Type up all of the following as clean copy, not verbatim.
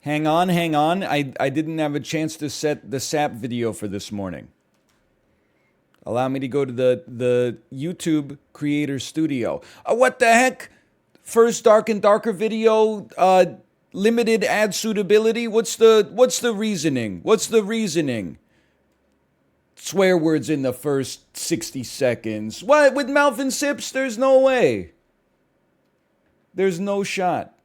Hang on, hang on. I didn't have a chance to set the SAP video for this morning. Allow me to go to the YouTube Creator Studio. What the heck? First Dark and Darker video, limited ad suitability. What's the reasoning? What's the reasoning? Swear words in the first 60 seconds. What? With mouth and sips? There's no way. There's no shot.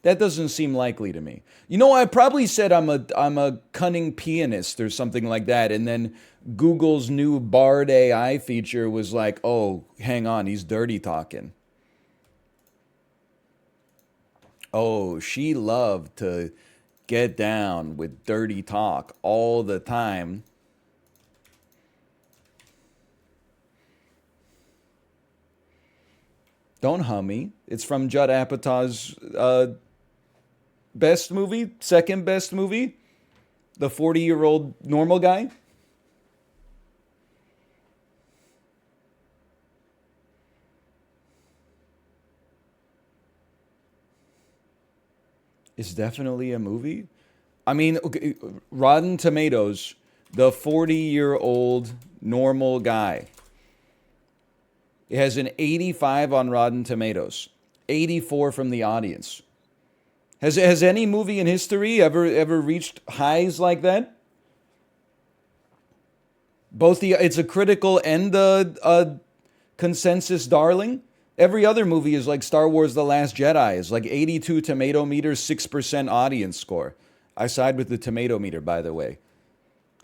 That doesn't seem likely to me. You know, I probably said I'm a cunning pianist or something like that, and then Google's new Bard AI feature was like, oh, hang on, he's dirty talking. Oh, she loved to get down with dirty talk all the time. Don't hum me. It's from Judd Apatow's best movie, second best movie, the 40-year-old normal guy. Is definitely a movie. I mean, okay, Rotten Tomatoes, the 40-year-old normal guy. It has an 85 on Rotten Tomatoes, 84 from the audience. Has any movie in history ever reached highs like that? Both it's a critical and a consensus darling. Every other movie is like Star Wars: The Last Jedi. It's like 82 tomato meter, 6% audience score. I side with the tomato meter, by the way.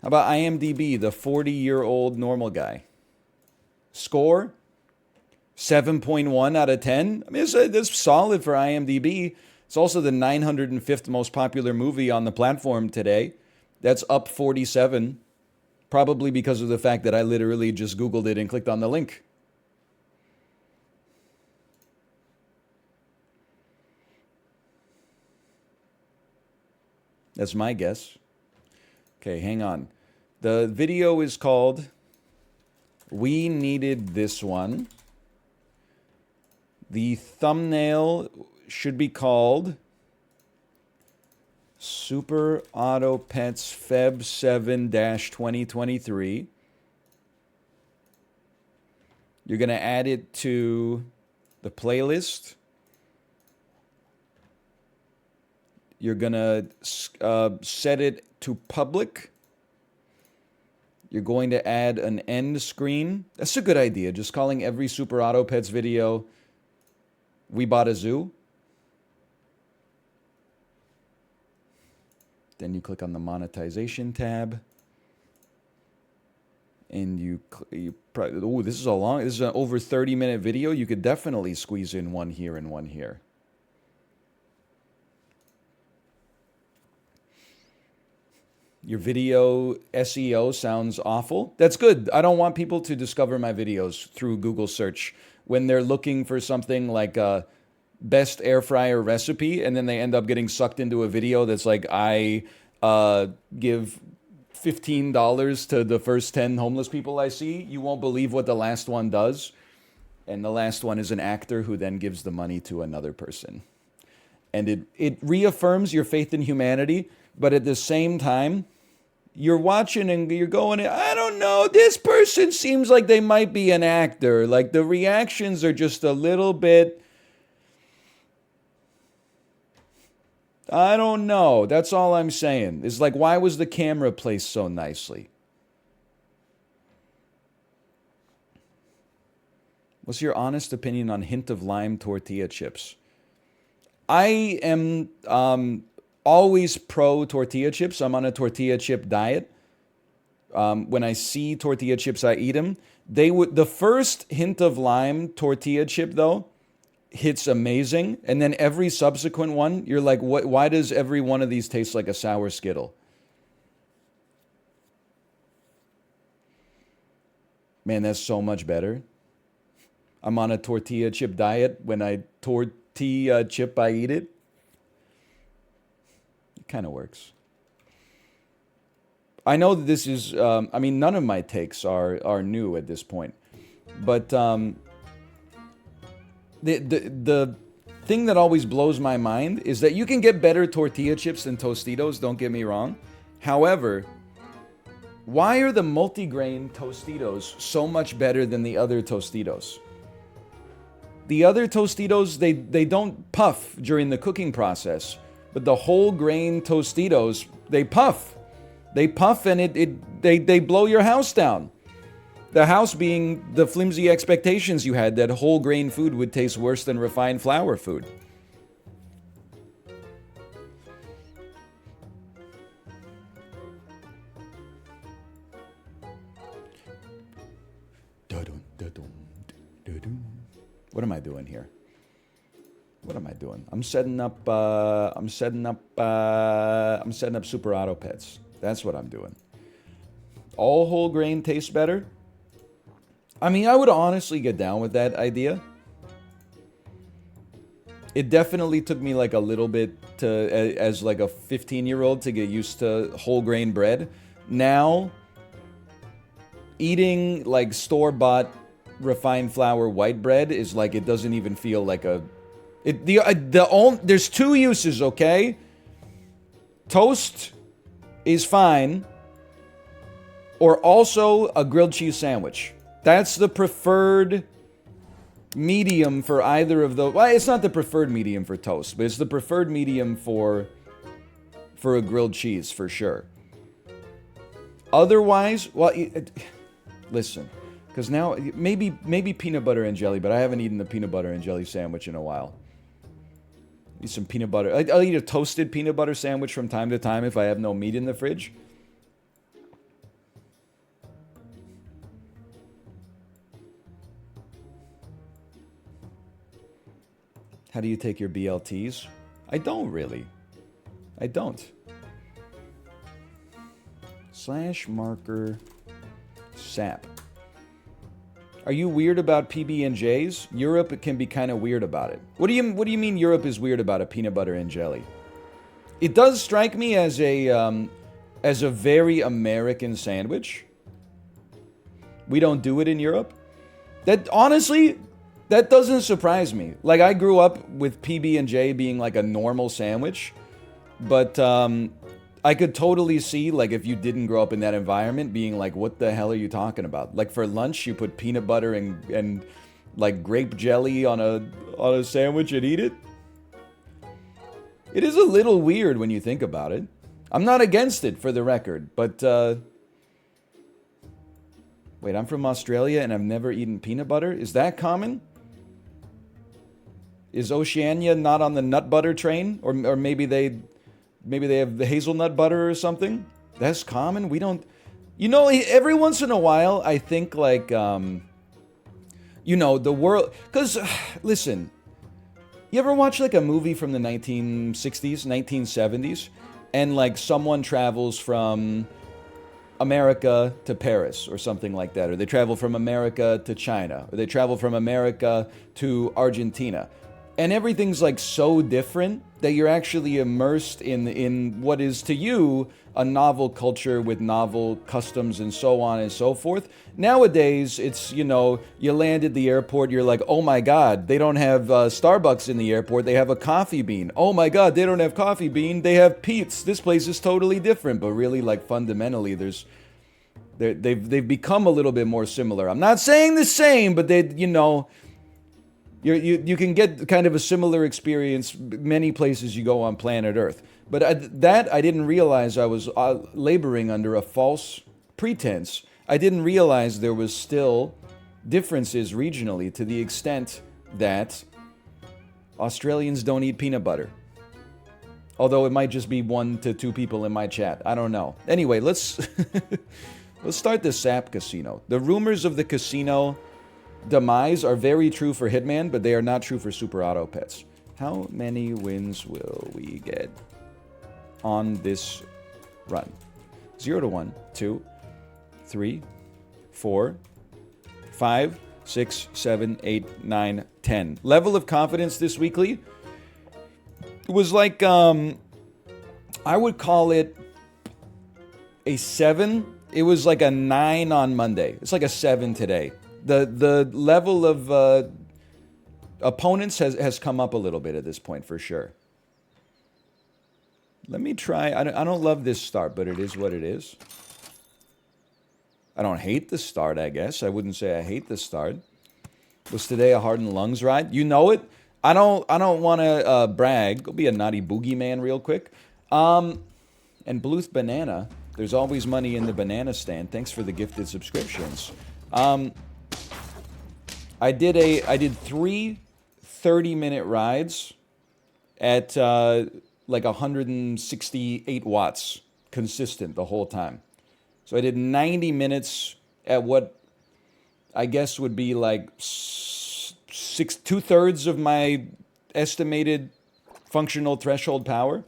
How about IMDb, the 40-year-old normal guy? Score 7.1 out of 10. I mean, that's solid for IMDb. It's also the 905th most popular movie on the platform today. That's up 47, probably because of the fact that I literally just Googled it and clicked on the link. That's my guess. Okay, hang on. The video is called We Needed This One. The thumbnail should be called Super Auto Pets Feb 7-2023. You're going to add it to the playlist. You're going to set it to public. You're going to add an end screen. That's a good idea. Just calling every Super Auto Pets video, We Bought a Zoo. Then you click on the monetization tab. And you probably, oh, this is an over 30-minute video. You could definitely squeeze in one here and one here. Your video SEO sounds awful. That's good. I don't want people to discover my videos through Google search when they're looking for something like a best air fryer recipe, and then they end up getting sucked into a video that's like, I give $15 to the first 10 homeless people I see. You won't believe what the last one does. And the last one is an actor who then gives the money to another person. And it reaffirms your faith in humanity, but at the same time, you're watching and you're going, I don't know, this person seems like they might be an actor. Like the reactions are just a little bit, I don't know. That's all I'm saying. It's like, why was the camera placed so nicely? What's your honest opinion on hint of lime tortilla chips? I am always pro tortilla chips. I'm on a tortilla chip diet. When I see tortilla chips, I eat them. The first hint of lime tortilla chip, though, hits amazing. And then every subsequent one, you're like, what? Why does every one of these taste like a sour Skittle? Man, that's so much better. I'm on a tortilla chip diet. When I tortilla chip, I eat it. It kind of works. I know that this is, I mean, none of my takes are new at this point. But the thing that always blows my mind is that you can get better tortilla chips than Tostitos, don't get me wrong. However, why are the multigrain Tostitos so much better than the other Tostitos? The other Tostitos, they don't puff during the cooking process, but the whole grain Tostitos, they puff. They puff and they blow your house down. The house being the flimsy expectations you had that whole grain food would taste worse than refined flour food. What am I doing here? What am I doing? I'm setting up Super Auto Pets. That's what I'm doing. All whole grain tastes better. I mean, I would honestly get down with that idea. It definitely took me like a little bit to, as like a 15-year-old, to get used to whole grain bread. Now, eating like store-bought refined flour white bread is like, it doesn't even feel like a... there's two uses, okay? Toast is fine, or also a grilled cheese sandwich. That's the preferred medium for either of those. Well, it's not the preferred medium for toast, but it's the preferred medium for a grilled cheese, for sure. Otherwise, well, listen, because now, maybe peanut butter and jelly, but I haven't eaten the peanut butter and jelly sandwich in a while. Eat some peanut butter. I'll eat a toasted peanut butter sandwich from time to time if I have no meat in the fridge. How do you take your BLTs? I don't really. I don't. /marker SAP. Are you weird about PB&Js? Europe can be kind of weird about it. What do you mean Europe is weird about a peanut butter and jelly? It does strike me as a very American sandwich. We don't do it in Europe. That honestly, that doesn't surprise me. Like, I grew up with PB&J being like a normal sandwich, but I could totally see, like, if you didn't grow up in that environment, being like, what the hell are you talking about? Like, for lunch, you put peanut butter and like grape jelly on a sandwich and eat it? It is a little weird when you think about it. I'm not against it, for the record, but wait, I'm from Australia and I've never eaten peanut butter? Is that common? Is Oceania not on the nut butter train? Or maybe they have the hazelnut butter or something? That's common? We don't... You know, every once in a while, I think like, you know, the world... Because, listen, you ever watch like a movie from the 1960s, 1970s? And like someone travels from America to Paris or something like that. Or they travel from America to China. Or they travel from America to Argentina. And everything's like so different that you're actually immersed in what is to you a novel culture with novel customs and so on and so forth. Nowadays, it's, you know, you land at the airport, you're like, oh my God, they don't have Starbucks in the airport, they have a coffee bean. Oh my God, they don't have coffee bean, they have Pete's. This place is totally different, but really, like, fundamentally, they've become a little bit more similar. I'm not saying the same, but they, you know... You can get kind of a similar experience many places you go on planet Earth. But I didn't realize I was laboring under a false pretense. I didn't realize there was still differences regionally to the extent that Australians don't eat peanut butter. Although it might just be 1 to 2 people in my chat. I don't know. Anyway, let's start the SAP casino. The rumors of the casino demise are very true for Hitman, but they are not true for Super Auto Pets. How many wins will we get on this run? 0 to 1, 2, 3, 4, 5, 6, 7, 8, 9, 10. Level of confidence this weekly was like, I would call it a 7. It was like a 9 on Monday. It's like a 7 today. The level of Opponents has come up a little bit at this point for sure. Let me try. I don't love this start, but it is what it is. I don't hate the start, I guess. I wouldn't say I hate the start. Was today a heart and lungs ride? You know it. I don't want to brag. Go be a naughty boogeyman real quick. And Bluth Banana. There's always money in the banana stand. Thanks for the gifted subscriptions. I did 3 30-minute rides at like 168 watts consistent the whole time. So I did 90 minutes at what I guess would be like 2/3 of my estimated functional threshold power.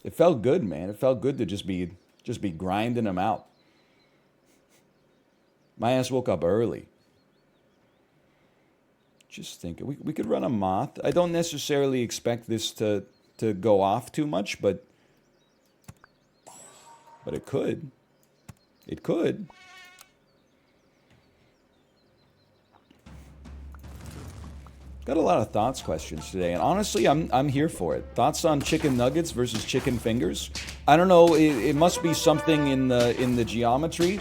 It felt good, man. It felt good to just be grinding them out. My ass woke up early. Just thinking, we could run a moth. I don't necessarily expect this to go off too much, but it could. It could. Got a lot of thoughts questions today, and honestly, I'm here for it. Thoughts on chicken nuggets versus chicken fingers? I don't know. It must be something in the geometry.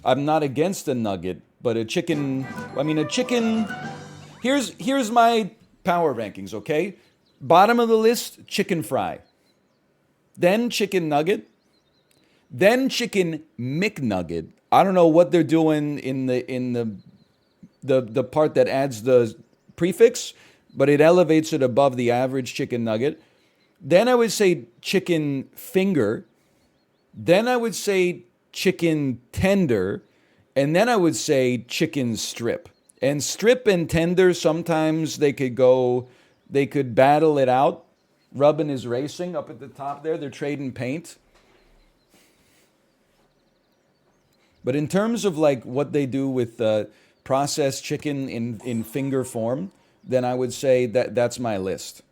I'm not against a nugget, but a chicken. I mean, a chicken. Here's my power rankings. Okay, bottom of the list: chicken fry. Then chicken nugget. Then chicken McNugget. I don't know what they're doing in the part that adds the prefix, but it elevates it above the average chicken nugget. Then I would say chicken finger. Then I would say chicken tender. And then I would say chicken strip. And strip and tender, sometimes they could battle it out. Rubbin is racing up at the top there. They're trading paint. But in terms of like what they do with processed chicken in finger form, then I would say that's my list.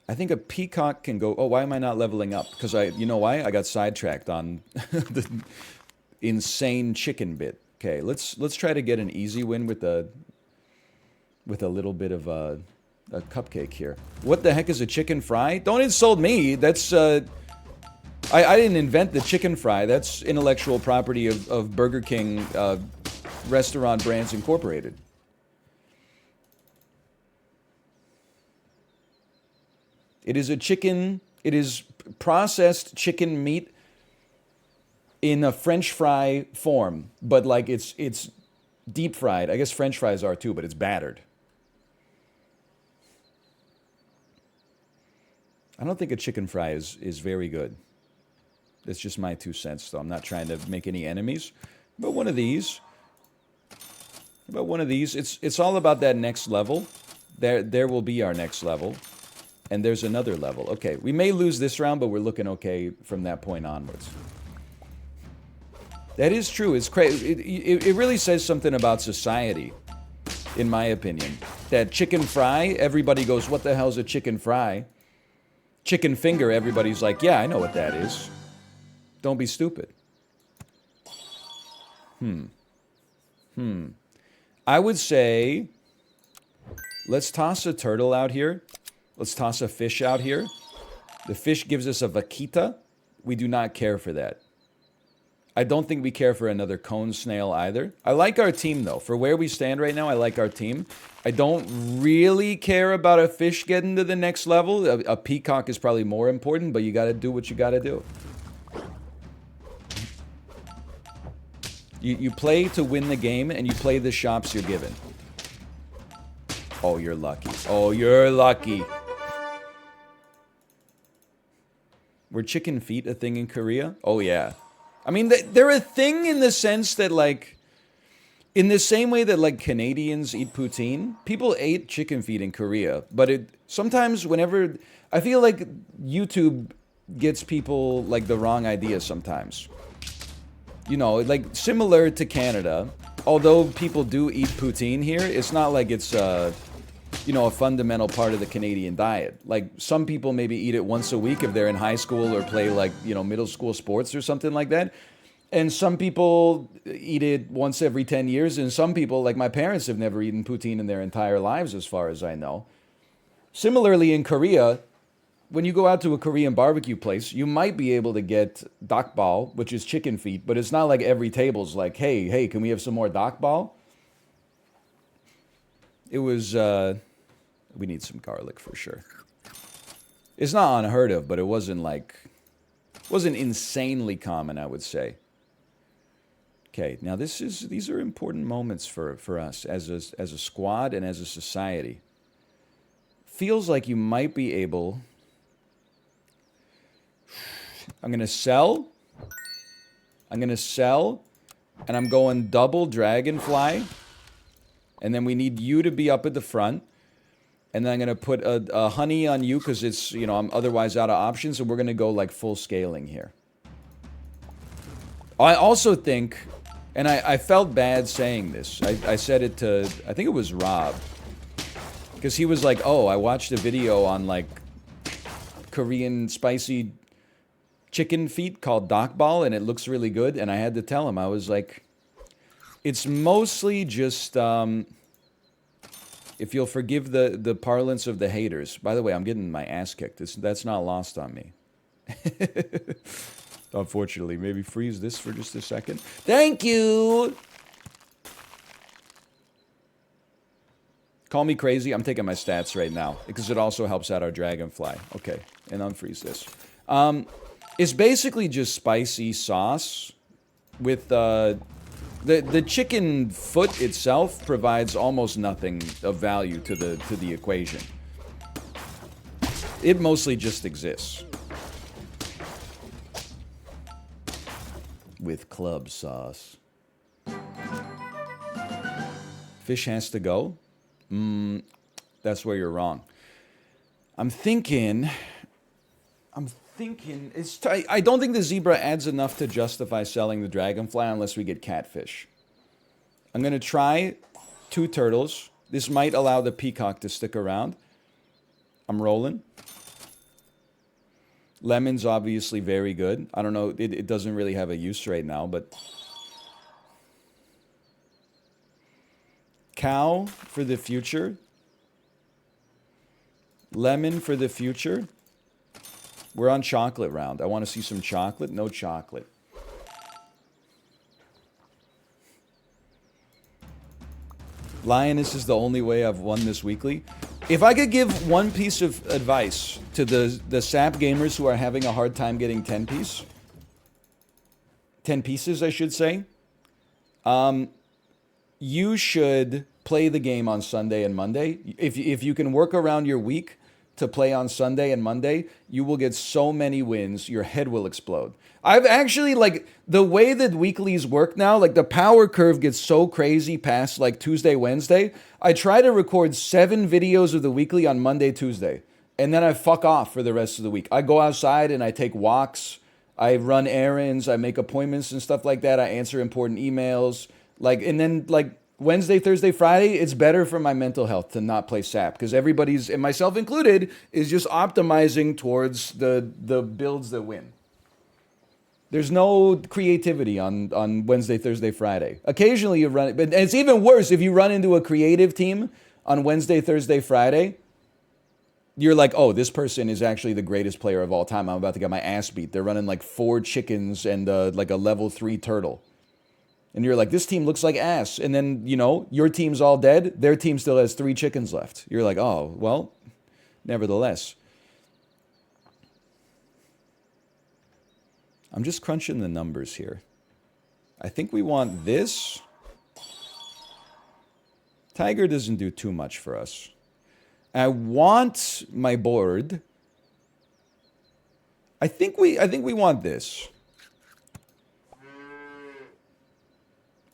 I think a peacock can go. Oh, why am I not leveling up? Because you know why? I got sidetracked on the insane chicken bit. Okay, let's try to get an easy win with a little bit of a cupcake here. What the heck is a chicken fry? Don't insult me. That's I didn't invent the chicken fry. That's intellectual property of Burger King Restaurant Brands Incorporated. It is processed chicken meat in a French fry form, but like it's deep fried. I guess French fries are too, but it's battered. I don't think a chicken fry is very good. That's just my 2 cents, though. I'm not trying to make any enemies. But one of these. It's all about that next level. There will be our next level. And there's another level. Okay, we may lose this round, but we're looking okay from that point onwards. That is true. It's crazy. It really says something about society, in my opinion. That chicken fry, everybody goes, what the hell's a chicken fry? Chicken finger, everybody's like, yeah, I know what that is. Don't be stupid. I would say, let's toss a turtle out here. Let's toss a fish out here. The fish gives us a vaquita. We do not care for that. I don't think we care for another cone snail either. I like our team, though. For where we stand right now, I like our team. I don't really care about a fish getting to the next level. A peacock is probably more important, but you got to do what you got to do. You play to win the game, and you play the shops you're given. Oh, you're lucky. Oh, you're lucky. Were chicken feet a thing in Korea? Oh, yeah. I mean, they're a thing in the sense that, like, in the same way that, like, Canadians eat poutine, people ate chicken feet in Korea. But sometimes whenever, I feel like YouTube gets people, like, the wrong idea sometimes. You know, like, similar to Canada, although people do eat poutine here, it's not like it's, you know, a fundamental part of the Canadian diet. Like, some people maybe eat it once a week if they're in high school or play, like, you know, middle school sports or something like that. And some people eat it once every 10 years, and some people, like my parents, have never eaten poutine in their entire lives, as far as I know. Similarly, in Korea, when you go out to a Korean barbecue place, you might be able to get dakbal, which is chicken feet, but it's not like every table's like, hey, can we have some more dakbal? It was, we need some garlic for sure. It's not unheard of, but it wasn't insanely common, I would say. Okay, now these are important moments for us as a squad and as a society. Feels like you might be able. I'm gonna sell, and I'm going double dragonfly, and then we need you to be up at the front. And then I'm going to put a honey on you because it's, I'm otherwise out of options. And we're going to go like full scaling here. I also think, and I felt bad saying this. I said it to, I think it was Rob. Because he was like, oh, I watched a video on like Korean spicy chicken feet called dakbal. And it looks really good. And I had to tell him, I was like, it's mostly just... if you'll forgive the parlance of the haters. By the way, I'm getting my ass kicked. That's not lost on me. Unfortunately, maybe freeze this for just a second. Thank you! Call me crazy. I'm taking my stats right now because it also helps out our dragonfly. Okay, and unfreeze this. It's basically just spicy sauce with... The chicken foot itself provides almost nothing of value to the equation. It mostly just exists. With club sauce. Fish has to go? That's where you're wrong. I'm thinking... I don't think the zebra adds enough to justify selling the dragonfly unless we get catfish. I'm going to try 2 turtles. This might allow the peacock to stick around. I'm rolling. Lemon's obviously very good. I don't know, it doesn't really have a use right now, but... Cow for the future. Lemon for the future. We're on chocolate round. I want to see some chocolate. No chocolate. Lioness is the only way I've won this weekly. If I could give one piece of advice to the SAP gamers who are having a hard time getting 10 pieces, I should say. You should play the game on Sunday and Monday. If you can work around your week to play on Sunday and Monday, you will get so many wins, your head will explode. I've actually, like, the way that weeklies work now, like, the power curve gets so crazy past, like, Tuesday, Wednesday. I try to record 7 videos of the weekly on Monday, Tuesday, and then I fuck off for the rest of the week. I go outside and I take walks, I run errands, I make appointments and stuff like that, I answer important emails, like, and then, like, Wednesday, Thursday, Friday, it's better for my mental health to not play SAP because everybody's, and myself included, is just optimizing towards the builds that win. There's no creativity on Wednesday, Thursday, Friday. Occasionally you run, but it's even worse if you run into a creative team on Wednesday, Thursday, Friday. You're like, oh, this person is actually the greatest player of all time. I'm about to get my ass beat. They're running like 4 chickens and like a level 3 turtle. And you're like, this team looks like ass. And then, your team's all dead. Their team still has 3 chickens left. You're like, oh, well, nevertheless. I'm just crunching the numbers here. I think we want this. Tiger doesn't do too much for us. I want my board. I think we want this.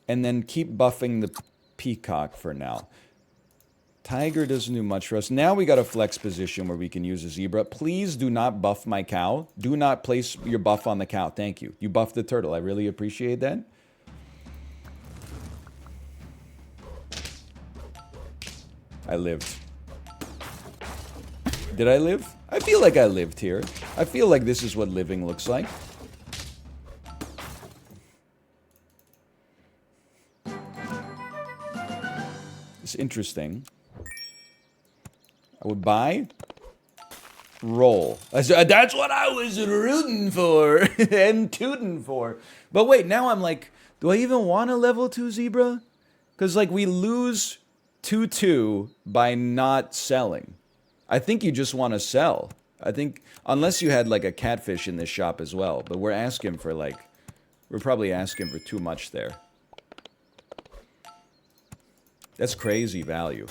And then keep buffing the peacock for now. Tiger doesn't do much for us. Now we got a flex position where we can use a zebra. Please do not buff my cow. Do not place your buff on the cow. Thank you. You buffed the turtle. I really appreciate that. I lived. Did I live? I feel like I lived here. I feel like this is what living looks like. It's interesting. I would buy, roll. That's what I was rooting for and tooting for. But wait, now I'm like, do I even want a level 2 zebra? Because, like, we lose 2-2 by not selling. I think you just want to sell. I think, unless you had, like, a catfish in this shop as well. But we're asking for, like, we're probably asking for too much there. That's crazy value.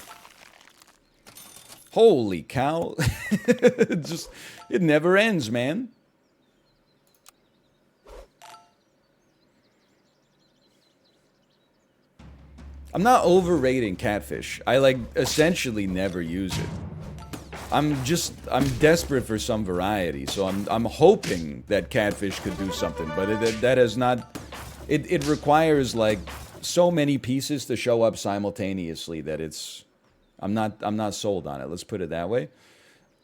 Holy cow. It never ends, man. I'm not overrating catfish. I, like, essentially never use it. I'm desperate for some variety, so I'm hoping that catfish could do something, but that is not, it requires, like, so many pieces to show up simultaneously that I'm not sold on it. Let's put it that way.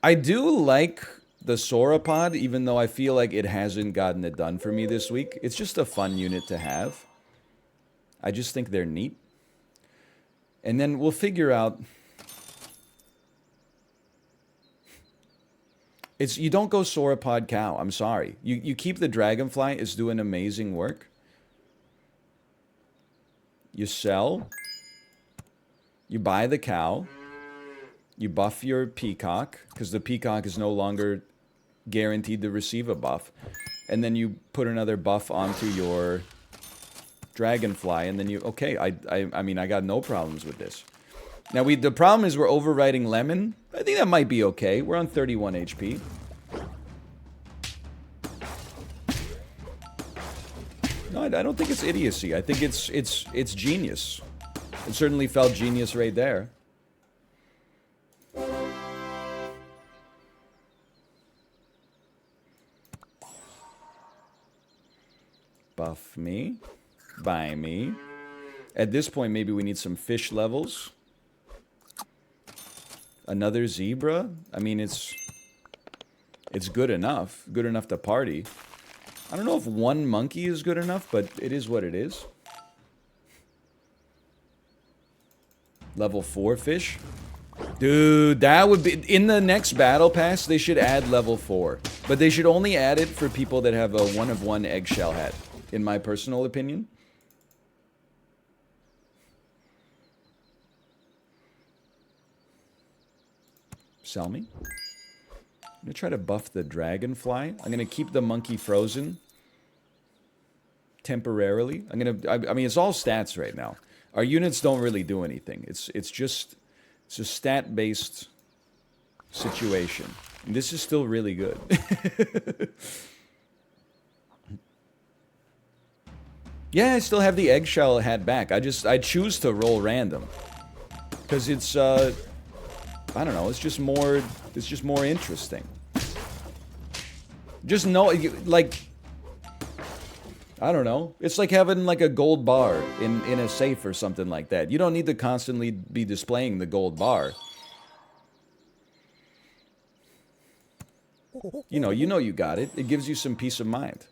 I do like the sauropod, even though I feel like it hasn't gotten it done for me this week. It's just a fun unit to have. I just think they're neat. And then we'll figure out. You don't go sauropod cow. I'm sorry. You keep the dragonfly. It's doing amazing work. You sell. You buy the cow. You buff your peacock, because the peacock is no longer guaranteed to receive a buff. And then you put another buff onto your dragonfly, and then you... Okay, I mean, I got no problems with this. Now, the problem is we're overriding lemon. I think that might be okay. We're on 31 HP. No, I don't think it's idiocy. I think it's genius. It certainly felt genius right there. Buff me. Buy me. At this point, maybe we need some fish levels. Another zebra? I mean, it's good enough. Good enough to party. I don't know if one monkey is good enough, but it is what it is. Level 4 fish? Dude, that would be... In the next battle pass, they should add level 4. But they should only add it for people that have a 1-of-1 eggshell hat, in my personal opinion. Sell me. I'm going to try to buff the dragonfly. I'm going to keep the monkey frozen. Temporarily. I mean, it's all stats right now. Our units don't really do anything. It's a stat-based situation. And this is still really good. Yeah, I still have the eggshell hat back. I choose to roll random. Because it's, I don't know, it's just more interesting. Just know, like, I don't know. It's like having, like, a gold bar in a safe or something like that. You don't need to constantly be displaying the gold bar. You know you got it. It gives you some peace of mind.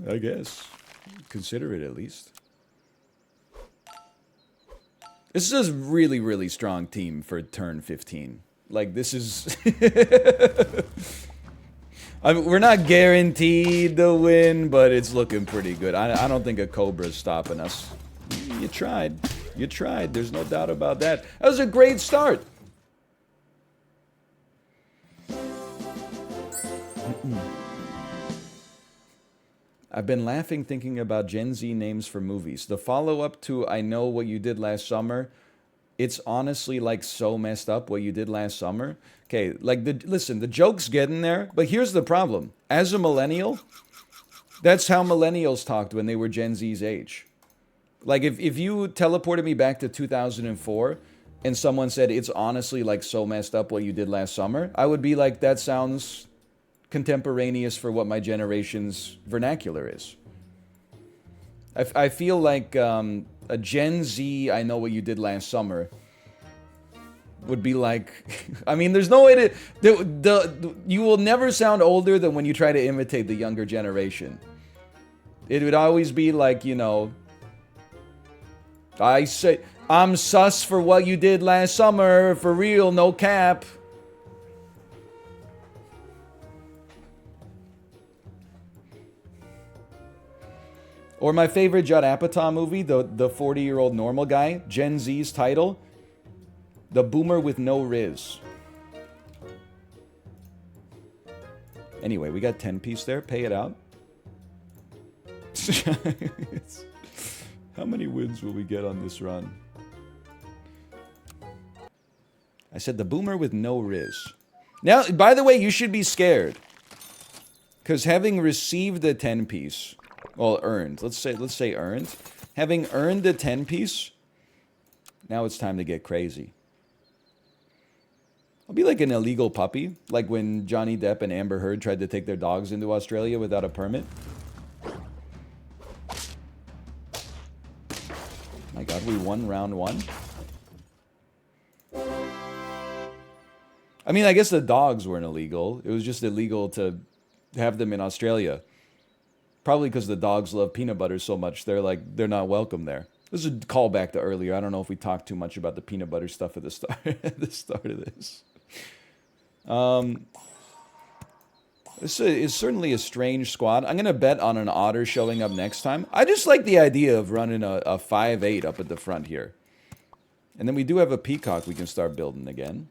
I guess. Consider it at least. This is a really, really strong team for turn 15. Like, this is... I mean, we're not guaranteed to win, but it's looking pretty good. I don't think a Cobra's stopping us. You tried. You tried. There's no doubt about that. That was a great start. I've been laughing thinking about Gen Z names for movies. The follow-up to I Know What You Did Last Summer, it's honestly, like, so messed up what you did last summer. Okay, like, listen, the joke's getting there, but here's the problem. As a millennial, that's how millennials talked when they were Gen Z's age. Like, if you teleported me back to 2004 and someone said, it's honestly, like, so messed up what you did last summer, I would be like, that sounds contemporaneous for what my generation's vernacular is. I feel like a Gen Z, I Know What You Did Last Summer, would be like... I mean, there's no way to... you will never sound older than when you try to imitate the younger generation. It would always be like, you know... I say, I'm sus for what you did last summer. For real, no cap. Or my favorite Judd Apatow movie, the 40-year-old normal guy, Gen Z's title, The Boomer with No Riz. Anyway, we got 10-piece there. Pay it out. How many wins will we get on this run? I said the Boomer with no Riz. Now, by the way, you should be scared. Because having received the 10-piece, well, earned. Let's say earned. Having earned the 10-piece, now it's time to get crazy. I'll be like an illegal puppy, like when Johnny Depp and Amber Heard tried to take their dogs into Australia without a permit. My God, we won round 1. I mean, I guess the dogs weren't illegal. It was just illegal to have them in Australia. Probably because the dogs love peanut butter so much, they're not welcome there. This is a callback to earlier. I don't know if we talked too much about the peanut butter stuff at the start, at the start of this. This is certainly a strange squad. I'm going to bet on an otter showing up next time. I just like the idea of running a 5-8 up at the front here. And then we do have a peacock we can start building again.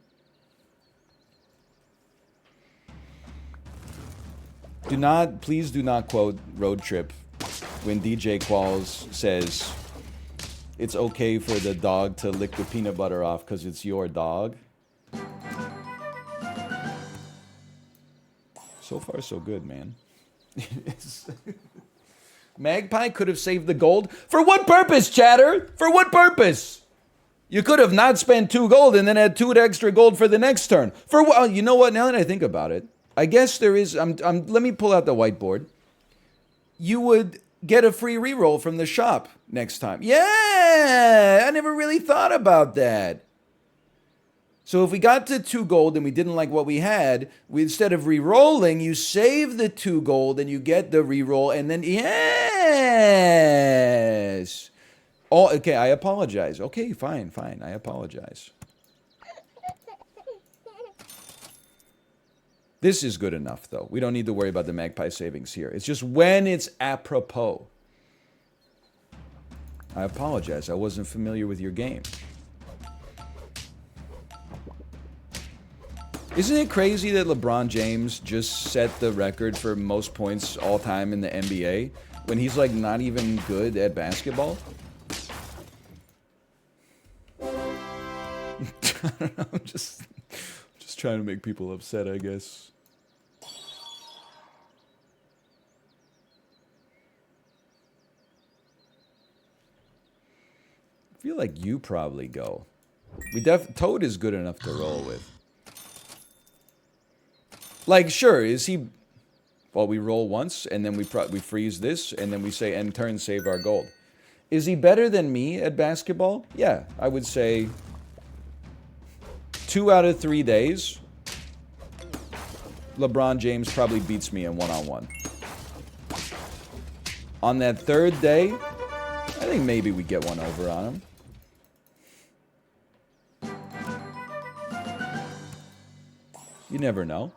Please do not quote Road Trip when DJ Qualls says it's okay for the dog to lick the peanut butter off because it's your dog. So far, so good, man. Magpie could have saved the gold. For what purpose, chatter? For what purpose? You could have not spent 2 gold and then had 2 extra gold for the next turn. For what? You know what? Now that I think about it, I guess there is. Let me pull out the whiteboard. You would get a free reroll from the shop next time. Yeah, I never really thought about that. So if we got to 2 gold and we didn't like what we had, instead of re-rolling, you save the 2 gold and you get the re-roll, and then yes. Oh, okay, I apologize. Okay, fine, I apologize. This is good enough, though. We don't need to worry about the Magpie savings here. It's just when it's apropos. I apologize. I wasn't familiar with your game. Isn't it crazy that LeBron James just set the record for most points all time in the NBA when he's like not even good at basketball? I don't know, I'm just trying to make people upset, I guess. I feel like you probably go. Toad is good enough to roll with. Like, sure, is he... Well, we roll once, and then we freeze this, and then we say, end turn, save our gold. Is he better than me at basketball? Yeah, I would say 2 out of 3 days, LeBron James probably beats me in one-on-one. On that 3rd day, I think maybe we get one over on him. You never know.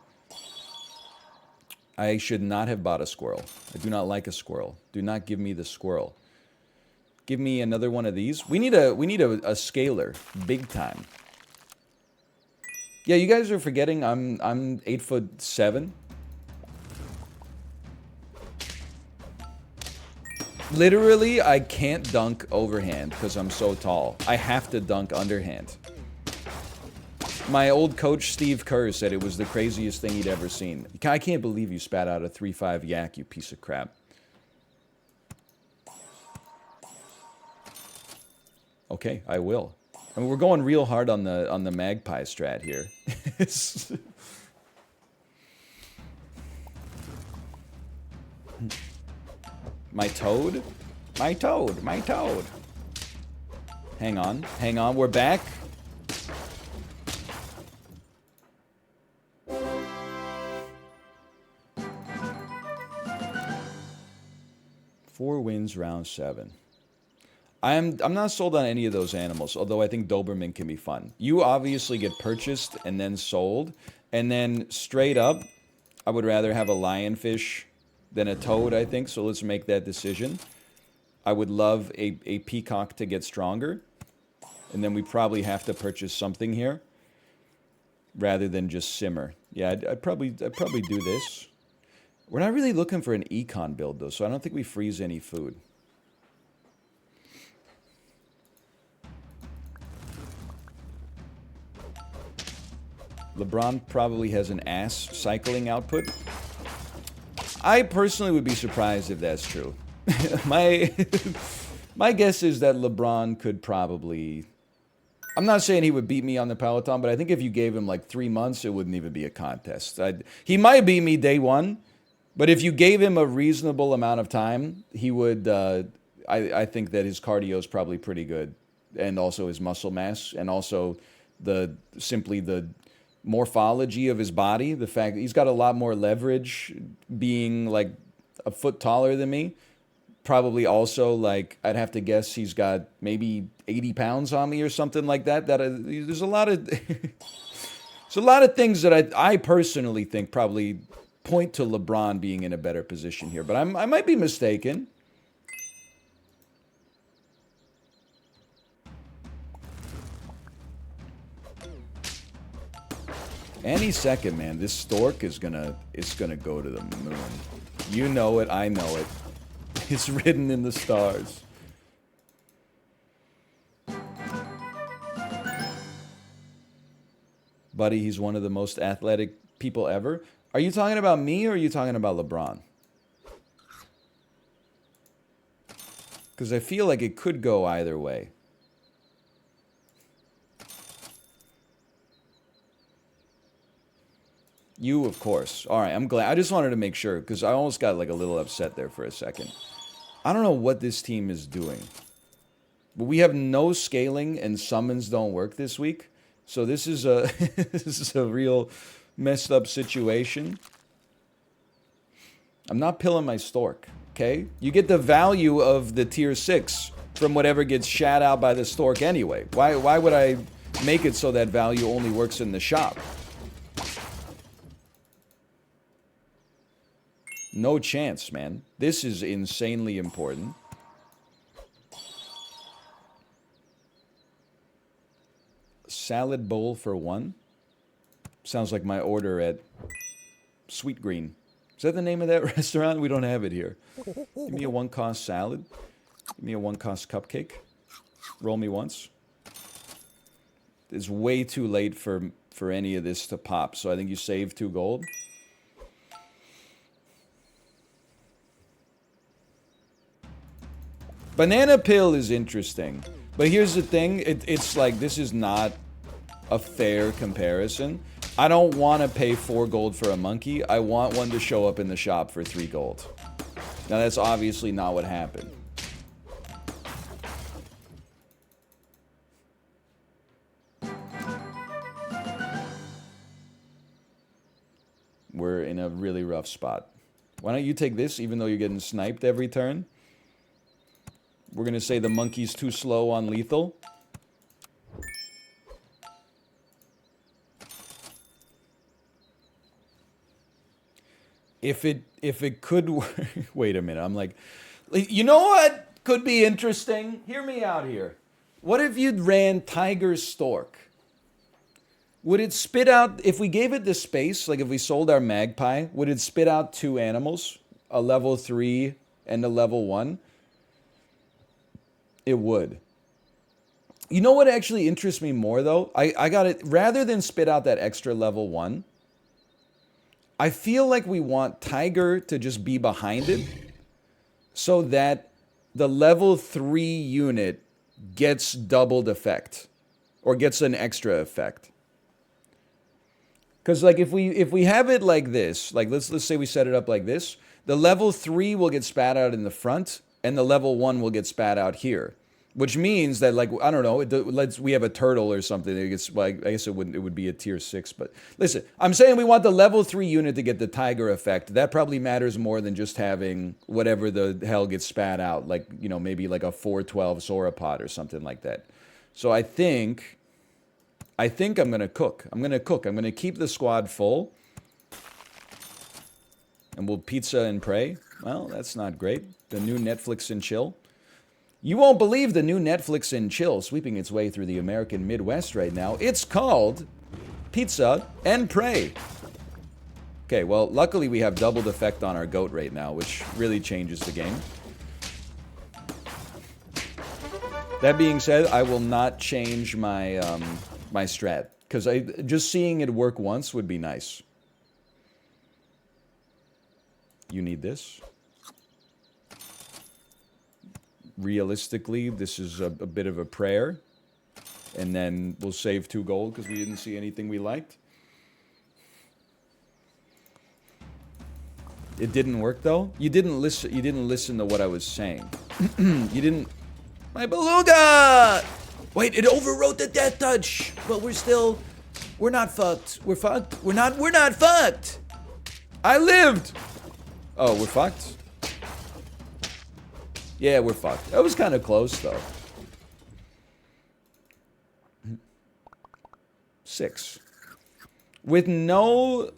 I should not have bought a squirrel. I do not like a squirrel. Do not give me the squirrel. Give me another one of these. We need a scaler, big time. Yeah, you guys are forgetting I'm 8'7". Literally, I can't dunk overhand because I'm so tall. I have to dunk underhand. My old coach, Steve Kerr, said it was the craziest thing he'd ever seen. I can't believe you spat out a 3-5 yak, you piece of crap. Okay, I will. I mean, we're going real hard on the Magpie strat here. My toad? My toad, my toad. Hang on, we're back. Four wins, round 7. I'm not sold on any of those animals, although I think Doberman can be fun. You obviously get purchased and then sold, and then straight up, I would rather have a lionfish than a toad, I think, so let's make that decision. I would love a peacock to get stronger, and then we probably have to purchase something here rather than just simmer. Yeah, I'd probably do this. We're not really looking for an econ build, though, so I don't think we freeze any food. LeBron probably has an ass cycling output. I personally would be surprised if that's true. my my guess is that LeBron could probably... I'm not saying he would beat me on the Peloton, but I think if you gave him like 3 months, it wouldn't even be a contest. He might beat me day one, but if you gave him a reasonable amount of time, he would... I think that his cardio is probably pretty good, and also his muscle mass, and also simply the morphology of his body, the fact that he's got a lot more leverage being like a foot taller than me. Probably also, like, I'd have to guess he's got maybe 80 pounds on me or something like that. There's a lot of there's a lot of things that I personally think probably point to LeBron being in a better position here, but I might be mistaken. Any second, man, this stork is gonna go to the moon. You know it, I know it. It's written in the stars. Buddy, he's one of the most athletic people ever. Are you talking about me or are you talking about LeBron? Because I feel like it could go either way. You, of course. All right, I'm glad. I just wanted to make sure, because I almost got like a little upset there for a second. I don't know what this team is doing. But we have no scaling and summons don't work this week. So this is a this is a real messed up situation. I'm not pilling my stork, okay? You get the value of the tier 6 from whatever gets shat out by the stork anyway. Why would I make it so that value only works in the shop? No chance, man. This is insanely important. Salad bowl for 1? Sounds like my order at Sweet Green. Is that the name of that restaurant? We don't have it here. Give me a 1-cost salad. Give me a 1-cost cupcake. Roll me once. It's way too late for any of this to pop, so I think you save 2 gold. Banana pill is interesting, but here's the thing, it's like, this is not a fair comparison. I don't want to pay 4 gold for a monkey. I want one to show up in the shop for 3 gold. Now that's obviously not what happened. We're in a really rough spot. Why don't you take this, even though you're getting sniped every turn? We're going to say the monkey's too slow on lethal. If it could work... Wait a minute. I'm like... You know what could be interesting? Hear me out here. What if you'd ran Tiger Stork? Would it spit out... If we gave it the space, like if we sold our magpie, would it spit out 2 animals? A level 3 and a level 1? It would. You know what actually interests me more, though? I got it. Rather than spit out that extra level 1, I feel like we want Tiger to just be behind it so that the level 3 unit gets doubled effect or gets an extra effect. Because like if we have it like this, like let's say we set it up like this, the level 3 will get spat out in the front and the level 1 will get spat out here. Which means that, like, I don't know, we have a turtle or something. It gets, well, I guess it would be a tier 6. But listen, I'm saying we want the level 3 unit to get the tiger effect. That probably matters more than just having whatever the hell gets spat out. Like, you know, maybe like a 412 sauropod or something like that. So I think I'm going to cook. I'm going to keep the squad full. And we'll pizza and pray. Well, that's not great. The new Netflix and chill. You won't believe the new Netflix and chill sweeping its way through the American Midwest right now. It's called Pizza and Pray. Okay, well, luckily we have doubled effect on our goat right now, which really changes the game. That being said, I will not change my my strat, because just seeing it work once would be nice. You need this. Realistically, this is a bit of a prayer. And then we'll save 2 gold because we didn't see anything we liked. It didn't work though. You didn't listen to what I was saying. You didn't. My beluga! Wait, it overwrote the death touch. But we're not fucked. We're fucked. We're not fucked. I lived. Oh, we're fucked? Yeah, we're fucked. That was kind of close, though. 6. With no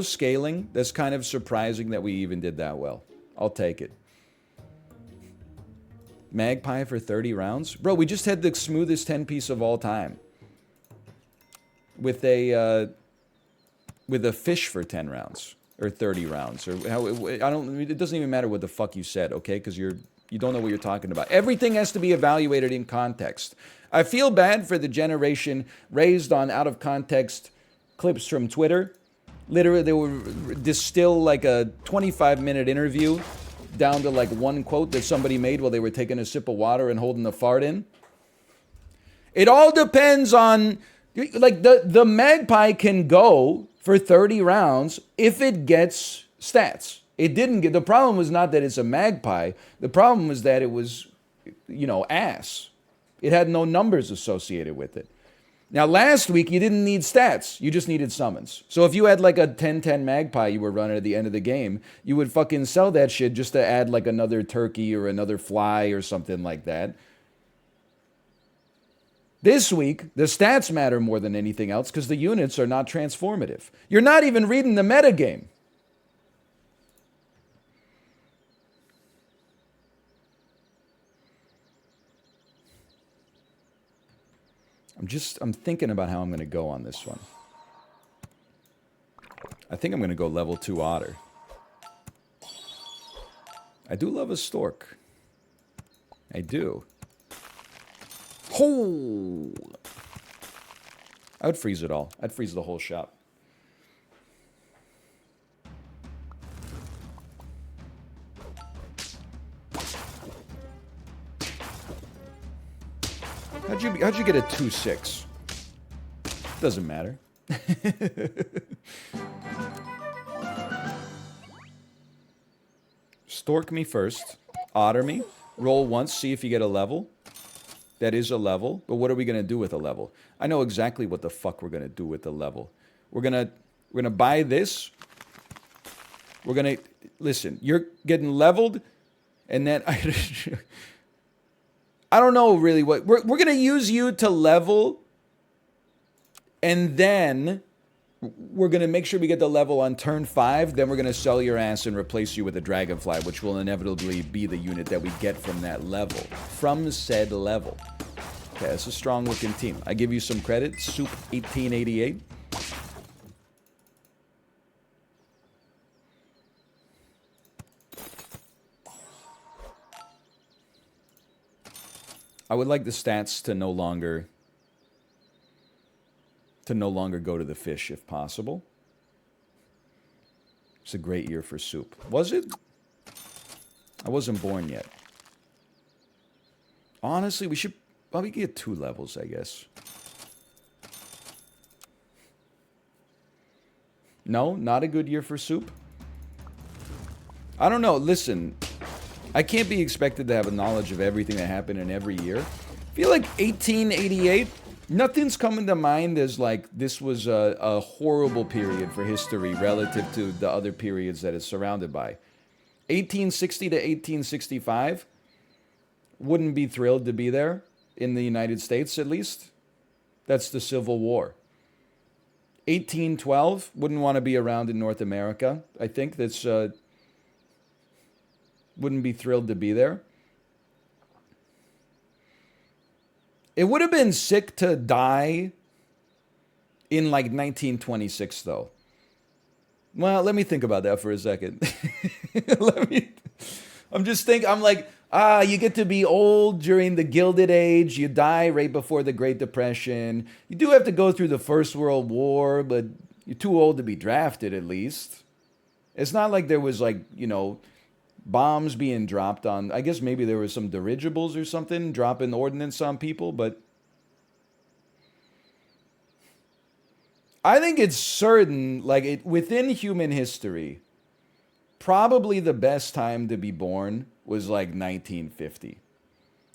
scaling, that's kind of surprising that we even did that well. I'll take it. Magpie for 30 rounds? Bro, we just had the smoothest 10-piece of all time. With a fish for 10 rounds. Or 30 rounds, or how it doesn't even matter what the fuck you said, okay? Because you don't know what you're talking about. Everything has to be evaluated in context. I feel bad for the generation raised on out of context clips from Twitter. Literally, they would distill like a 25-minute interview down to like one quote that somebody made while they were taking a sip of water and holding the fart in. It all depends on, like, the magpie can go for 30 rounds if it gets stats. It didn't get, the problem was not that it's a magpie. The problem was that it was, you know, ass. It had no numbers associated with it. Now, last week, you didn't need stats. You just needed summons. So if you had like a 10-10 magpie you were running at the end of the game, you would fucking sell that shit just to add like another turkey or another fly or something like that. This week, the stats matter more than anything else because the units are not transformative. You're not even reading the metagame. I'm thinking about how I'm going to go on this one. I think I'm going to go level 2 otter. I do love a stork. I do. Oh! I would freeze it all. I'd freeze the whole shop. How'd you get a 2-6? Doesn't matter. Stork me first. Otter me. Roll once, see if you get a level. That is a level, but what are we going to do with a level? I know exactly what the fuck we're going to do with the level. We're going to buy this. We're going to, listen, you're getting leveled, and then, I don't know really what, we're going to use you to level, and then we're going to make sure we get the level on turn 5, then we're going to sell your ass and replace you with a dragonfly, which will inevitably be the unit that we get from that level. From said level. Okay, that's a strong looking team. I give you some credit. Soup 1888. I would like the stats to no longer go to the fish if possible. It's a great year for soup. Was it? I wasn't born yet. Honestly, we should probably get 2 levels, I guess. No, not a good year for soup. I don't know. Listen, I can't be expected to have a knowledge of everything that happened in every year. I feel like 1888, nothing's coming to mind as like this was a horrible period for history relative to the other periods that it's surrounded by. 1860 to 1865, wouldn't be thrilled to be there, in the United States at least. That's the Civil War. 1812, wouldn't want to be around in North America. I think that's, wouldn't be thrilled to be there. It would have been sick to die in like 1926 though. Well, let me think about that for a second. I'm just thinking, I'm like, you get to be old during the Gilded Age. You die right before the Great Depression. You do have to go through the First World War, but you're too old to be drafted at least. It's not like there was like, you know, bombs being dropped on, I guess maybe there was some dirigibles or something dropping ordnance on people, but I think it's certain, like within human history, probably the best time to be born was like 1950.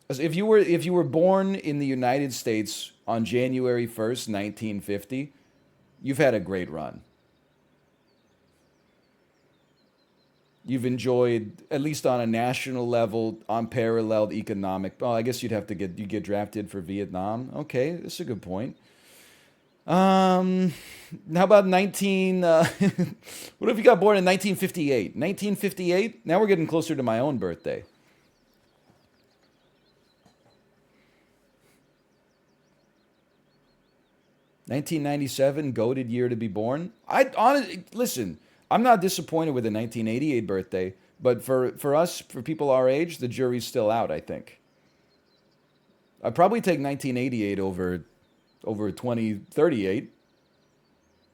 As if you were born in the United States on January 1st, 1950, you've had a great run. You've enjoyed, at least on a national level, unparalleled economic. Well, I guess you get drafted for Vietnam. Okay, that's a good point. How about 19? What if you got born in 1958? 1958. Now we're getting closer to my own birthday. $1997, goated year to be born. I honestly listen. I'm not disappointed with the 1988 birthday, but for us, for people our age, the jury's still out, I think. I'd probably take 1988 over 2038,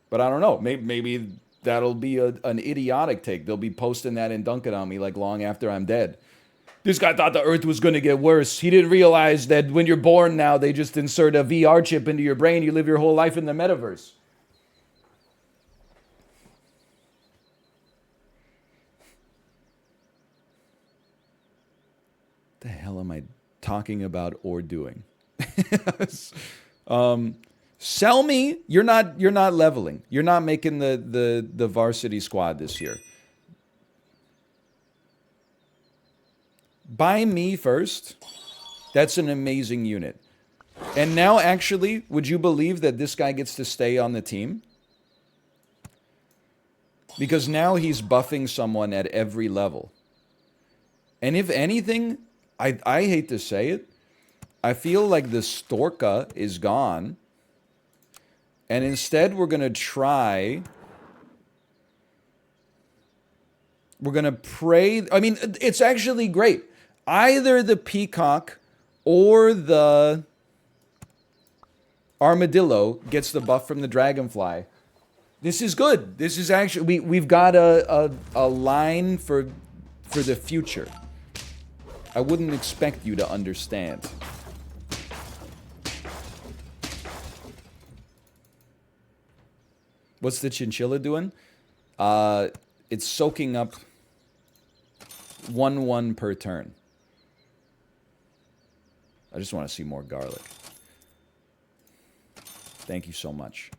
but I don't know. Maybe that'll be an idiotic take. They'll be posting that and dunking on me like long after I'm dead. This guy thought the Earth was going to get worse. He didn't realize that when you're born now, they just insert a VR chip into your brain. You live your whole life in the metaverse. The hell am I talking about or doing? Sell me. You're not leveling. You're not making the varsity squad this year. Buy me first. That's an amazing unit. And now, actually, would you believe that this guy gets to stay on the team? Because now he's buffing someone at every level. And if anything, I hate to say it, I feel like the Storka is gone. And instead, we're going to try... We're going to pray... I mean, it's actually great. Either the peacock or the armadillo gets the buff from the dragonfly. This is good. This is actually... We've got a line for the future. I wouldn't expect you to understand. What's the chinchilla doing? It's soaking up 1/1 per turn. I just want to see more garlic. Thank you so much.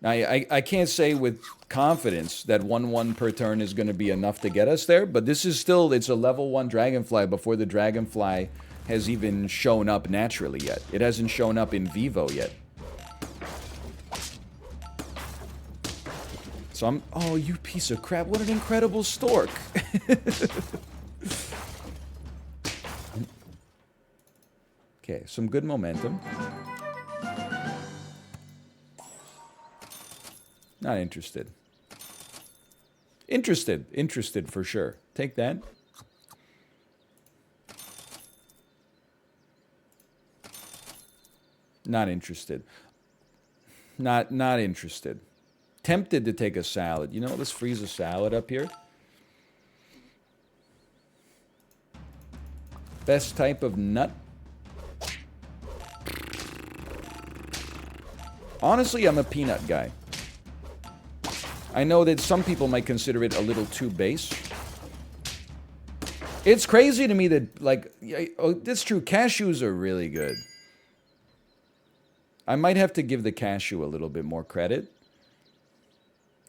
Now, I can't say with confidence that 1/1 per turn is going to be enough to get us there, but this is still, it's a level 1 dragonfly before the dragonfly has even shown up naturally yet. It hasn't shown up in vivo yet. So I'm, oh, you piece of crap, what an incredible stork. Okay, some good momentum. Not interested. Interested for sure. Take that. Not interested. Not interested. Tempted to take a salad. You know, let's freeze a salad up here. Best type of nut. Honestly, I'm a peanut guy. I know that some people might consider it a little too base. It's crazy to me that, like, oh, that's true. Cashews are really good. I might have to give the cashew a little bit more credit.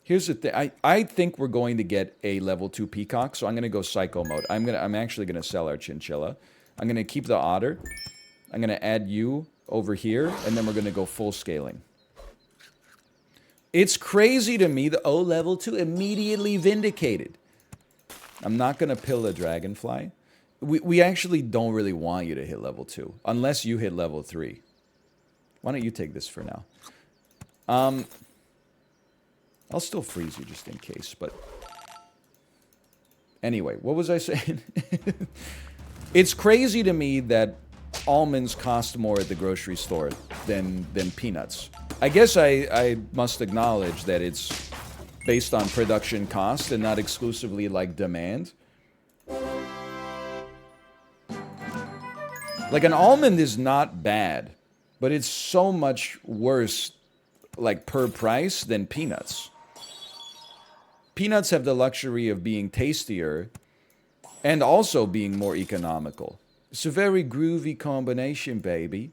Here's the thing. I think we're going to get a level 2 peacock, so I'm going to go psycho mode. I'm actually going to sell our chinchilla. I'm going to keep the otter. I'm going to add you over here, and then we're going to go full scaling. It's crazy to me that, oh, level 2 immediately vindicated. I'm not going to pill a dragonfly. We actually don't really want you to hit level 2, unless you hit level 3. Why don't you take this for now? I'll still freeze you just in case, but... Anyway, what was I saying? It's crazy to me that almonds cost more at the grocery store than peanuts. I guess I must acknowledge that it's based on production cost and not exclusively like demand. Like an almond is not bad, but it's so much worse like per price than peanuts. Peanuts have the luxury of being tastier and also being more economical. It's a very groovy combination, baby.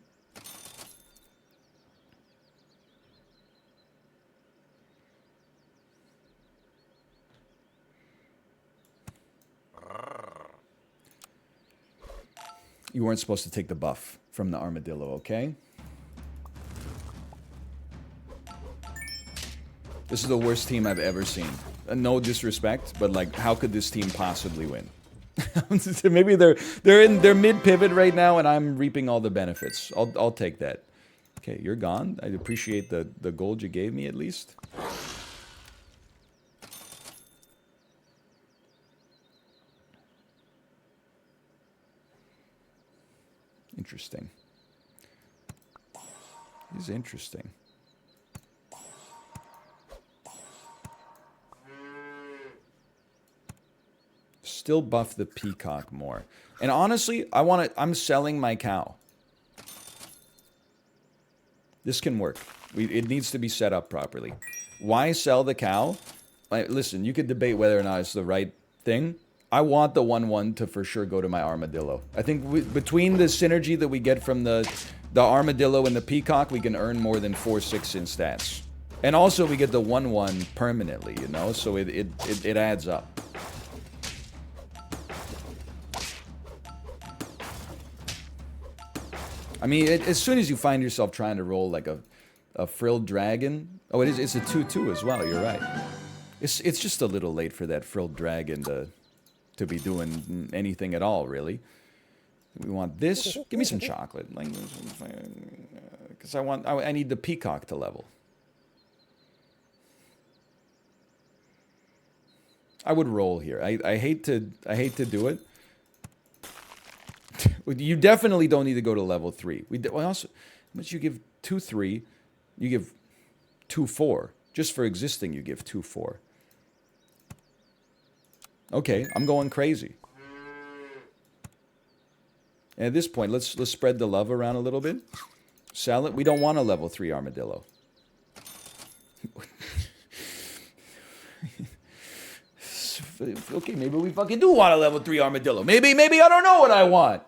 You weren't supposed to take the buff from the armadillo, okay? This is the worst team I've ever seen. No disrespect, but like, how could this team possibly win? Maybe they're in their mid pivot right now, and I'm reaping all the benefits. I'll take that. Okay, you're gone. I appreciate the gold you gave me at least. Interesting. He's interesting. Still buff the peacock more. And honestly, I'm selling my cow. This can work. It needs to be set up properly. Why sell the cow? Listen, you could debate whether or not it's the right thing. I want the 1/1 to for sure go to my armadillo. I think between the synergy that we get from the armadillo and the peacock, we can earn more than 4/6 in stats. And also we get the 1/1 permanently, you know, so it adds up. I mean, as soon as you find yourself trying to roll like a frilled dragon... Oh, it's a 2/2 as well, you're right. It's just a little late for that frilled dragon to be doing anything at all, really. We want this. Give me some chocolate. Because I need the peacock to level. I would roll here. I hate to do it. You definitely don't need to go to level 3. We also, how much you give 2/3, you give 2/4. Just for existing, you give 2/4. Okay, I'm going crazy. And at this point, let's spread the love around a little bit. Sell it. We don't want a level 3 armadillo. Okay, maybe we fucking do want a level 3 armadillo. Maybe I don't know what I want.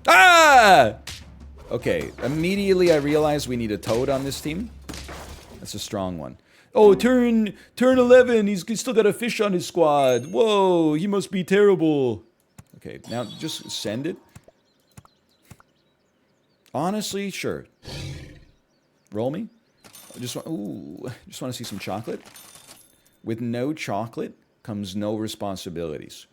Ah! Okay, immediately I realized we need a toad on this team. That's a strong one. Oh, turn 11. He's still got a fish on his squad. Whoa, he must be terrible. Okay, now just send it. Honestly, sure. Roll me. I just want to see some chocolate. With no chocolate comes no responsibilities.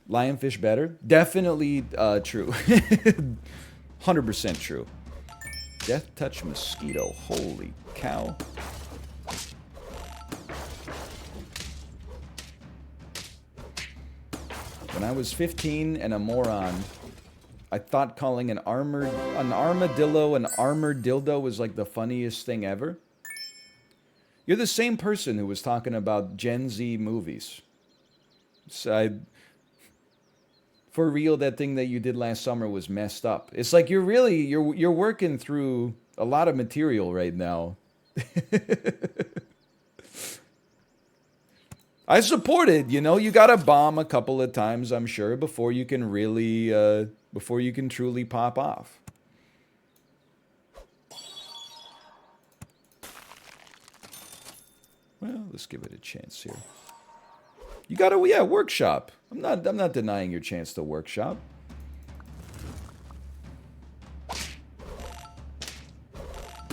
Lionfish better? Definitely true. 100% true. Death touch mosquito. Holy cow. When I was 15 and a moron, I thought calling an armadillo an armored dildo was like the funniest thing ever. You're the same person who was talking about Gen Z movies. So for real, that thing that you did last summer was messed up. It's like you're working through a lot of material right now. I support it, you know. You gotta bomb a couple of times, I'm sure, before you can really, before you can truly pop off. Well, let's give it a chance here. You gotta, yeah, workshop. I'm not denying your chance to workshop.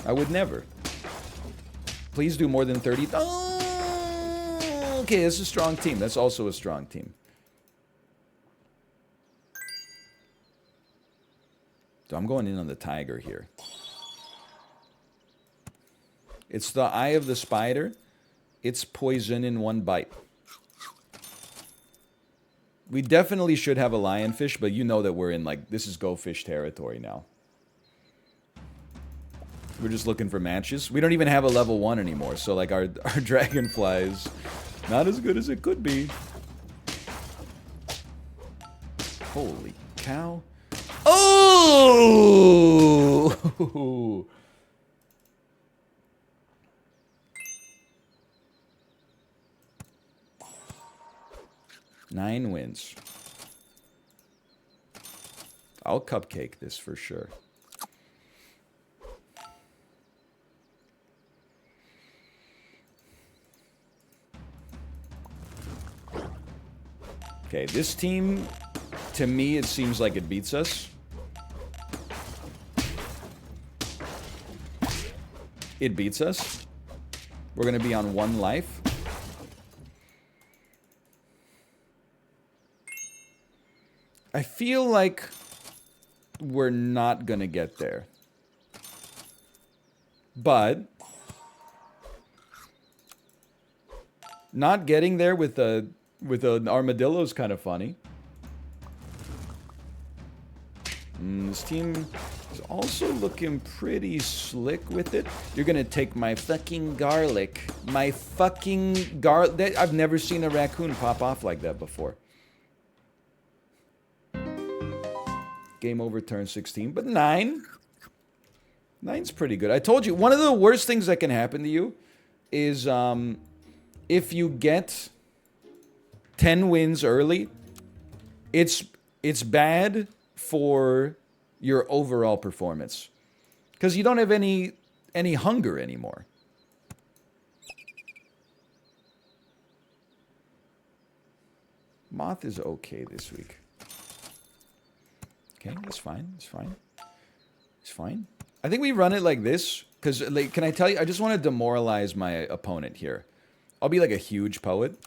I would never. Please do more than 30. Oh, okay, it's a strong team. That's also a strong team. So I'm going in on the tiger here. It's the eye of the spider. It's poison in one bite. We definitely should have a lionfish, but you know that we're in, like, this is go fish territory now. We're just looking for matches. We don't even have a level 1 anymore, so, like, our dragonfly is not as good as it could be. Holy cow. Oh! 9 wins. I'll cupcake this for sure. Okay, this team, to me, it seems like it beats us. It beats us. We're going to be on 1 life. I feel like we're not going to get there. But not getting there with an armadillo is kind of funny. This team is also looking pretty slick with it. You're going to take my fucking garlic. My fucking garlic. I've never seen a raccoon pop off like that before. Game over turn 16, but 9. 9's pretty good. I told you, one of the worst things that can happen to you is if you get 10 wins early, it's bad for your overall performance. Because you don't have any hunger anymore. Moth is okay this week. Okay, that's fine. That's fine. It's fine. I think we run it like this because, like, can I tell you? I just want to demoralize my opponent here. I'll be like a huge poet,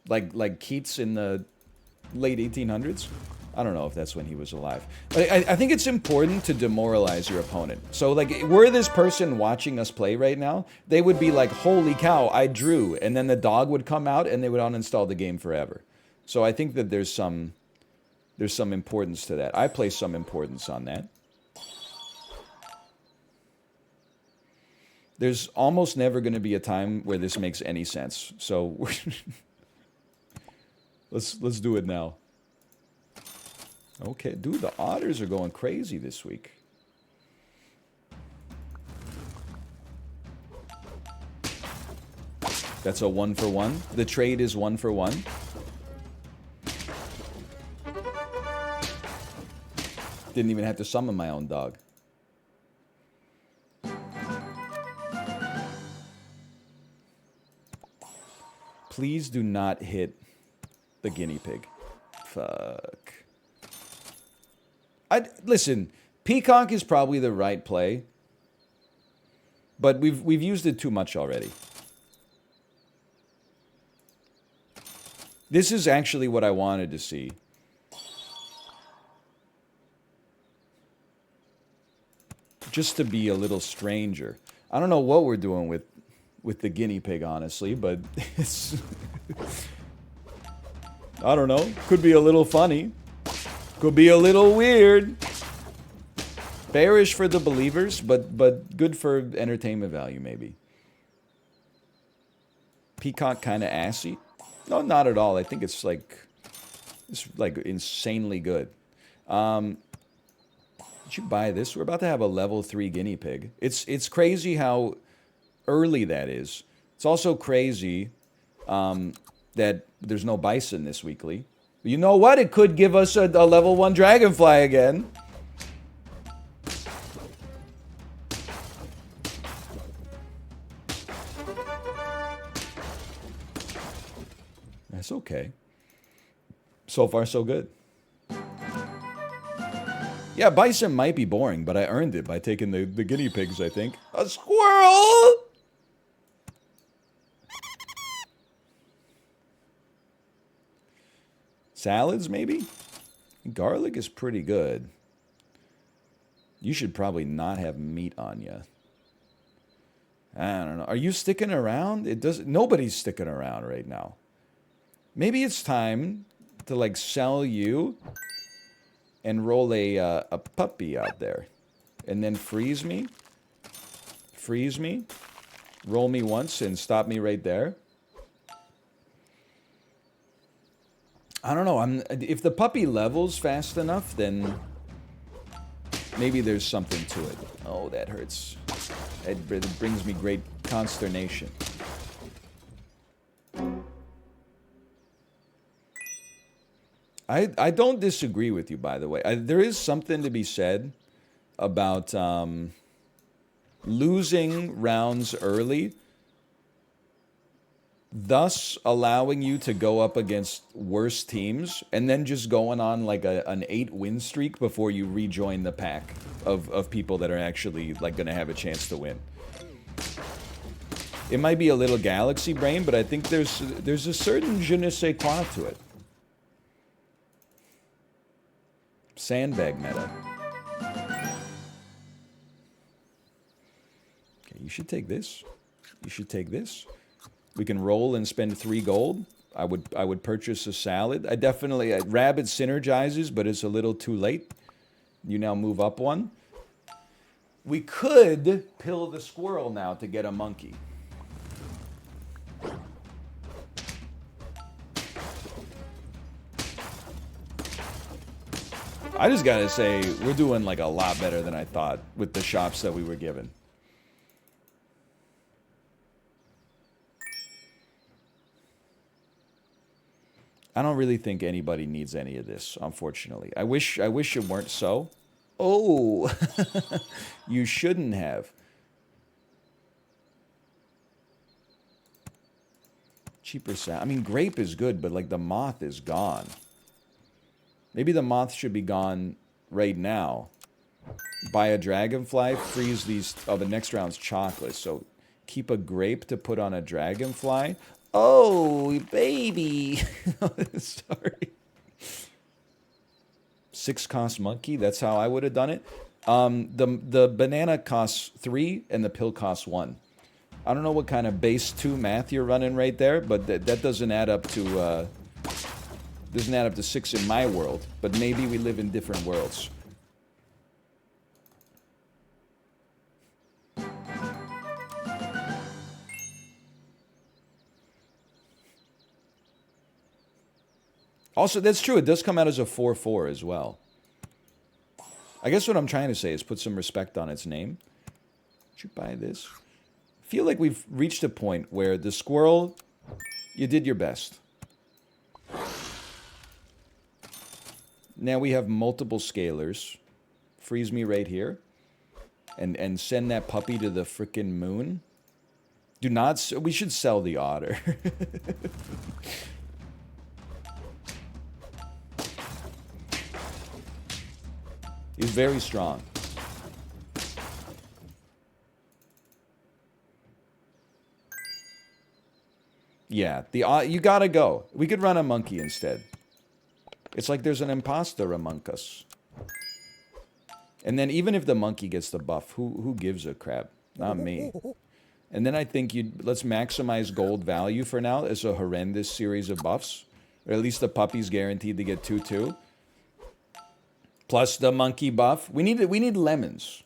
like Keats in the late 1800s. I don't know if that's when he was alive, but I think it's important to demoralize your opponent. So, like, were this person watching us play right now, they would be like, "Holy cow, I drew," and then the dog would come out and they would uninstall the game forever. So I think that there's some importance to that. I place some importance on that. There's almost never going to be a time where this makes any sense. So let's do it now. Okay, dude, the otters are going crazy this week. That's a 1-for-1. The trade is 1-for-1. Didn't even have to summon my own dog. Please do not hit the guinea pig. Fuck. Listen, peacock is probably the right play, but we've used it too much already. This is actually what I wanted to see. Just to be a little stranger. I don't know what we're doing with the guinea pig, honestly, but it's... I don't know. Could be a little funny. Could be a little weird. Bearish for the believers, but good for entertainment value, maybe. Peacock kind of assy. No, not at all. I think it's like insanely good. Did you buy this? We're about to have a level 3 guinea pig. It's crazy how early that is. It's also crazy that there's no bison this weekly. But you know what? It could give us a level 1 dragonfly again. That's okay. So far, so good. Yeah, bison might be boring, but I earned it by taking the guinea pigs, I think. A squirrel! Salads, maybe? Garlic is pretty good. You should probably not have meat on you. I don't know. Are you sticking around? Nobody's sticking around right now. Maybe it's time to, like, sell you and roll a puppy out there. And then freeze me. Freeze me. Roll me once and stop me right there. I don't know. If the puppy levels fast enough, then maybe there's something to it. Oh, that hurts. It brings me great consternation. I don't disagree with you, by the way. There is something to be said about losing rounds early, thus allowing you to go up against worse teams, and then just going on like an 8-win streak before you rejoin the pack of people that are actually like going to have a chance to win. It might be a little galaxy brain, but I think there's a certain je ne sais quoi to it. Sandbag meta. Okay, you should take this. You should take this. We can roll and spend 3 gold. I would purchase a salad. Rabbit synergizes, but it's a little too late. You now move up 1. We could pill the squirrel now to get a monkey. I just gotta say, we're doing like a lot better than I thought with the shops that we were given. I don't really think anybody needs any of this, unfortunately. I wish it weren't so. Oh, you shouldn't have. Cheaper sound. I mean, grape is good, but like the moth is gone. Maybe the moth should be gone right now. Buy a dragonfly, freeze these. Oh, the next round's chocolate. So keep a grape to put on a dragonfly. Oh, baby. Sorry. 6 cost monkey. That's how I would have done it. The banana costs 3 and the pill costs 1. I don't know what kind of base 2 math you're running right there, but that doesn't add up to... doesn't add up to 6 in my world, but maybe we live in different worlds. Also, that's true. It does come out as a 4/4 as well. I guess what I'm trying to say is put some respect on its name. Did you buy this? I feel like we've reached a point where the squirrel, you did your best. Now we have multiple scalers. Freeze me right here. And send that puppy to the frickin' moon. Do not... We should sell the otter. He's very strong. Yeah, you gotta go. We could run a monkey instead. It's like there's an imposter among us. And then even if the monkey gets the buff, who gives a crap? Not me. And then I think let's maximize gold value for now as a horrendous series of buffs. Or at least the puppy's guaranteed to get 2/2. Plus the monkey buff. We need lemons.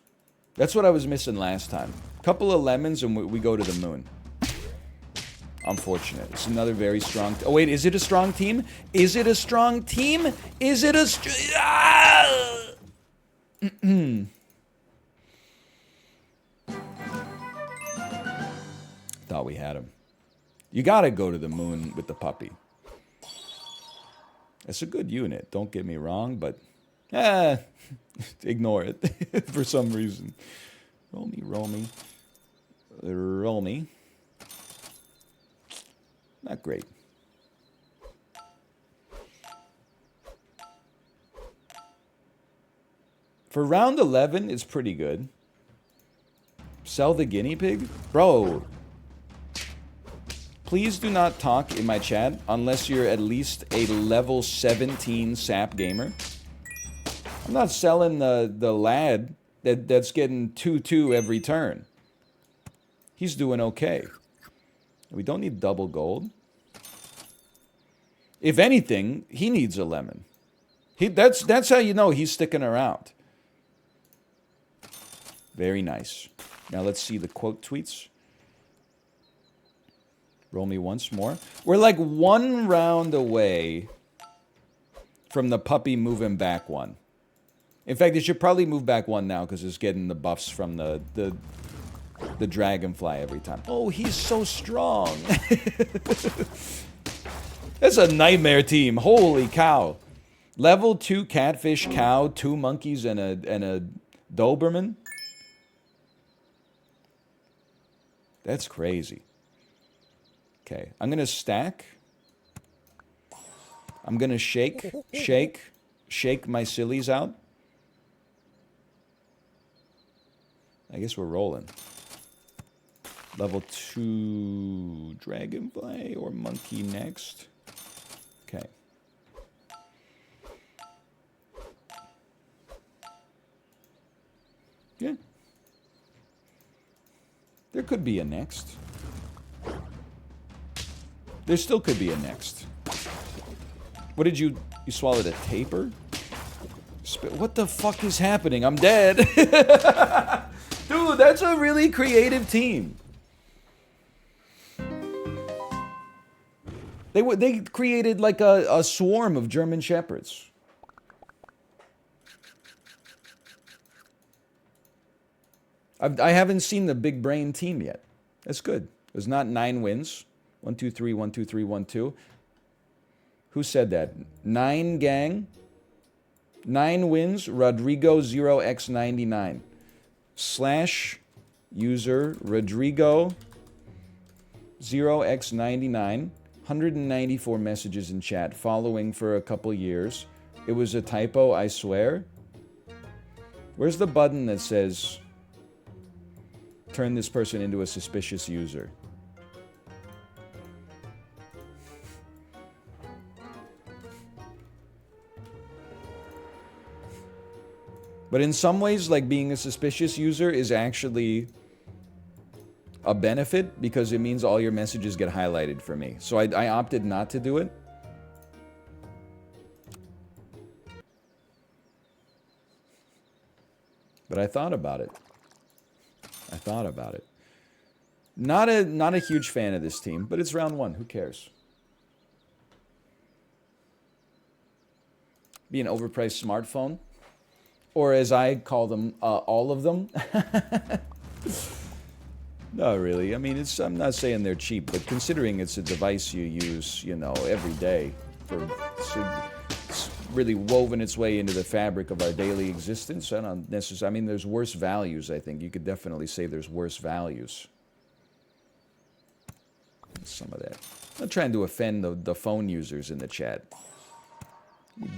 That's what I was missing last time. Couple of lemons and we go to the moon. Unfortunate. It's another very strong... Oh, wait. Is it a strong team? Is it a strong team? Is it a... Thought we had him. You gotta go to the moon with the puppy. It's a good unit, don't get me wrong, but ignore it for some reason. Roll me. Roll me. Not great. For round 11, it's pretty good. Sell the guinea pig? Bro. Please do not talk in my chat unless you're at least a level 17 SAP gamer. I'm not selling the lad that's getting 2-2 every turn. He's doing okay. We don't need double gold. If anything, he needs a lemon. That's how you know he's sticking around. Very nice. Now let's see the quote tweets. Roll me once more. We're like one round away from the puppy moving back one. In fact, it should probably move back one now because it's getting the buffs from the dragonfly every time. Oh, he's so strong. That's a nightmare team. Holy cow. Level 2 catfish cow, 2 monkeys, and a Doberman. That's crazy. Okay, I'm going to stack. I'm going to shake my sillies out. I guess we're rolling. Level 2 dragonfly or monkey next. Okay. Yeah. There could be a next. There still could be a next. What did you swallowed a taper? What the fuck is happening? I'm dead. Dude, that's a really creative team. They created like a swarm of German Shepherds. I haven't seen the big brain team yet. That's good. There's not 9 wins. 1, 2, 3, 1, 2, 3, 1, 2. Who said that? 9 gang. 9 wins. Rodrigo 0x99. / user Rodrigo 0x99. 194 messages in chat. Following for a couple years. It was a typo, I swear. Where's the button that says turn this person into a suspicious user? But in some ways, like being a suspicious user is actually a benefit because it means all your messages get highlighted for me. So I opted not to do it. But I thought about it. Not a huge fan of this team, but it's round 1. Who cares? Be an overpriced smartphone. Or as I call them, all of them. No, really. I mean, I'm not saying they're cheap, but considering it's a device you use, you know, every day, it's really woven its way into the fabric of our daily existence. I don't necessarily. I mean, there's worse values. I think you could definitely say there's worse values. Some of that. I'm not trying to offend the phone users in the chat.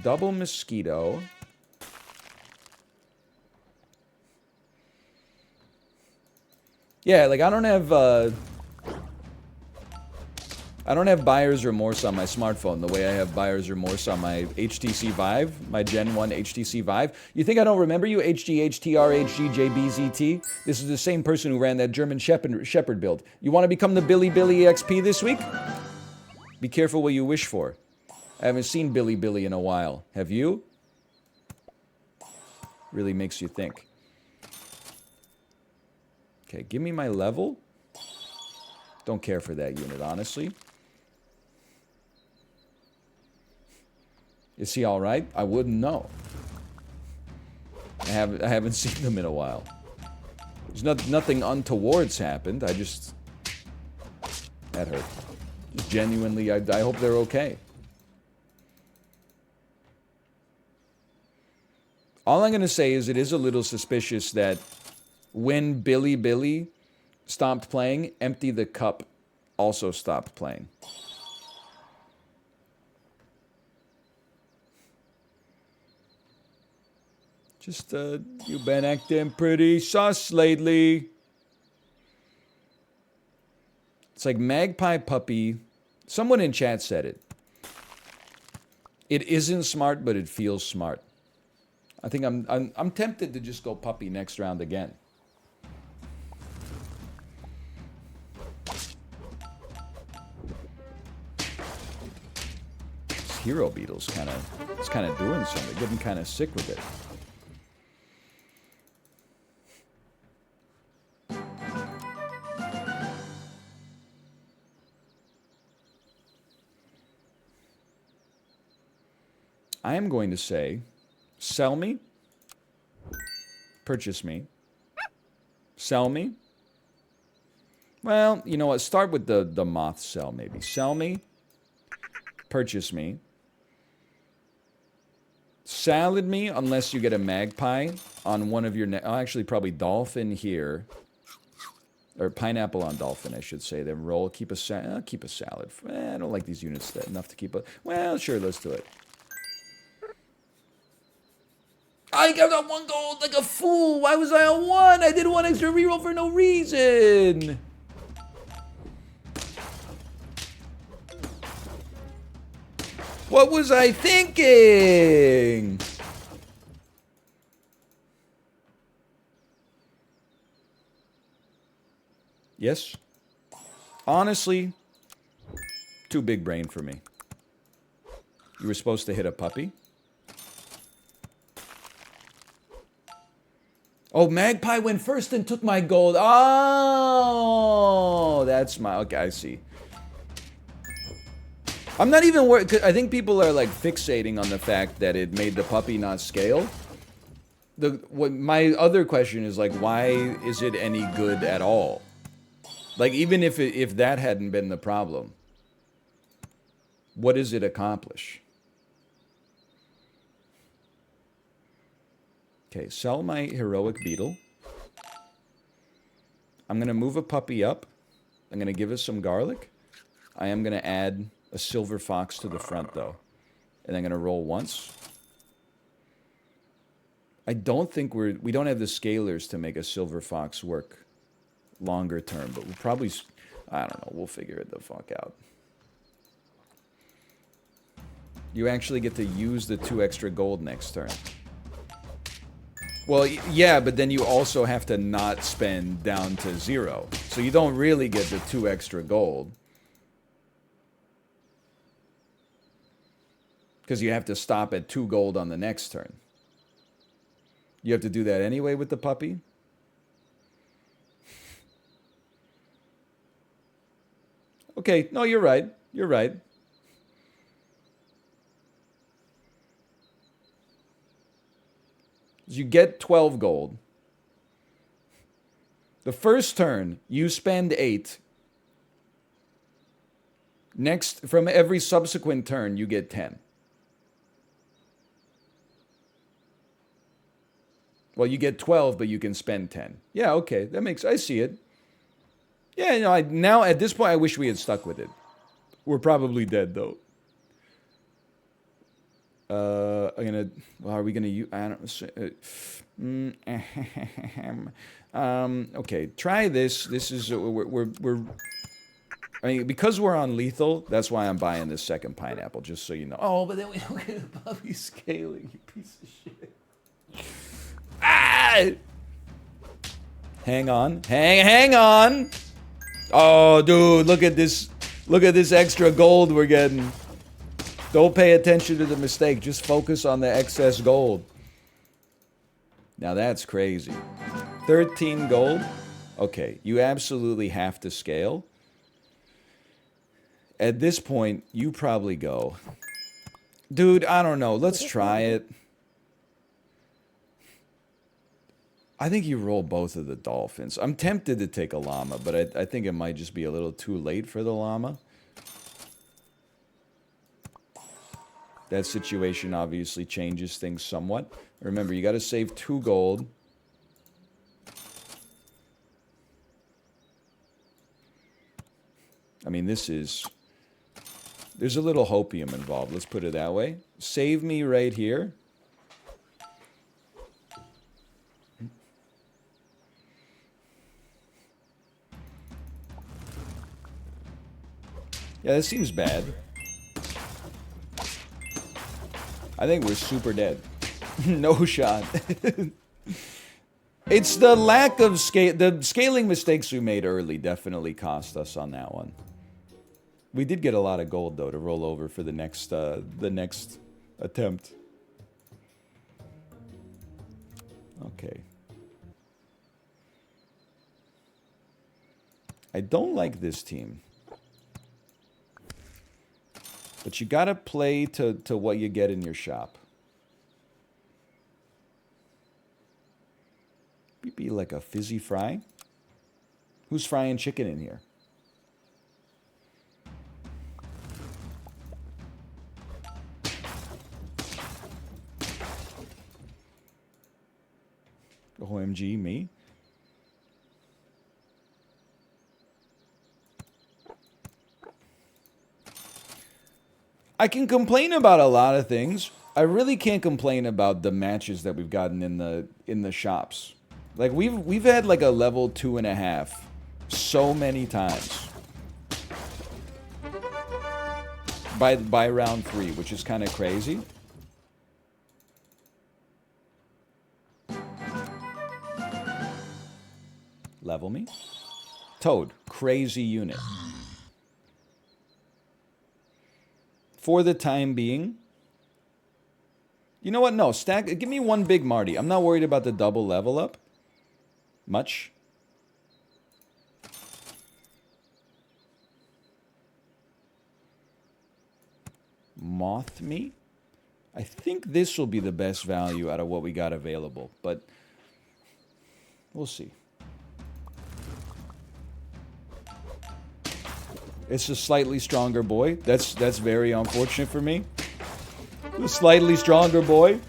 Double mosquito. Yeah, like I don't have buyer's remorse on my smartphone the way I have buyer's remorse on my HTC Vive, my Gen 1 HTC Vive. You think I don't remember you, HGHTRHGJBZT? This is the same person who ran that German Shepherd build. You want to become the Billy EXP this week? Be careful what you wish for. I haven't seen Billy in a while. Have you? Really makes you think. Okay, give me my level. Don't care for that unit, honestly. Is he all right? I wouldn't know. I haven't seen them in a while. There's nothing untoward's happened. I just... That hurt. Just genuinely, I hope they're okay. All I'm going to say is it is a little suspicious that when Billy stopped playing, Empty the Cup also stopped playing. Just, you've been acting pretty sus lately. It's like Magpie Puppy. Someone in chat said it. It isn't smart, but it feels smart. I think I'm tempted to just go Puppy next round again. This Hero Beetle's kind of doing something. Getting kind of sick with it. I am going to say, sell me, purchase me, sell me. Well, you know what? Start with the moth sell, maybe. Sell me, purchase me, salad me, unless you get a magpie on one of your... actually, probably dolphin here. Or pineapple on dolphin, I should say. Then roll, keep a salad. I don't like these units enough to keep a... Well, sure, let's do it. I got that 1 gold like a fool. Why was I on 1? I did 1 extra reroll for no reason. What was I thinking? Yes. Honestly, too big brain for me. You were supposed to hit a puppy? Oh, Magpie went first and took my gold. Oh, that's my... Okay, I see. I'm not even worried. I think people are like fixating on the fact that it made the puppy not scale. My other question is like, why is it any good at all? Like, even if that hadn't been the problem, what does it accomplish? Okay, sell my heroic beetle. I'm going to move a puppy up. I'm going to give us some garlic. I am going to add a silver fox to the front, though. And I'm going to roll once. I don't think we don't have the scalers to make a silver fox work longer term, but we'll probably... I don't know, we'll figure it the fuck out. You actually get to use the 2 extra gold next turn. Well, yeah, but then you also have to not spend down to 0. So you don't really get the 2 extra gold. Because you have to stop at 2 gold on the next turn. You have to do that anyway with the puppy? Okay, no, you're right. You're right. You get 12 gold. The first turn, you spend 8. Next, from every subsequent turn, you get 10. Well, you get 12, but you can spend 10. Yeah, okay, that makes... I see it. Yeah, you know, now at this point, I wish we had stuck with it. We're probably dead, though. I'm gonna... Well, are we gonna use... I don't... okay, try this. This is... We're... I mean, because we're on lethal, that's why I'm buying this second pineapple, just so you know. Oh, but then we don't get a puppy scaling, you piece of shit. Ah! Hang on. Hang on! Oh, dude, look at this. Look at this extra gold we're getting. Don't pay attention to the mistake. Just focus on the excess gold. Now that's crazy. 13 gold? Okay, you absolutely have to scale. At this point, you probably go, dude, I don't know. Let's try it. I think you roll both of the dolphins. I'm tempted to take a llama, but I think it might just be a little too late for the llama. That situation obviously changes things somewhat. Remember, you got to save 2 gold. I mean, there's a little hopium involved, let's put it that way. Save me right here. Yeah, that seems bad. I think we're super dead. No shot. It's the lack of scale. The scaling mistakes we made early definitely cost us on that one. We did get a lot of gold, though, to roll over for the next attempt. Okay. I don't like this team. But you gotta play to what you get in your shop. Be like a fizzy fry. Who's frying chicken in here? OMG, me? I can complain about a lot of things. I really can't complain about the matches that we've gotten in the shops. Like we've had like a level 2.5 so many times by round 3, which is kind of crazy. Level me. Toad, crazy unit. For the time being. You know what? No, stack. Give me 1 big Marty. I'm not worried about the double level up. Much. Moth me. I think this will be the best value out of what we got available, but we'll see. It's a slightly stronger boy. That's very unfortunate for me. A slightly stronger boy.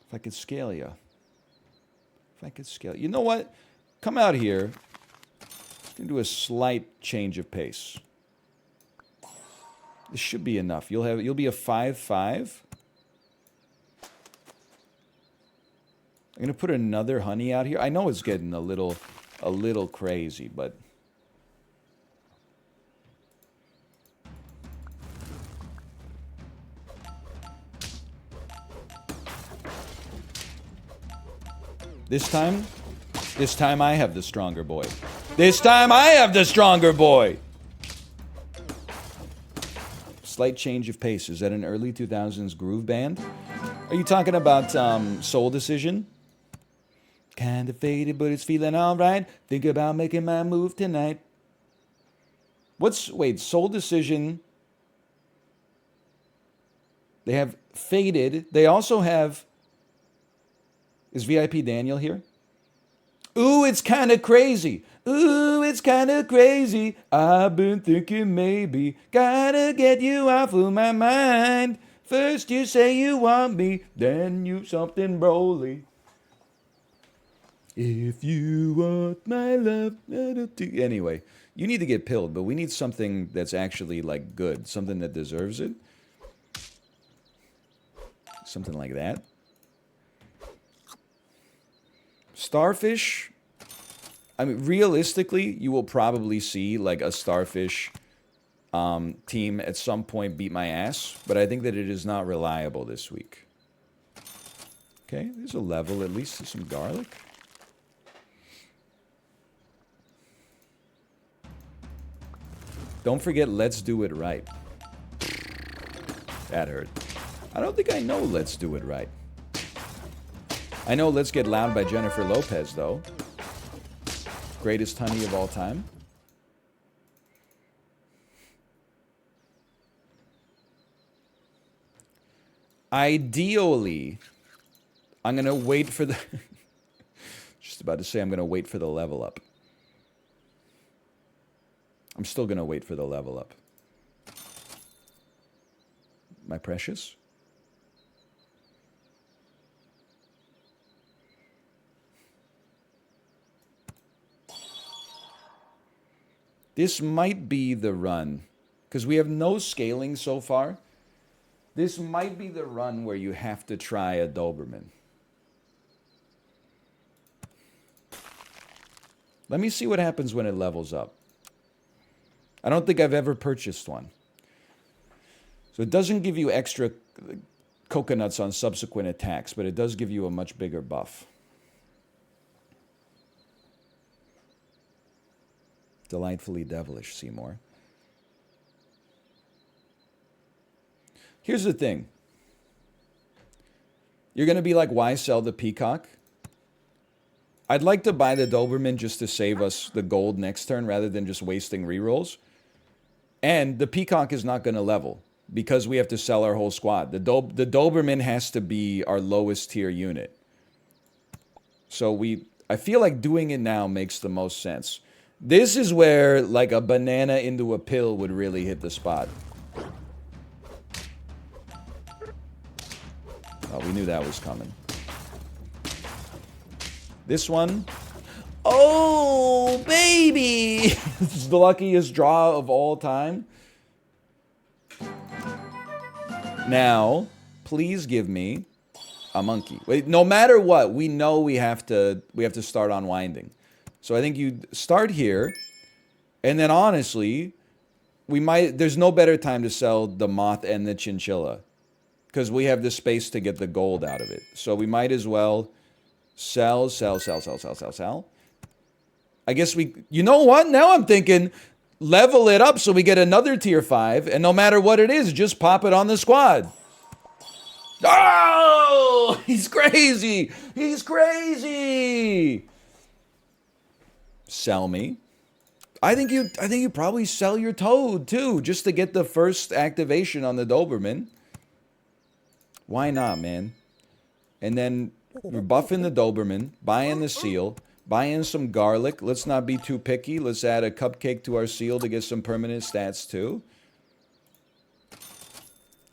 If I could scale you. If I could scale. You know what? Come out here. Gonna do a slight change of pace. This should be enough. You'll be a 5/5. I'm gonna put another honey out here. I know it's getting a little crazy, but this time I have the stronger boy. This time I have the stronger boy. Slight change of pace. Is that an early 2000s groove band? Are you talking about Soul Decision? Kinda faded, but it's feeling alright. Think about making my move tonight. Wait, Soul Decision. They have Faded. They also have. Is VIP Daniel here? Ooh, it's kinda crazy. Ooh, it's kinda crazy. I've been thinking maybe. Gotta get you off of my mind. First you say you want me, then you something broly. If you want my love. Anyway, you need to get pilled, but we need something that's actually like good. Something that deserves it. Something like that. Starfish. I mean, realistically, you will probably see like a Starfish team at some point beat my ass, but I think that it is not reliable this week. Okay, there's a level, at least some garlic. Don't forget, let's do it right. That hurt. I don't think I know Let's Do It Right. I know Let's Get Loud by Jennifer Lopez, though. Greatest honey of all time. Ideally, I'm going to wait for the... Just about to say I'm going to wait for the level up. I'm still going to wait for the level up. My precious? This might be the run, because we have no scaling so far. This might be the run where you have to try a Doberman. Let me see what happens when it levels up. I don't think I've ever purchased one. So it doesn't give you extra coconuts on subsequent attacks, but it does give you a much bigger buff. Delightfully devilish, Seymour. Here's the thing. You're going to be like, why sell the peacock? I'd like to buy the Doberman just to save us the gold next turn rather than just wasting rerolls. And the peacock is not going to level because we have to sell our whole squad. The Doberman has to be our lowest tier unit. So I feel like doing it now makes the most sense. This is where like a banana into a pill would really hit the spot. Oh, we knew that was coming. This one. Oh, baby! This is the luckiest draw of all time. Now, please give me a monkey. Wait, no matter what, we know we have to start unwinding. So I think you start here, and then honestly, there's no better time to sell the moth and the chinchilla, because we have the space to get the gold out of it. So we might as well sell. I guess you know what? Now I'm thinking, level it up so we get another tier 5, and no matter what it is, just pop it on the squad. Oh, he's crazy. He's crazy. Sell me. I think you probably sell your toad too, just to get the first activation on the Doberman. Why not, man? And then we're buffing the Doberman, buying the seal, buying some garlic. Let's not be too picky. Let's add a cupcake to our seal to get some permanent stats too.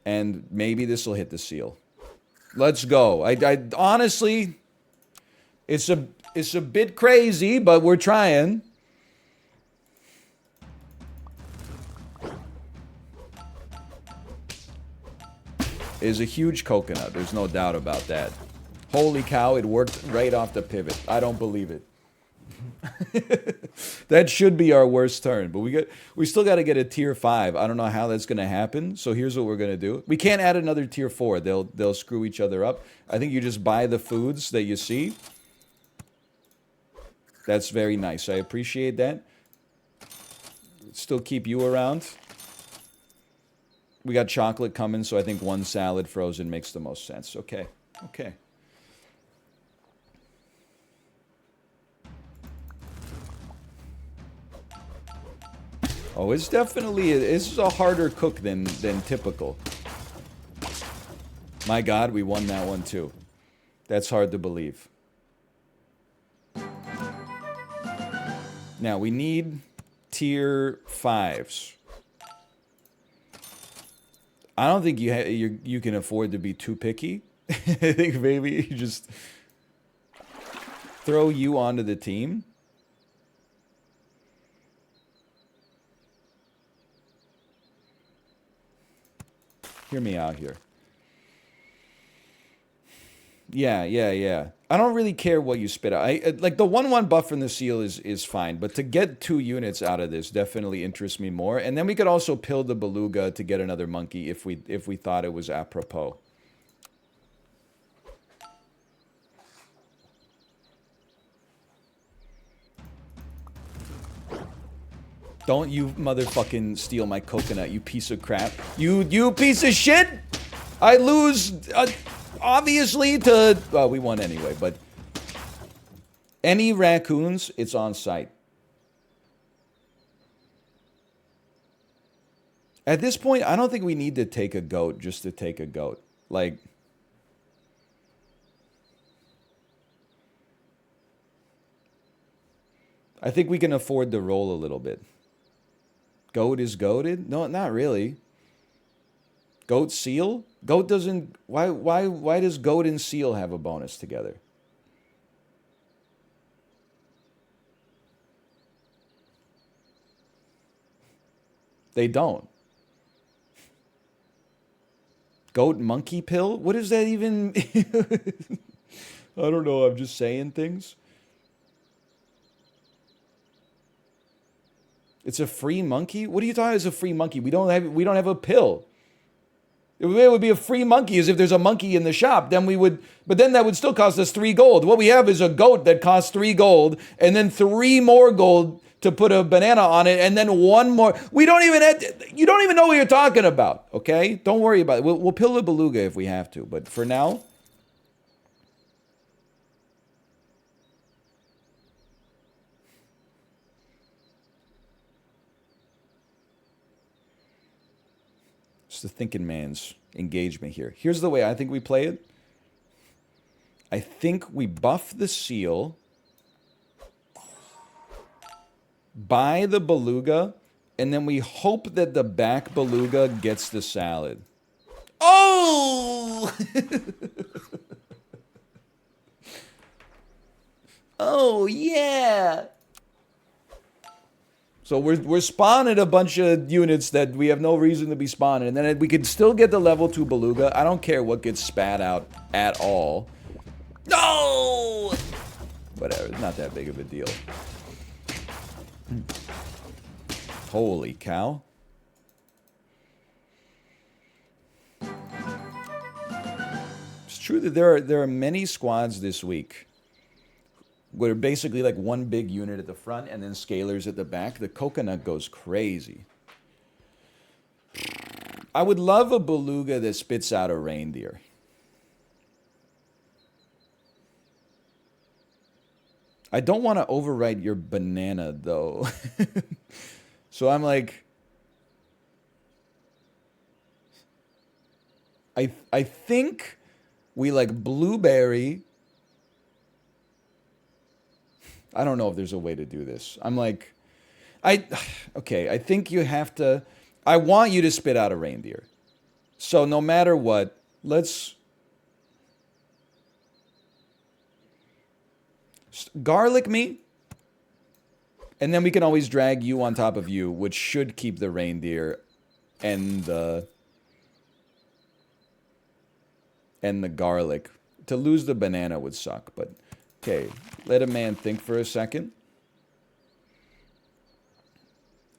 And maybe this will hit the seal. Let's go. I honestly, it's a bit crazy, but we're trying. It is a huge coconut. There's no doubt about that. Holy cow, it worked right off the pivot. I don't believe it. That should be our worst turn, but we still got to get a tier 5. I don't know how that's going to happen. So here's what we're going to do. We can't add another tier 4. They'll screw each other up. I think you just buy the foods that you see. That's very nice. I appreciate that. Still keep you around. We got chocolate coming, so I think one salad frozen makes the most sense. Okay. Okay. Oh, it's definitely, it's a harder cook than typical. My God, we won that one too. That's hard to believe. Now, we need tier 5s. I don't think you can afford to be too picky. I think maybe you just throw you onto the team. Hear me out here. Yeah. I don't really care what you spit out. Like the 1/1 buff from the seal is fine, but to get 2 units out of this definitely interests me more. And then we could also pill the beluga to get another monkey if we thought it was apropos. Don't you motherfucking steal my coconut, you piece of crap. You piece of shit! I lose, obviously, to... Well, we won anyway, but... Any raccoons, it's on site. At this point, I don't think we need to take a goat just to take a goat. Like, I think we can afford to roll a little bit. Goat is goated? No, not really. Goat seal? Goat doesn't. Why does goat and seal have a bonus together? They don't. Goat monkey pill? What does that even? I don't know. I'm just saying things. It's a free monkey? What are you talking as a free monkey? We don't have a pill. It would be a free monkey as if there's a monkey in the shop. Then we would, but then that would still cost us 3 gold. What we have is a goat that costs 3 gold, and then 3 more gold to put a banana on it, and then 1 more. We don't even you don't even know what you're talking about, okay? Don't worry about it. We'll pill a beluga if we have to, but for now, it's the thinking man's engagement here. Here's the way I think we play it. I think we buff the seal, buy the beluga, and then we hope that the back beluga gets the salad. Oh! Oh, yeah! So we're spawning a bunch of units that we have no reason to be spawning, and then we can still get the level 2 beluga. I don't care what gets spat out at all. No! Whatever, it's not that big of a deal. Holy cow. It's true that there are many squads this week where basically like one big unit at the front and then scalers at the back. The coconut goes crazy. I would love a beluga that spits out a reindeer. I don't want to overwrite your banana, though. So I'm like, I think we like blueberry. I don't know if there's a way to do this. I'm like, okay, I think you have to, I want you to spit out a reindeer. So no matter what, let's garlic me, and then we can always drag you on top of you, which should keep the reindeer and the garlic. To lose the banana would suck, but okay, let a man think for a second.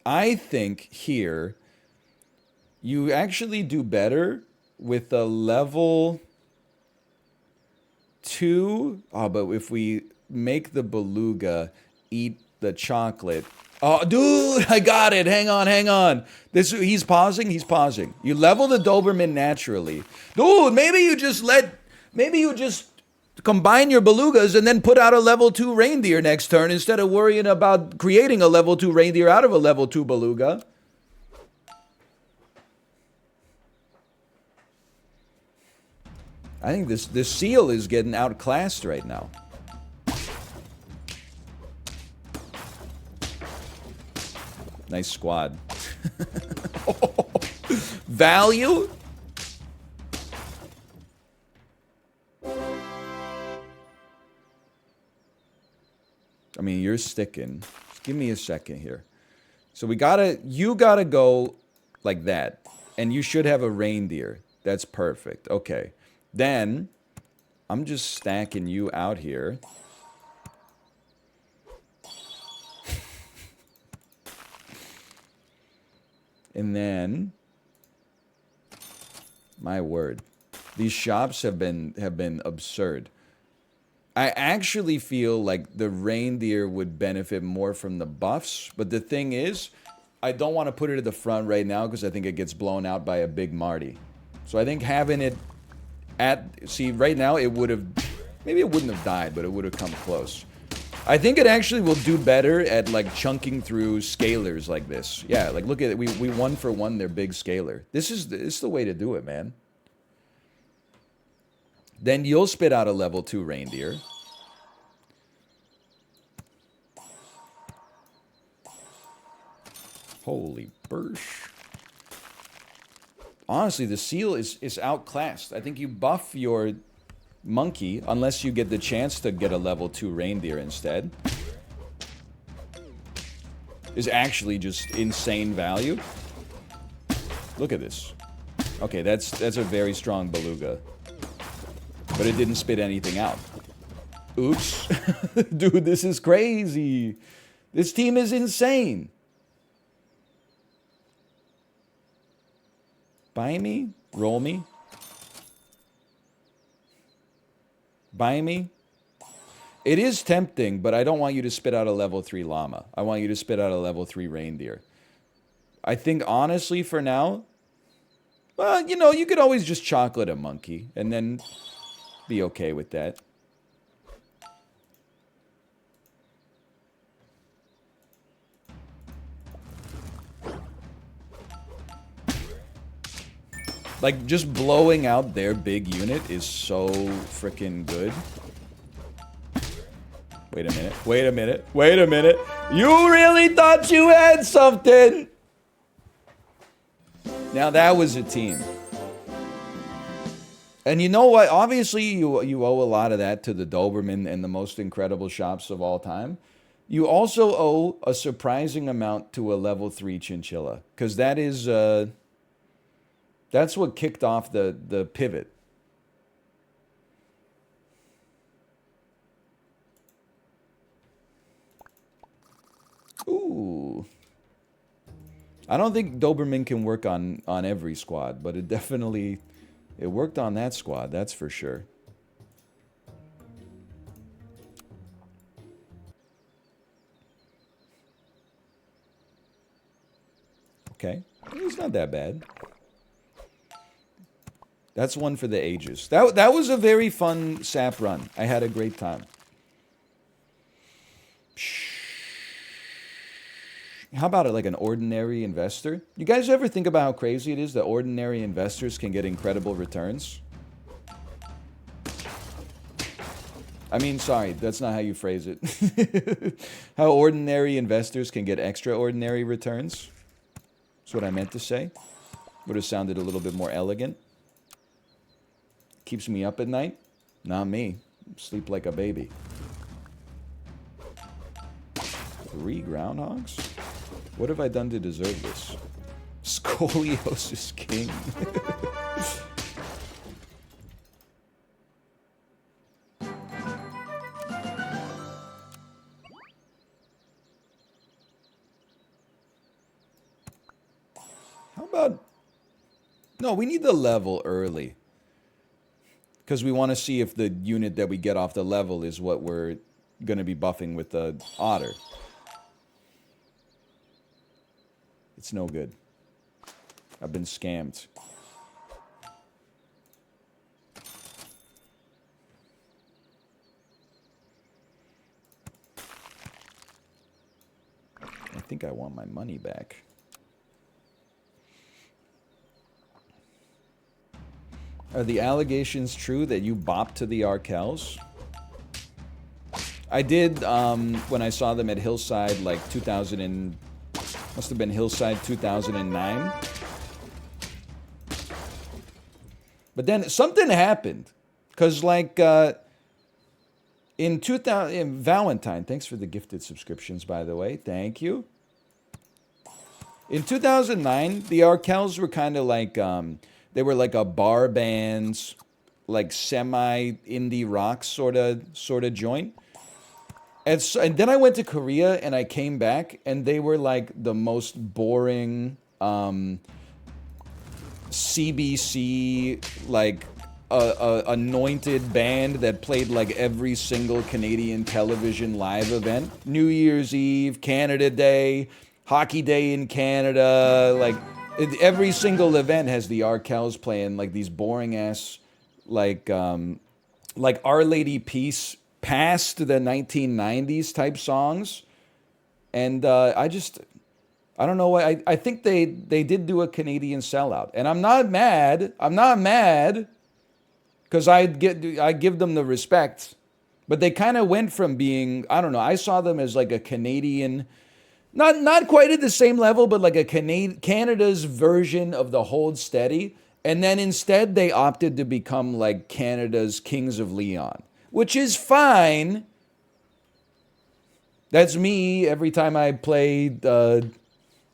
I think here you actually do better with a level 2. Oh, but if we make the beluga eat the chocolate. Oh, dude, I got it. Hang on. He's pausing. You level the Doberman naturally. Dude, maybe you just combine your belugas and then put out a level 2 reindeer next turn instead of worrying about creating a level 2 reindeer out of a level 2 beluga. I think this seal is getting outclassed right now. Nice squad. Value? I mean, you're sticking. Just give me a second here. So you gotta go like that. And you should have a reindeer. That's perfect. Okay. Then, I'm just stacking you out here. And then, my word, these shops have been absurd. I actually feel like the reindeer would benefit more from the buffs, but the thing is, I don't want to put it at the front right now because I think it gets blown out by a big Marty. So I think having it right now it would have, maybe it wouldn't have died, but it would have come close. I think it actually will do better at like chunking through scalers like this. Yeah, like look at it. We 1-for-1 their big scaler. This is the way to do it, man. Then you'll spit out a level 2 reindeer. Holy bursh. Honestly, the seal is outclassed. I think you buff your monkey, unless you get the chance to get a level 2 reindeer instead. Is actually just insane value. Look at this. Okay, that's a very strong beluga. But it didn't spit anything out. Oops. Dude, this is crazy. This team is insane. Buy me? Roll me? Buy me? It is tempting, but I don't want you to spit out a level 3 llama. I want you to spit out a level 3 reindeer. I think, honestly, for now, well, you know, you could always just chocolate a monkey and then be okay with that. Like, just blowing out their big unit is so freaking good. Wait a minute, wait a minute, wait a minute. You really thought you had something? Now that was a team. And you know what? Obviously, you owe a lot of that to the Doberman and the most incredible shops of all time. You also owe a surprising amount to a level 3 chinchilla. Because that is... that's what kicked off the pivot. Ooh. I don't think Doberman can work on every squad, but it definitely... it worked on that squad, that's for sure. Okay. It's not that bad. That's one for the ages. That was a very fun SAP run. I had a great time. How about it, like an ordinary investor? You guys ever think about how crazy it is that ordinary investors can get incredible returns? I mean, sorry, that's not how you phrase it. How ordinary investors can get extraordinary returns? That's what I meant to say. Would have sounded a little bit more elegant. Keeps me up at night? Not me. Sleep like a baby. 3 groundhogs? What have I done to deserve this? Scoliosis king. How about... no, we need the level early. Because we want to see if the unit that we get off the level is what we're going to be buffing with the otter. It's no good. I've been scammed. I think I want my money back. Are the allegations true that you bopped to the Arkels? I did when I saw them at Hillside, like 2000 and... must have been Hillside 2009. But then something happened. Because, like, in Valentine, thanks for the gifted subscriptions, by the way. Thank you. In 2009, the Arkels were kind of like, they were like a bar band's, like, semi-indie rock sort of joint. And then I went to Korea and I came back and they were like the most boring CBC, like anointed band that played like every single Canadian television live event. New Year's Eve, Canada Day, Hockey Day in Canada. Like every single event has the Arkels playing like these boring ass like Our Lady Peace past the 1990s type songs. And I don't know why. I think they did do a Canadian sellout. And I'm not mad. I'm not mad. because I give them the respect, but they kind of went from being, I don't know, I saw them as like a Canadian, not quite at the same level, but like a Canada's version of the Hold Steady, and then instead they opted to become like Canada's Kings of Leon, which is fine. That's me every time I play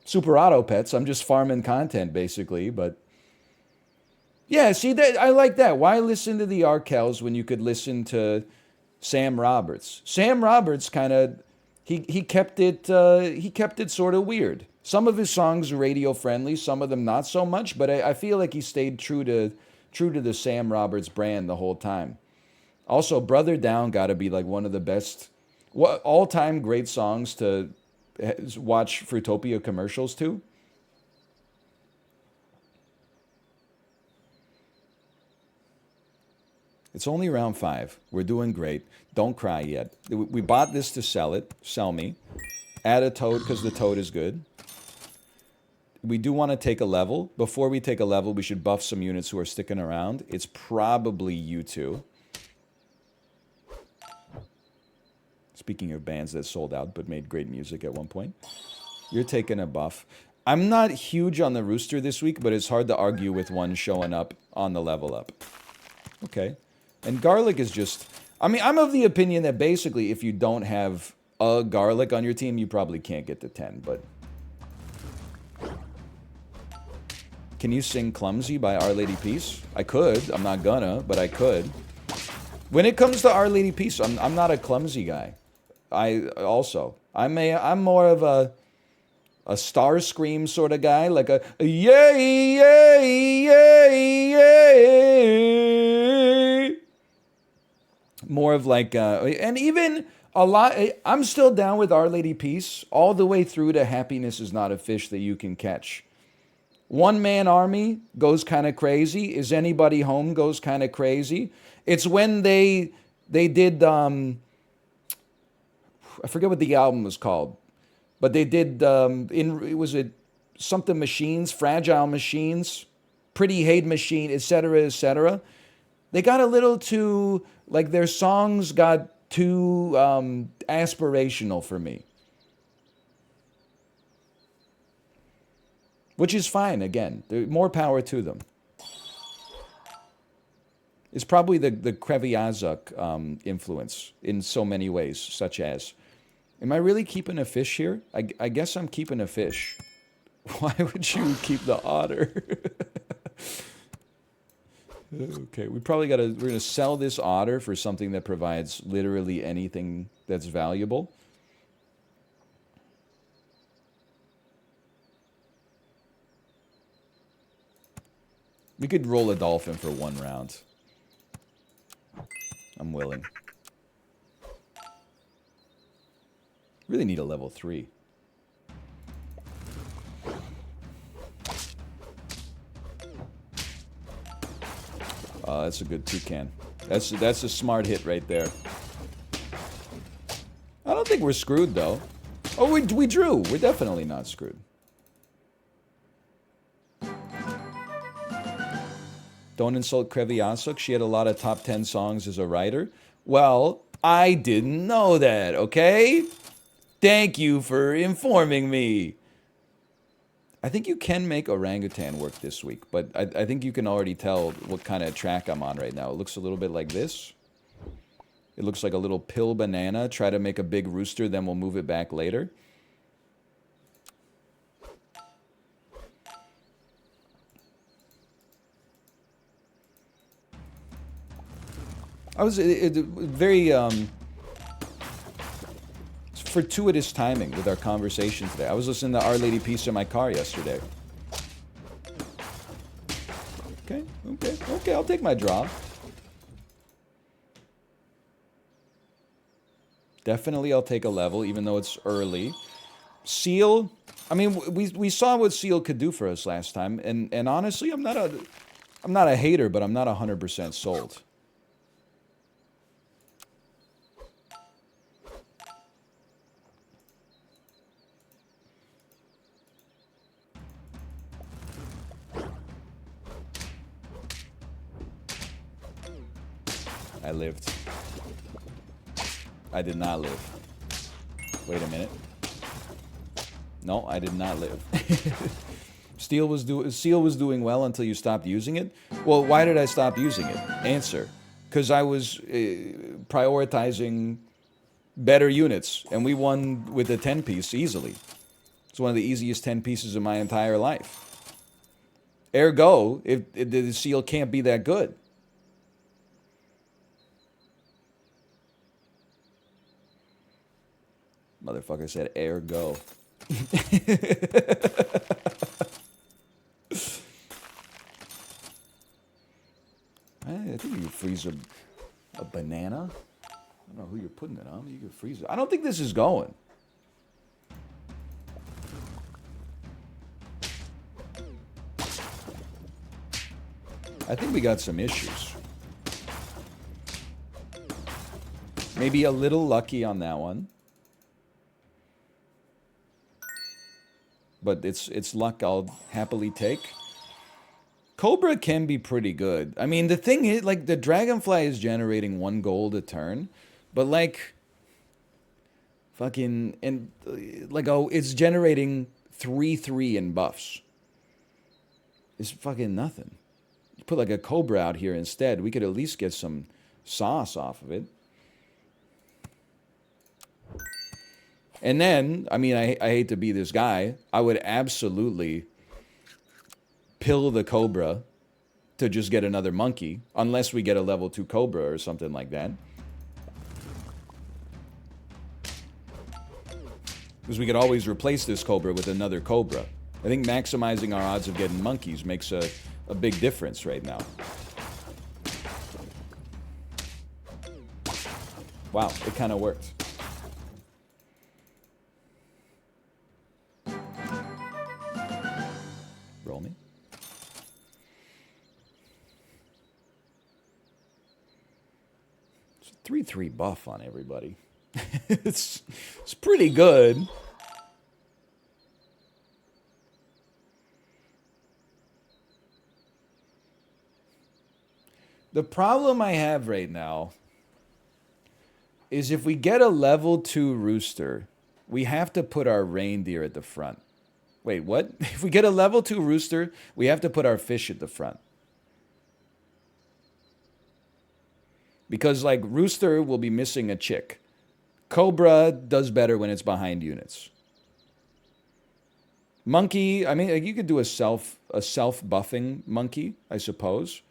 Super Auto Pets. I'm just farming content basically, but yeah, see that I like that. Why listen to the Arkells when you could listen to Sam Roberts? Sam Roberts kind of he kept it sort of weird. Some of his songs are radio friendly, some of them not so much, but I feel like he stayed true to the Sam Roberts brand the whole time. Also, Brother Down got to be like one of the best all time great songs to watch Fruitopia commercials to. It's only round 5. We're doing great. Don't cry yet. We bought this to sell it. Sell me. Add a toad because the toad is good. We do want to take a level. Before we take a level, we should buff some units who are sticking around. It's probably you two. Speaking of bands that sold out but made great music at one point. You're taking a buff. I'm not huge on the Rooster this week, but it's hard to argue with one showing up on the level up. Okay. And Garlic is just... I mean, I'm of the opinion that basically if you don't have a Garlic on your team, you probably can't get to 10, but... Can you sing Clumsy by Our Lady Peace? I could. I'm not gonna, but I could. When it comes to Our Lady Peace, I'm not a clumsy guy. I'm more of a Starscream sort of guy, like a yay, yay, yay, yay. More of like, and even a lot, I'm still down with Our Lady Peace all the way through to Happiness is Not a Fish That You Can Catch. One Man Army goes kind of crazy. Is Anybody Home goes kind of crazy. It's when they did, I forget what the album was called, but they did, was it something Machines, Fragile Machines, Pretty Hate Machine, etc., etc. They got a little too, like their songs got too aspirational for me. Which is fine, again. More power to them. It's probably the Kreviazuk influence in so many ways, such as, am I really keeping a fish here? I guess I'm keeping a fish. Why would you keep the otter? Okay, we're going to sell this otter for something that provides literally anything that's valuable. We could roll a dolphin for 1 round. I'm willing. Really need a level 3. That's a good toucan. That's a smart hit right there. I don't think we're screwed though. Oh, we drew. We're definitely not screwed. Don't insult Kreviazuk. She had a lot of top 10 songs as a writer. Well, I didn't know that, okay? Thank you for informing me. I think you can make orangutan work this week, but I think you can already tell what kind of track I'm on right now. It looks a little bit like this. It looks like a little pill banana. Try to make a big rooster, then we'll move it back later. I was very fortuitous timing with our conversation today. I was listening to Our Lady Peace in my car yesterday. Okay, I'll take my draw. Definitely I'll take a level, even though it's early. Seal, I mean, we saw what Seal could do for us last time, and honestly, I'm not a hater, but I'm not 100% sold. I lived. I did not live. Wait a minute. No, I did not live. Seal was doing well until you stopped using it? Well, why did I stop using it? Answer. Because I was prioritizing better units, and we won with a 10-piece easily. It's one of the easiest 10 pieces of my entire life. Ergo, if the seal can't be that good. Motherfucker said ergo. I think you can freeze a banana. I don't know who you're putting it on. You can freeze it. I don't think this is going. I think we got some issues. Maybe a little lucky on that one. But it's luck I'll happily take. Cobra can be pretty good. I mean, the thing is, like, the Dragonfly is generating 1 gold a turn, but, like, fucking, and, like, oh, it's generating 3/3 in buffs. It's fucking nothing. You put, like, a Cobra out here instead, we could at least get some sauce off of it. And then, I mean, I hate to be this guy, I would absolutely pill the Cobra to just get another monkey, unless we get a level 2 Cobra or something like that. Because we could always replace this Cobra with another Cobra. I think maximizing our odds of getting monkeys makes a big difference right now. Wow, it kind of worked. Roll me. It's a 3/3 buff on everybody. it's pretty good. The problem I have right now is if we get a level 2 rooster, we have to put our reindeer at the front. Wait, what? If we get a level 2 rooster, we have to put our fish at the front. Because, like, rooster will be missing a chick. Cobra does better when it's behind units. Monkey, I mean, like, you could do a self-buffing monkey, I suppose.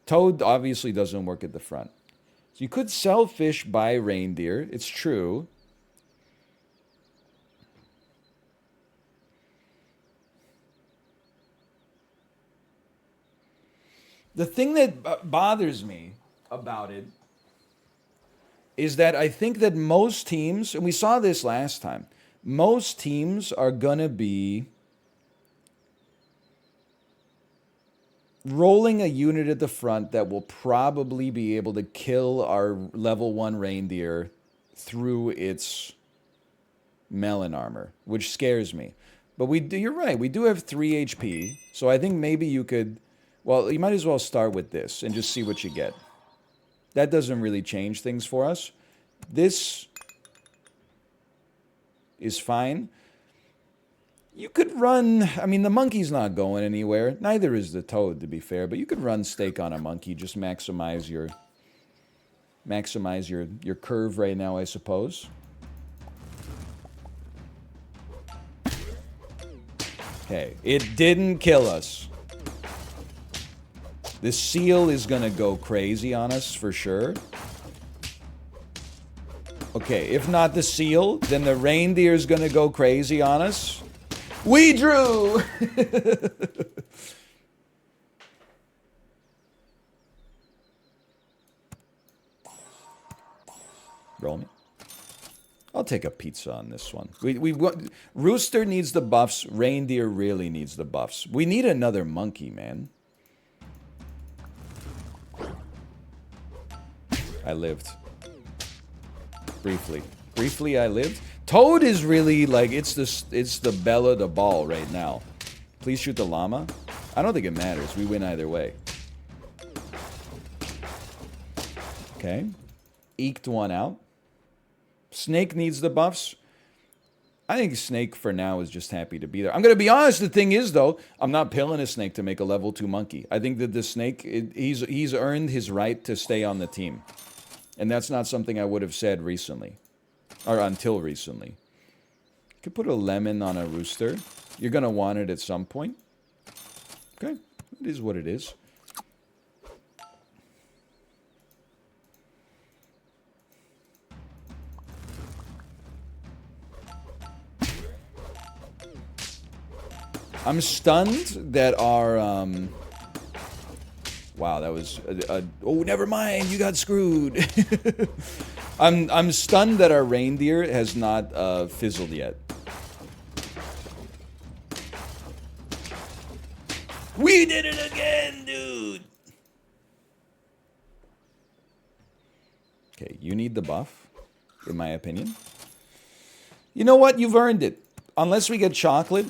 Toad obviously doesn't work at the front. So you could sell fish by reindeer, it's true. The thing that bothers me about it is that I think that most teams, and we saw this last time, most teams are going to be rolling a unit at the front that will probably be able to kill our level 1 reindeer through its melon armor, which scares me. But you're right, we do have 3 HP, so I think maybe you could... Well, you might as well start with this and just see what you get. That doesn't really change things for us. This is fine. You could run... I mean, the monkey's not going anywhere. Neither is the toad, to be fair. But you could run stake on a monkey. Just maximize your curve right now, I suppose. Okay, it didn't kill us. This seal is gonna go crazy on us for sure. Okay, if not the seal, then the reindeer's gonna go crazy on us. We drew! Roll me. I'll take a pizza on this one. Rooster needs the buffs. Reindeer really needs the buffs. We need another monkey, man. I lived. Briefly. Briefly, I lived. Toad is really, like, it's the belle of the ball right now. Please shoot the llama. I don't think it matters. We win either way. Okay. Eked one out. Snake needs the buffs. I think Snake for now is just happy to be there. I'm going to be honest. The thing is, though, I'm not pilling a Snake to make a level 2 monkey. I think that the Snake, he's earned his right to stay on the team. And that's not something I would have said recently. Or until recently. You could put a lemon on a rooster. You're going to want it at some point. Okay. It is what it is. I'm stunned that our, wow, that was, oh, never mind, you got screwed. I'm stunned that our reindeer has not, fizzled yet. We did it again, dude! Okay, you need the buff, in my opinion. You know what? You've earned it. Unless we get chocolate...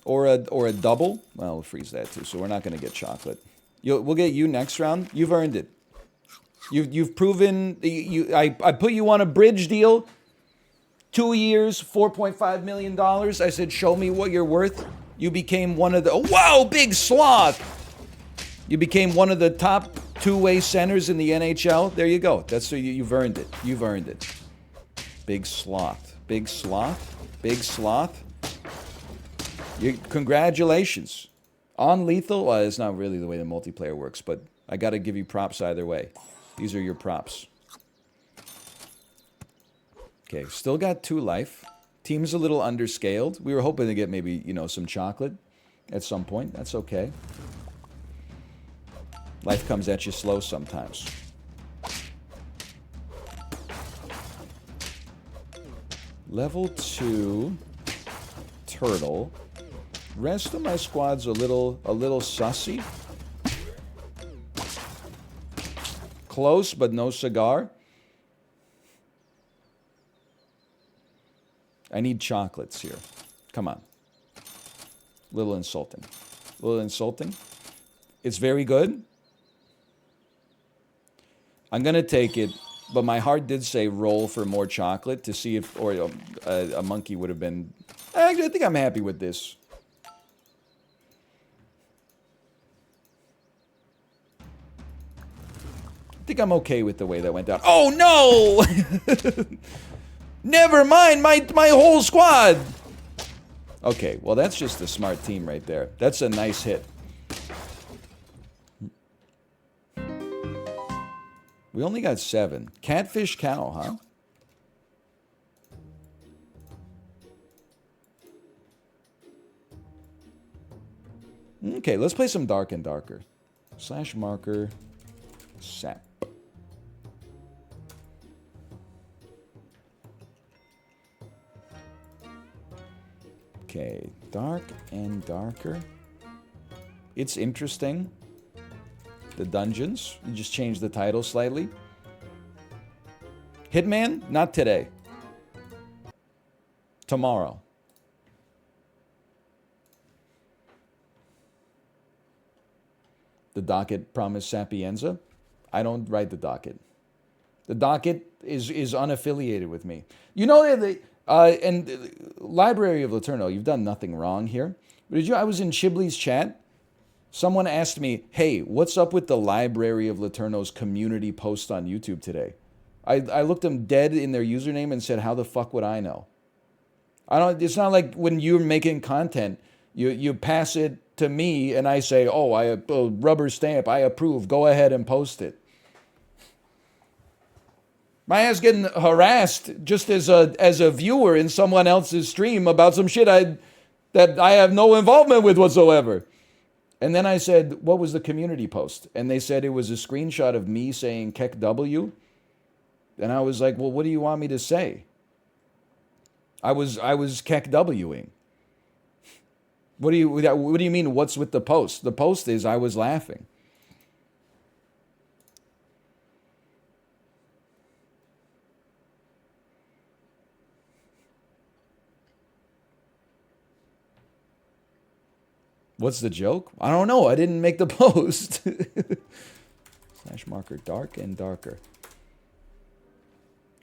Or a double. Well, we'll freeze that too, so we're not going to get chocolate. We'll get you next round. You've earned it. You've proven... I put you on a bridge deal. 2 years, $4.5 million. I said, show me what you're worth. You became one of the... Oh, wow, big sloth! You became one of the top two-way centers in the NHL. There you go. That's so you've earned it. You've earned it. Big sloth. Big sloth. Big sloth. Congratulations. On lethal, well, it's not really the way the multiplayer works, but I got to give you props either way. These are your props. Okay, still got 2 life. Team's a little underscaled. We were hoping to get maybe, you know, some chocolate at some point. That's okay. Life comes at you slow sometimes. Level 2 turtle. Rest of my squad's a little sussy. Close, but no cigar. I need chocolates here. Come on. Little insulting. Little insulting. It's very good. I'm gonna take it, but my heart did say roll for more chocolate to see if, or a monkey would have been. I think I'm happy with this. I think I'm okay with the way that went down. Oh no! Never mind, my whole squad! Okay, well that's just a smart team right there. That's a nice hit. We only got 7. Catfish cow, huh? Okay, let's play some Dark and Darker. / marker SAP. Okay, Dark and Darker. It's interesting. The dungeons. You just changed the title slightly. Hitman? Not today. Tomorrow. The docket promised Sapienza. I don't write the docket. The docket is unaffiliated with me. You know that Library of Laterno, you've done nothing wrong here. But did you? I was in Chibley's chat. Someone asked me, "Hey, what's up with the Library of Laterno's community post on YouTube today?" I looked them dead in their username and said, "How the fuck would I know?" I don't. It's not like when you're making content, you pass it to me and I say, "Oh, rubber stamp, I approve. Go ahead and post it." My ass getting harassed just as a viewer in someone else's stream about some shit that I have no involvement with whatsoever. And then I said, "What was the community post?" And they said it was a screenshot of me saying Keck W. And I was like, "Well, what do you want me to say?" I was Keck Wing. What do you mean? What's with the post? The post is I was laughing. What's the joke? I don't know. I didn't make the post. / marker Dark and Darker.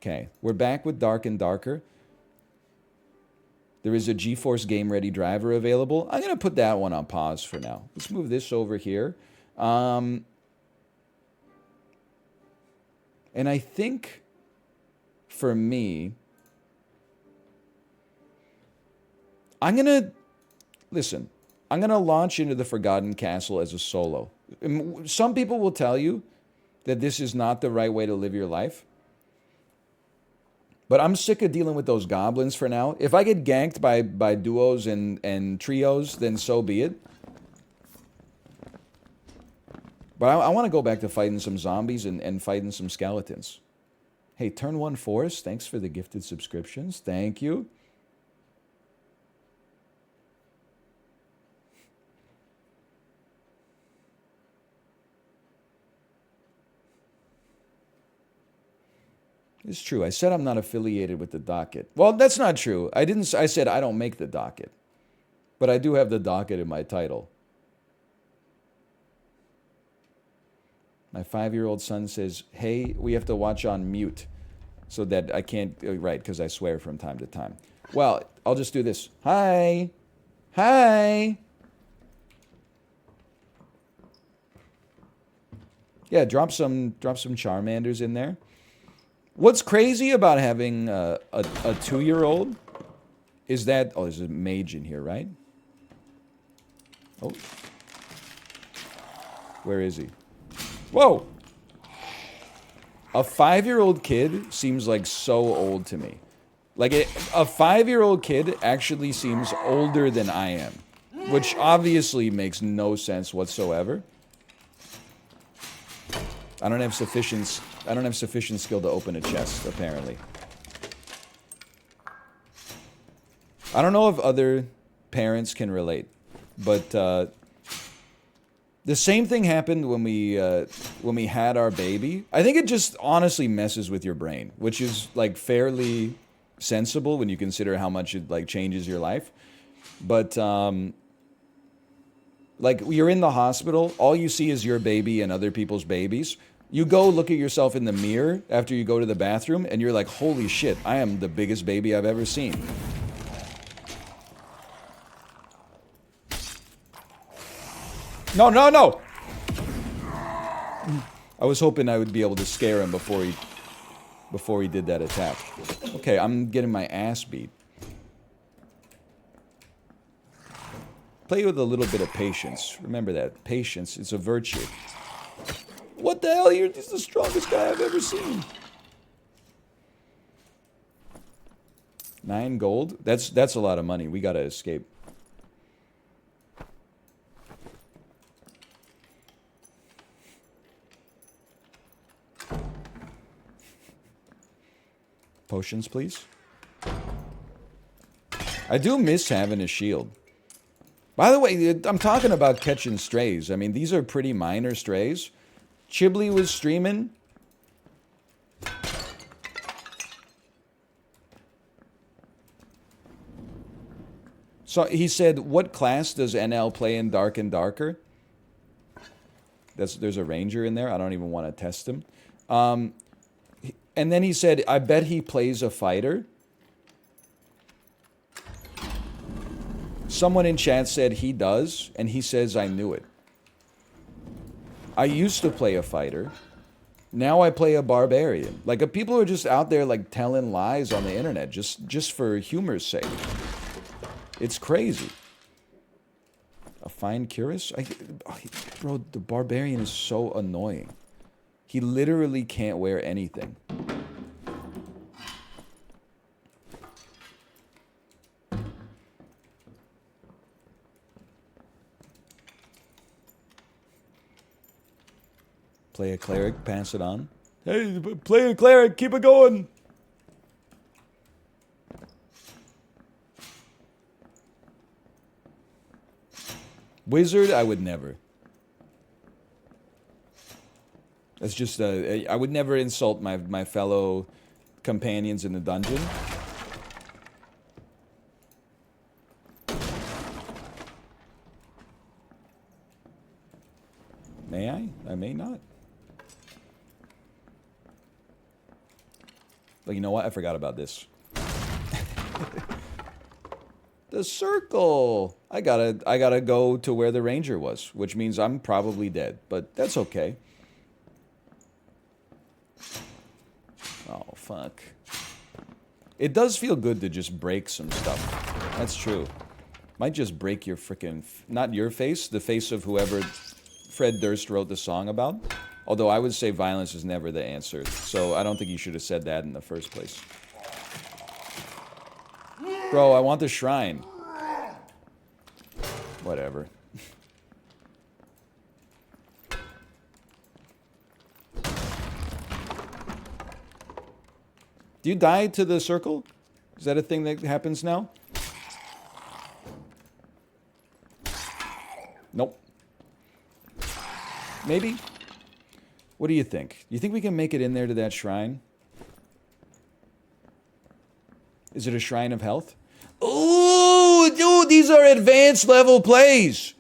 Okay, we're back with Dark and Darker. There is a GeForce Game Ready driver available. I'm going to put that one on pause for now. Let's move this over here. And I think for me, I'm going to, listen, I'm going to launch into the Forgotten Castle as a solo. Some people will tell you that this is not the right way to live your life. But I'm sick of dealing with those goblins for now. If I get ganked by duos and trios, then so be it. But I want to go back to fighting some zombies and fighting some skeletons. Hey, Turn 1 Forest, thanks for the gifted subscriptions. Thank you. It's true. I said I'm not affiliated with the docket. Well, that's not true. I said I don't make the docket. But I do have the docket in my title. My 5-year-old son says, hey, we have to watch on mute so that I can't, right, because I swear from time to time. Well, I'll just do this. Hi. Hi. Yeah, drop some Charmanders in there. What's crazy about having a 2-year-old is that... Oh, there's a mage in here, right? Oh. Where is he? Whoa! A 5-year-old kid seems like so old to me. Like, a 5-year-old kid actually seems older than I am. Which obviously makes no sense whatsoever. I don't have sufficient skill to open a chest, apparently. I don't know if other parents can relate, but the same thing happened when we had our baby. I think it just honestly messes with your brain, which is like fairly sensible when you consider how much it like changes your life. But like you're in the hospital, all you see is your baby and other people's babies. You go look at yourself in the mirror after you go to the bathroom, and you're like, holy shit, I am the biggest baby I've ever seen. No, no, no! I was hoping I would be able to scare him before he did that attack. Okay, I'm getting my ass beat. Play with a little bit of patience. Remember that. Patience is a virtue. What the hell? You're just the strongest guy I've ever seen. 9 gold? That's a lot of money. We gotta escape. Potions, please. I do miss having a shield. By the way, I'm talking about catching strays. I mean, these are pretty minor strays. Chiblee was streaming. So he said, what class does NL play in Dark and Darker? There's a ranger in there. I don't even want to test him. And then he said, I bet he plays a fighter. Someone in chat said he does, and he says I knew it. I used to play a fighter. Now I play a barbarian. Like, people are just out there, like, telling lies on the internet just for humor's sake. It's crazy. A fine cuirass? Bro, the barbarian is so annoying. He literally can't wear anything. Play a cleric, pass it on. Hey, play a cleric, keep it going. Wizard, I would never. That's just, I would never insult my fellow companions in the dungeon. May I? I may not. But you know what? I forgot about this. The circle. I gotta go to where the ranger was, which means I'm probably dead, but that's okay. Oh, fuck. It does feel good to just break some stuff. That's true. Might just break your frickin'... Not your face, the face of whoever Fred Durst wrote the song about. Although I would say violence is never the answer. So I don't think you should have said that in the first place. Bro, I want the shrine. Whatever. Do you die to the circle? Is that a thing that happens now? Nope. Maybe? What do you think? Do you think we can make it in there to that shrine? Is it a shrine of health? Ooh, dude, these are advanced level plays.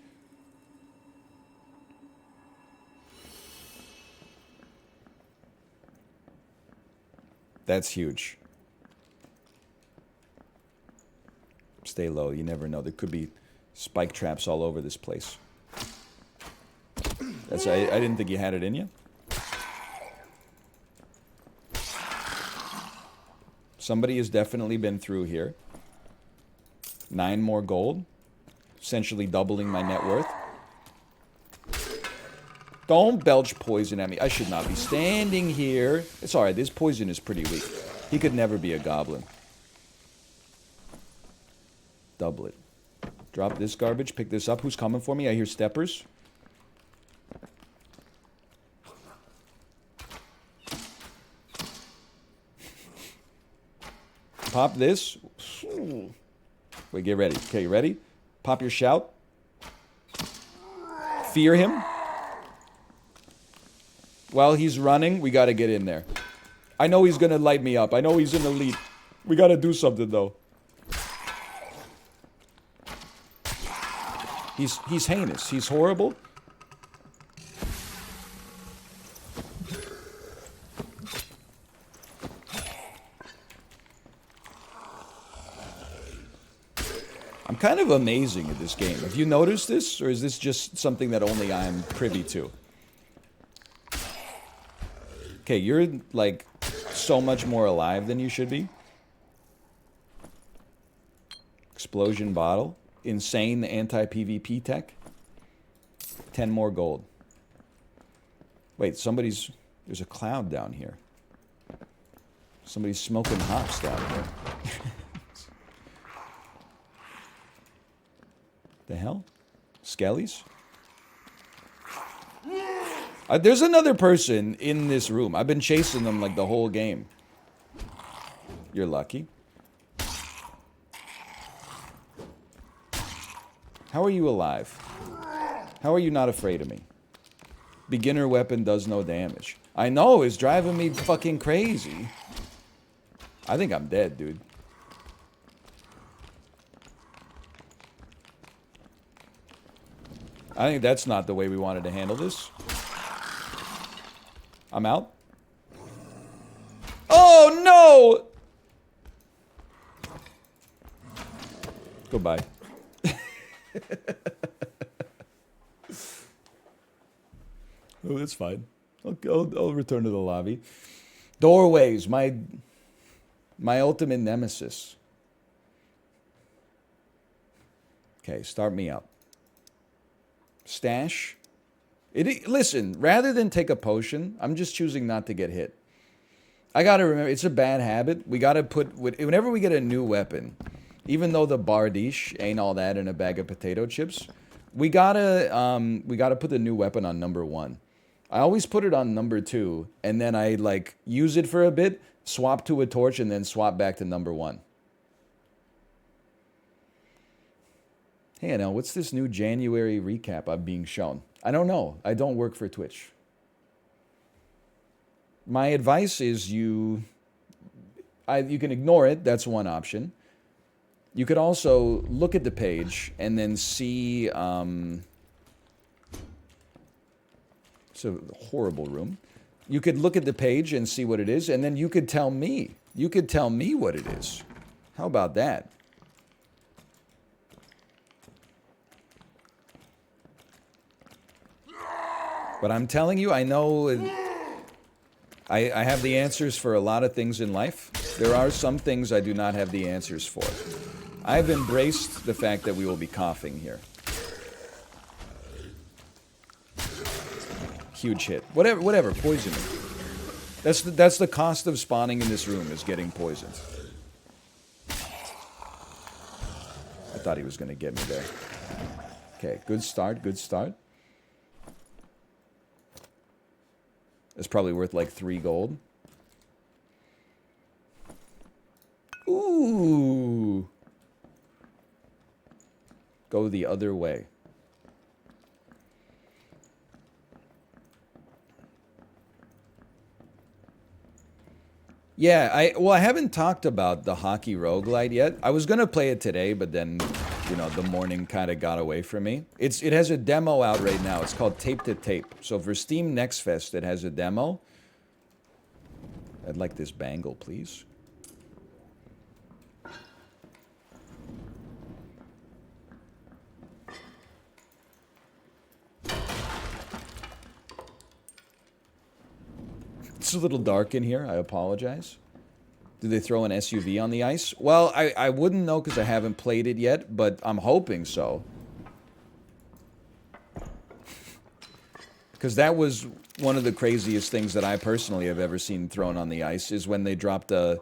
That's huge. Stay low, you never know. There could be spike traps all over this place. I didn't think you had it in you. Somebody has definitely been through here. 9 more gold. Essentially doubling my net worth. Don't belch poison at me. I should not be standing here. It's alright, this poison is pretty weak. He could never be a goblin. Double it. Drop this garbage, pick this up. Who's coming for me? I hear steppers. Pop this. Wait, get ready. Okay, you ready? Pop your shout. Fear him. While he's running, we gotta get in there. I know he's gonna light me up. I know he's an elite. We gotta do something, though. He's heinous. He's horrible. I'm kind of amazing at this game. Have you noticed this? Or is this just something that only I'm privy to? Okay, you're, like, so much more alive than you should be. Explosion bottle. Insane anti-PvP tech. 10 more gold. Wait, there's a cloud down here. Somebody's smoking hops down here. The hell? Skellies? There's another person in this room. I've been chasing them like the whole game. You're lucky. How are you alive? How are you not afraid of me? Beginner weapon does no damage. I know, it's driving me fucking crazy. I think I'm dead, dude. I think that's not the way we wanted to handle this. I'm out. Oh, no! Goodbye. Oh, that's fine. I'll return to the lobby. Doorways, my ultimate nemesis. Okay, start me up. Stash. Listen, rather than take a potion, I'm just choosing not to get hit. I gotta remember, it's a bad habit. We gotta put, whenever we get a new weapon, even though the bardiche ain't all that in a bag of potato chips, we gotta put the new weapon on number 1. I always put it on number 2, and then I, like, use it for a bit, swap to a torch, and then swap back to number 1. Hey, Anel, what's this new January recap I'm being shown? I don't know. I don't work for Twitch. My advice is you can ignore it. That's one option. You could also look at the page and then see... it's a horrible room. You could look at the page and see what it is, and then you could tell me You could tell me what it is. How about that? But I'm telling you, I know I have the answers for a lot of things in life. There are some things I do not have the answers for. I've embraced the fact that we will be coughing here. Huge hit. Whatever, poison me. That's the cost of spawning in this room, is getting poisoned. I thought he was going to get me there. Okay, good start, good start. It's probably worth like 3 gold. Ooh. Go the other way. Yeah, I haven't talked about the hockey roguelite yet. I was gonna play it today, but then, you know, the morning kind of got away from me. It has a demo out right now. It's called Tape to Tape. So for Steam Next Fest, it has a demo. I'd like this bangle, please. It's a little dark in here. I apologize. Did they throw an SUV on the ice? Well, I wouldn't know because I haven't played it yet, but I'm hoping so. Because that was one of the craziest things that I personally have ever seen thrown on the ice, is when they dropped a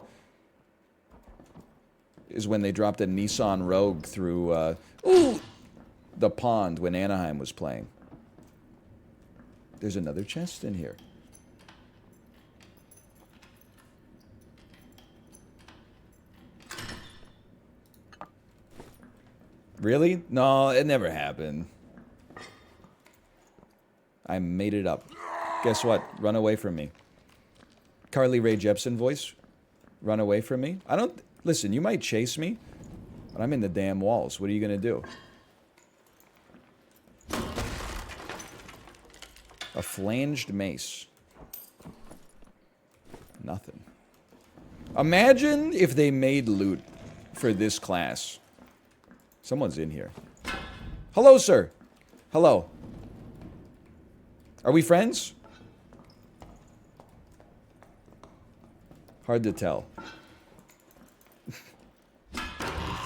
Nissan Rogue through the pond when Anaheim was playing. There's another chest in here. Really? No, it never happened. I made it up. Guess what? Run away from me. Carly Rae Jepsen voice. Run away from me. I don't... Listen, you might chase me, but I'm in the damn walls. What are you going to do? A flanged mace. Nothing. Imagine if they made loot for this class. Someone's in here. Hello, sir. Hello. Are we friends? Hard to tell.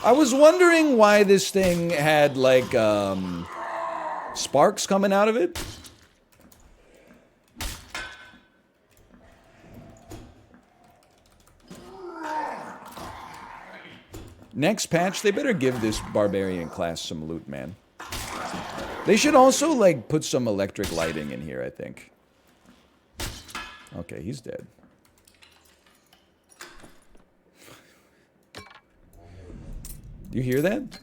I was wondering why this thing had, like, sparks coming out of it. Next patch, they better give this barbarian class some loot, man. They should also, like, put some electric lighting in here, I think. Okay, he's dead. Do you hear that?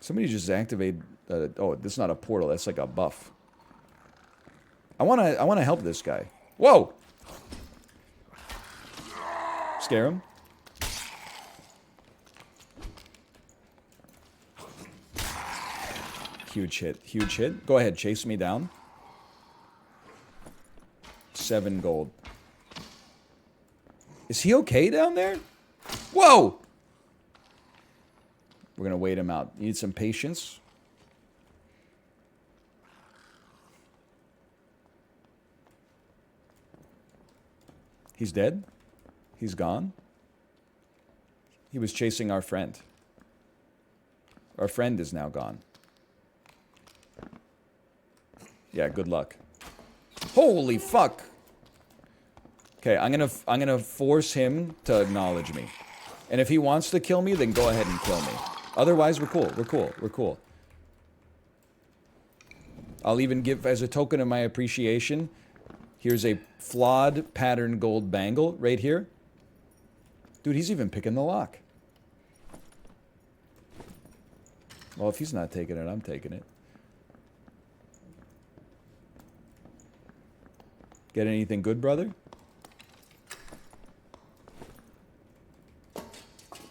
Somebody just activated... oh, this is not a portal. That's like a buff. I wanna help this guy. Whoa! Scare him? Huge hit. Huge hit. Go ahead, chase me down. 7 gold. Is he okay down there? Whoa! We're gonna wait him out. You need some patience. He's dead? He's gone? He was chasing our friend. Our friend is now gone. Yeah, good luck. Holy fuck! Okay, I'm gonna force him to acknowledge me. And if he wants to kill me, then go ahead and kill me. Otherwise, we're cool. We're cool. We're cool. I'll even give, as a token of my appreciation, here's a flawed pattern gold bangle right here. Dude, he's even picking the lock. Well, if he's not taking it, I'm taking it. Get anything good, brother?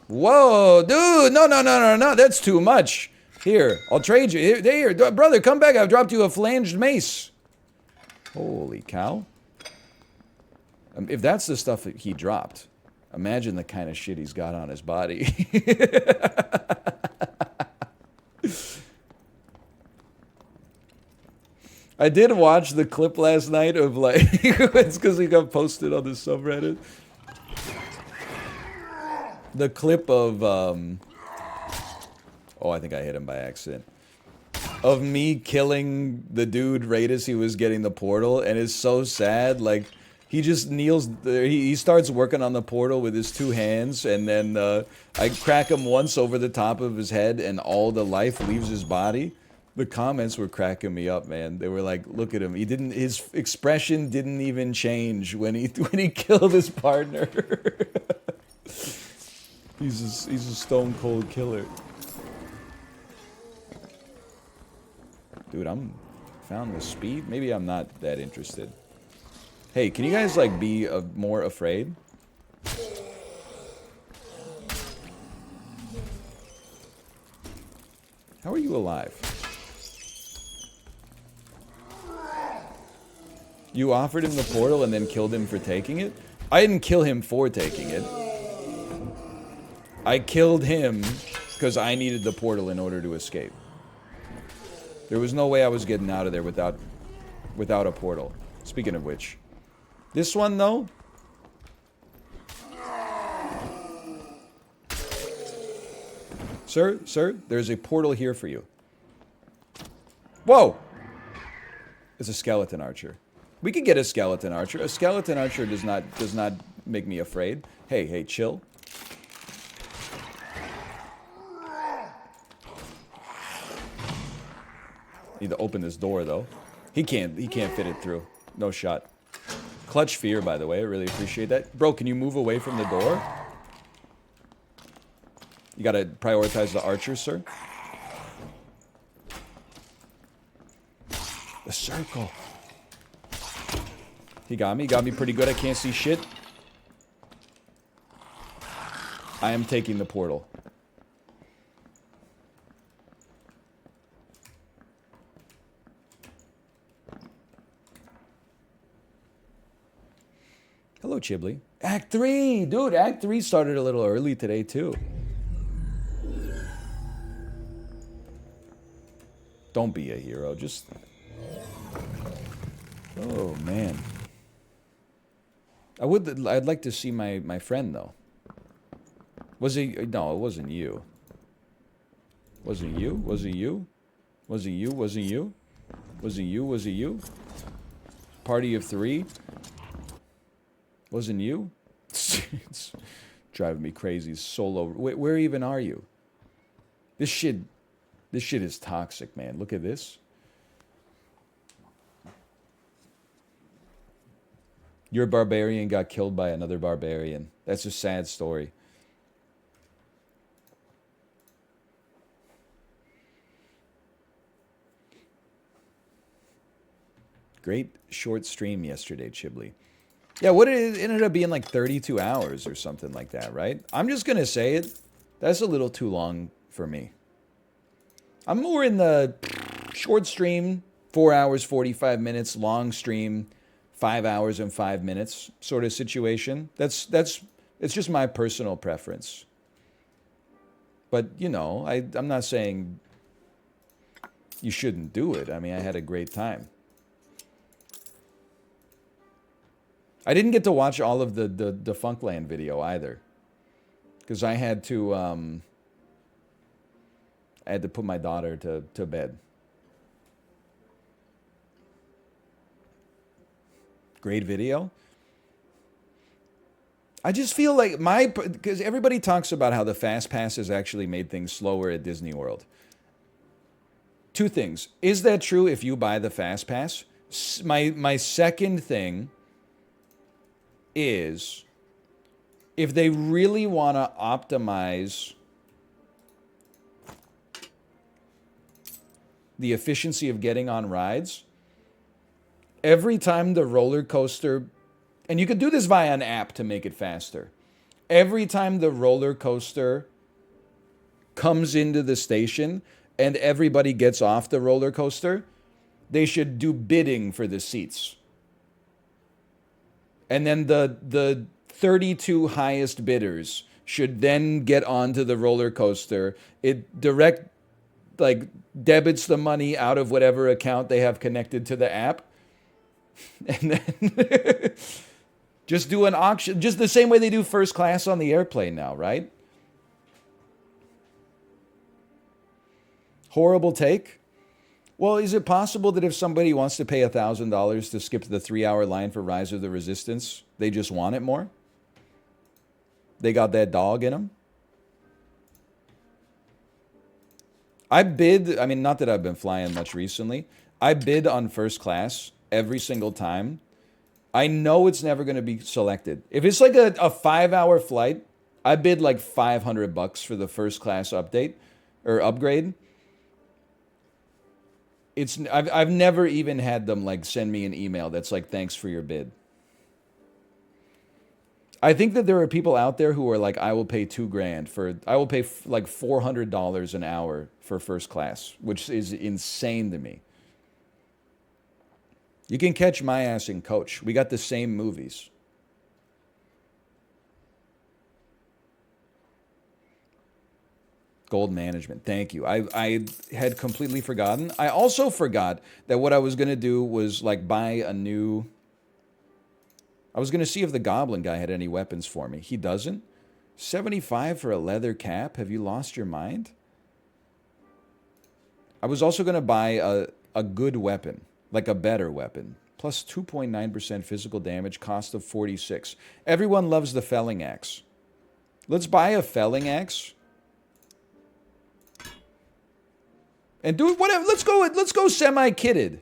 Whoa, dude! No, that's too much. Here, I'll trade you. Here, brother, come back. I've dropped you a flanged mace. Holy cow. If that's the stuff that he dropped, imagine the kind of shit he's got on his body. I did watch the clip last night of like, it's because he got posted on the subreddit. The clip of, oh, I think I hit him by accident. Of me killing the dude right as he was getting the portal, and it's so sad. Like, he just kneels there, he starts working on the portal with his two hands, and then I crack him once over the top of his head, and all the life leaves his body. The comments were cracking me up, man. They were like, "Look at him. He didn't. His expression didn't even change when he killed his partner." He's a stone cold killer. Dude, I'm found the speed. Maybe I'm not that interested. Hey, can you guys like be more afraid? How are you alive? You offered him the portal and then killed him for taking it? I didn't kill him for taking it. I killed him because I needed the portal in order to escape. There was no way I was getting out of there without a portal. Speaking of which. This one, though? Sir, there's a portal here for you. Whoa! It's a skeleton archer. We could get a skeleton archer. A skeleton archer does not make me afraid. Hey, chill. Need to open this door though. He can't fit it through. No shot. Clutch fear, by the way. I really appreciate that. Bro, can you move away from the door? You gotta prioritize the archers, sir. The circle. He got me pretty good. I can't see shit. I am taking the portal. Hello, Chiblee. Act 3! Dude, Act 3 started a little early today, too. Don't be a hero, just... Oh, man. I'd like to see my friend, though. Was he... No, it wasn't you. Was it you? Was it you? Was it you? Was it you? Was it you? Was it you? Party of 3? Wasn't you? It's driving me crazy. Solo. Where even are you? This shit is toxic, man. Look at this. Your barbarian got killed by another barbarian. That's a sad story. Great short stream yesterday, Chiblee. Yeah, what it ended up being like 32 hours or something like that, right? I'm just going to say it. That's a little too long for me. I'm more in the short stream, 4 hours, 45 minutes, long stream, 5 hours and 5 minutes sort of situation. It's just my personal preference. But, you know, I'm not saying you shouldn't do it. I mean, I had a great time. I didn't get to watch all of the Funkland video either, because I had to put my daughter to bed. Great video. I just feel like because everybody talks about how the Fast Pass has actually made things slower at Disney World. Two things. Is that true if you buy the Fast Pass? My second thing is, if they really want to optimize the efficiency of getting on rides, every time the roller coaster, and you could do this via an app to make it faster, every time the roller coaster comes into the station and everybody gets off the roller coaster, they should do bidding for the seats. And then the 32 highest bidders should then get onto the roller coaster. It direct like debits the money out of whatever account they have connected to the app. And then just do an auction, just the same way they do first class on the airplane now, right? Horrible take. Well, is it possible that if somebody wants to pay $1,000 to skip the 3-hour line for Rise of the Resistance, they just want it more? They got that dog in them? I bid, I mean, not that I've been flying much recently. I bid on first class every single time. I know it's never going to be selected. If it's like a 5-hour flight, I bid like $500 for the first class update or upgrade. I've never even had them like send me an email that's like, thanks for your bid. I think that there are people out there who are like, I will pay $2,000 I will pay like $400 an hour for first class, which is insane to me. You can catch my ass in coach. We got the same movies. Gold management. Thank you. I had completely forgotten. I also forgot that what I was going to do was like buy a new... I was going to see if the goblin guy had any weapons for me. He doesn't. 75 for a leather cap? Have you lost your mind? I was also going to buy a good weapon, like a better weapon. Plus 2.9% physical damage, cost of 46. Everyone loves the felling axe. Let's buy a felling axe. And do whatever. Let's go semi-kitted.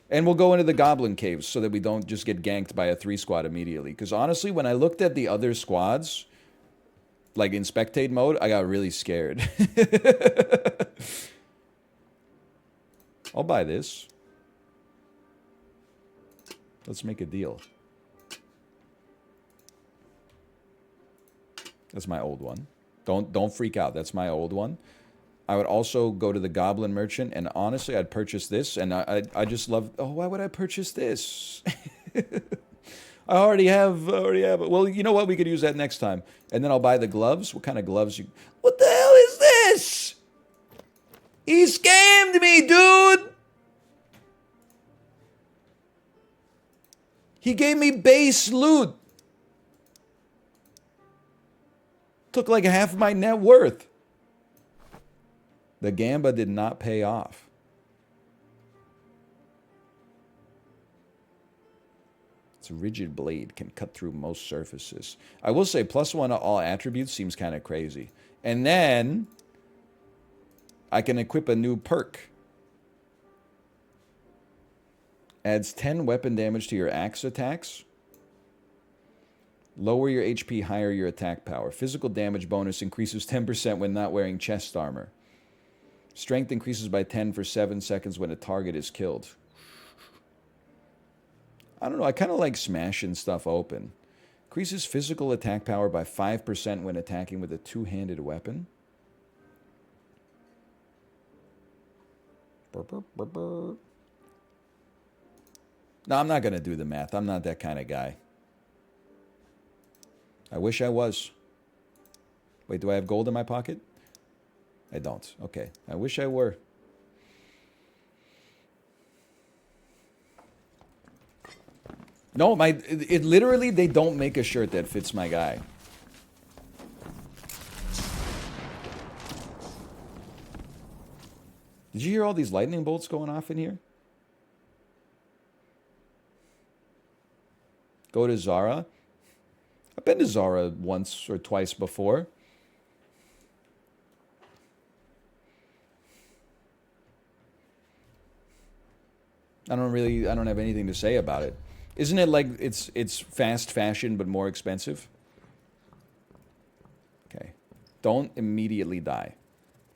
And we'll go into the goblin caves so that we don't just get ganked by a 3-squad immediately. Because honestly, when I looked at the other squads, like in spectate mode, I got really scared. I'll buy this. Let's make a deal. That's my old one. Don't freak out. That's my old one. I would also go to the Goblin Merchant, and honestly, I'd purchase this, and I just love... Oh, why would I purchase this? I already have it. Well, you know what? We could use that next time. And then I'll buy the gloves. What kind of gloves? What the hell is this? He scammed me, dude! He gave me base loot. Took like half my net worth. The Gamba did not pay off. Its rigid blade can cut through most surfaces. I will say +1 to all attributes seems kind of crazy. And then I can equip a new perk. Adds 10 weapon damage to your axe attacks. Lower your HP, higher your attack power. Physical damage bonus increases 10% when not wearing chest armor. Strength increases by 10 for 7 seconds when a target is killed. I don't know, I kind of like smashing stuff open. Increases physical attack power by 5% when attacking with a two-handed weapon. Burr, burr, burr, burr. No, I'm not going to do the math. I'm not that kind of guy. I wish I was. Wait, do I have gold in my pocket? I don't. Okay. I wish I were. No, it literally, they don't make a shirt that fits my guy. Did you hear all these lightning bolts going off in here? Go to Zara. I've been to Zara once or twice before. I don't have anything to say about it. Isn't it like it's fast fashion but more expensive? Okay. Don't immediately die.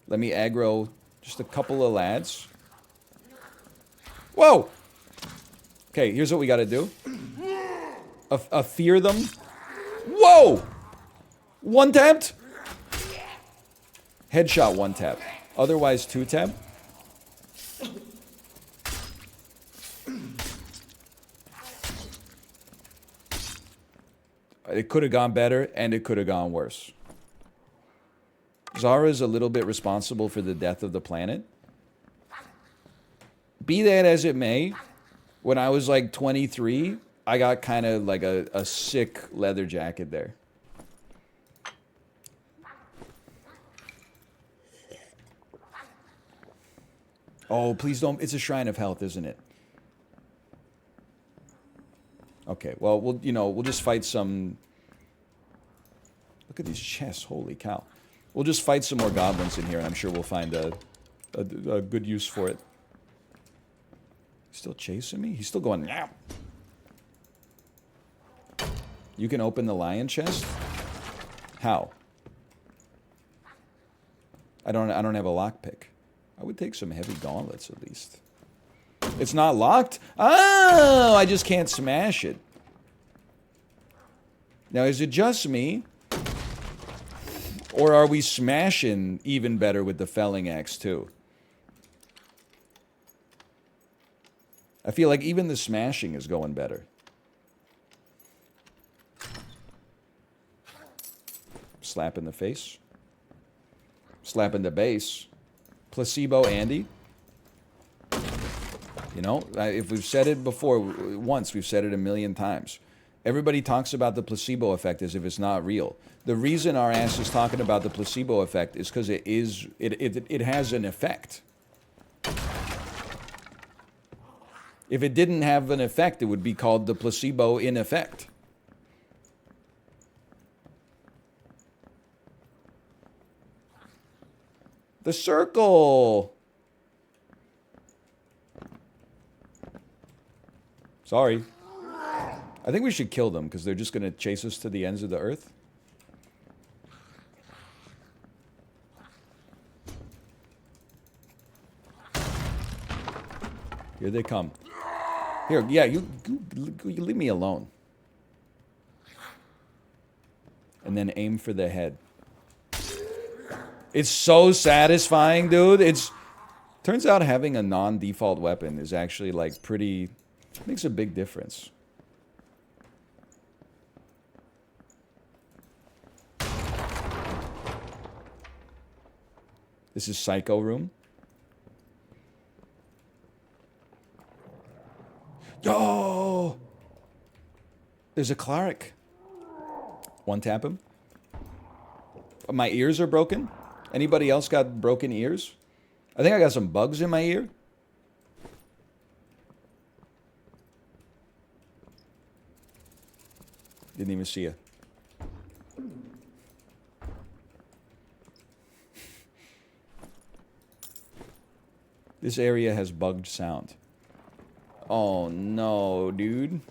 Let me aggro just a couple of lads. Whoa! Okay, here's what we gotta do. Fear them. Whoa! One tapped. Headshot one tap. Otherwise two tap. It could have gone better, and it could have gone worse. Zara is a little bit responsible for the death of the planet. Be that as it may, when I was like 23, I got kind of like a sick leather jacket there. Oh, please don't. It's a shrine of health, isn't it? Okay, well, we'll just fight some... Look at these chests, holy cow. We'll just fight some more goblins in here, and I'm sure we'll find a good use for it. He's still chasing me? He's still going, yeah. You can open the lion chest? How? I don't have a lockpick. I would take some heavy gauntlets at least. It's not locked? Oh, I just can't smash it. Now, is it just me? Or are we smashing even better with the felling axe too? I feel like even the smashing is going better. Slap in the face. Slap in the base. Placebo Andy. You know, if we've said it before, once, we've said it a million times. Everybody talks about the placebo effect as if it's not real. The reason our ass is talking about the placebo effect is because it has an effect. If it didn't have an effect, it would be called the placebo in effect. The circle. Sorry. I think we should kill them because they're just going to chase us to the ends of the earth. Here they come. Here, yeah, you leave me alone. And then aim for the head. It's so satisfying, dude. Turns out having a non-default weapon is actually like pretty... Makes a big difference. This is Psycho Room. Yo! There's a cleric. One tap him. My ears are broken. Anybody else got broken ears? I think I got some bugs in my ear. Didn't even see you. This area has bugged sound. Oh no, dude.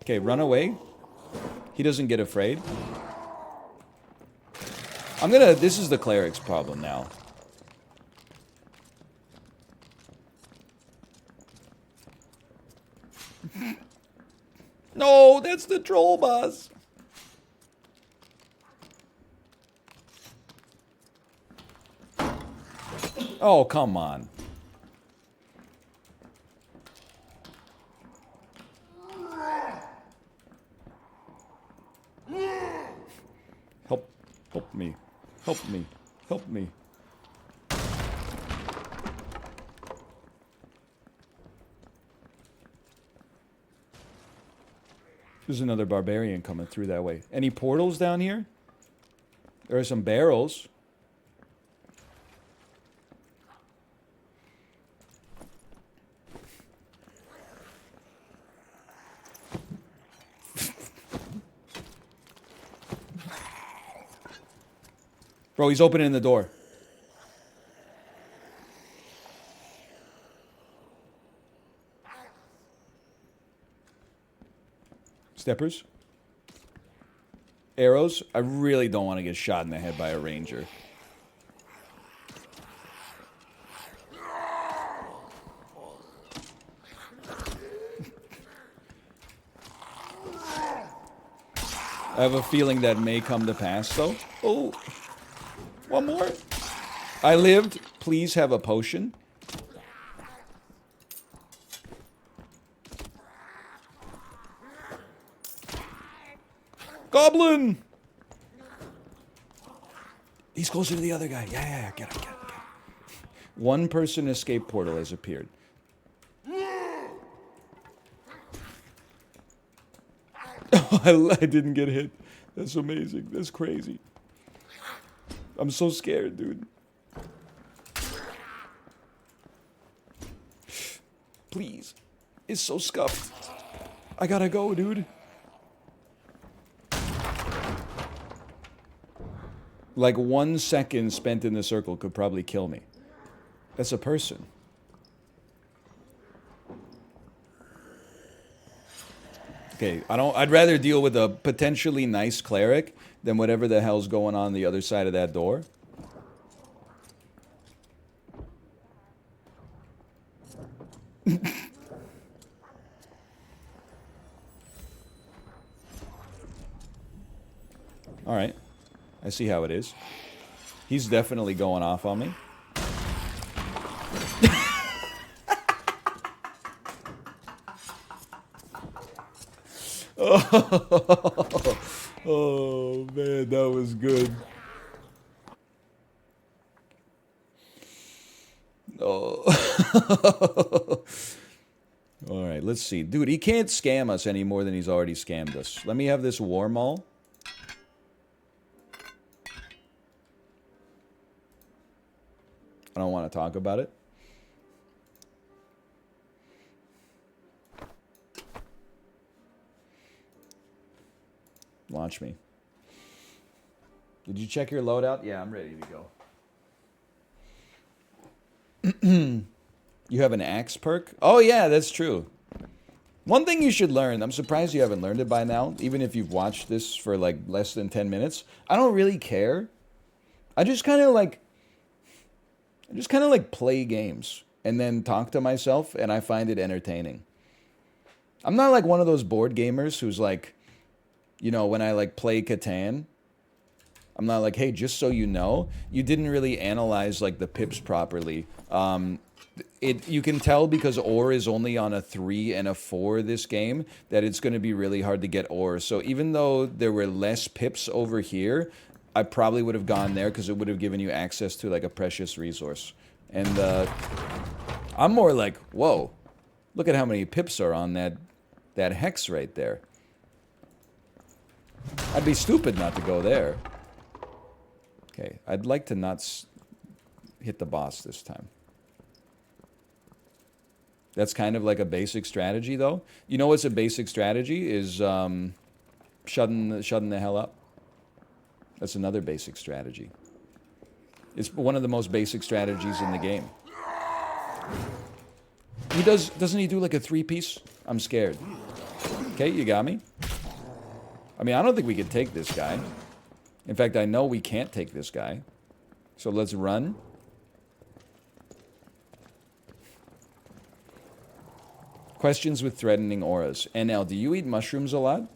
Okay, run away. He doesn't get afraid. This is the cleric's problem now. No, that's the troll boss. Oh, come on. Help me. Help me. Help me. There's another barbarian coming through that way. Any portals down here? There are some barrels. Bro, he's opening the door. Steppers. Arrows. I really don't want to get shot in the head by a ranger. I have a feeling that may come to pass, though. Oh. One more. I lived. Please have a potion. Goblin! He's closer to the other guy. Yeah, get him. One person escape portal has appeared. Oh, I didn't get hit. That's amazing. That's crazy. I'm so scared, dude. Please. It's so scuffed. I gotta go, dude. Like 1 second spent in the circle could probably kill me. That's a person. Okay, I'd rather deal with a potentially nice cleric than whatever the hell's going on the other side of that door. All right. I see how it is. He's definitely going off on me. Oh, man, that was good. Oh. All right, let's see. Dude, he can't scam us any more than he's already scammed us. Let me have this war maul. I don't want to talk about it. Launch me. Did you check your loadout? Yeah, I'm ready to go. You have an axe perk? Oh yeah, that's true. One thing you should learn, I'm surprised you haven't learned it by now, even if you've watched this for like less than 10 minutes. I don't really care. I just kind of like play games and then talk to myself, and I find it entertaining. I'm not like one of those board gamers who's like, you know, when I like play Catan, I'm not like, hey, just so you know, you didn't really analyze like the pips properly. You can tell because ore is only on a 3 and a 4 this game that it's going to be really hard to get ore. So even though there were less pips over here, I probably would have gone there because it would have given you access to like a precious resource. And I'm more like, whoa, look at how many pips are on that hex right there. I'd be stupid not to go there. Okay, I'd like to not hit the boss this time. That's kind of like a basic strategy, though. You know what's a basic strategy? Is shutting the hell up. That's another basic strategy. It's one of the most basic strategies in the game. Doesn't he do like a 3-piece? I'm scared. Okay, you got me. I mean, I don't think we could take this guy. In fact, I know we can't take this guy. So let's run. Questions with threatening auras. NL, do you eat mushrooms a lot?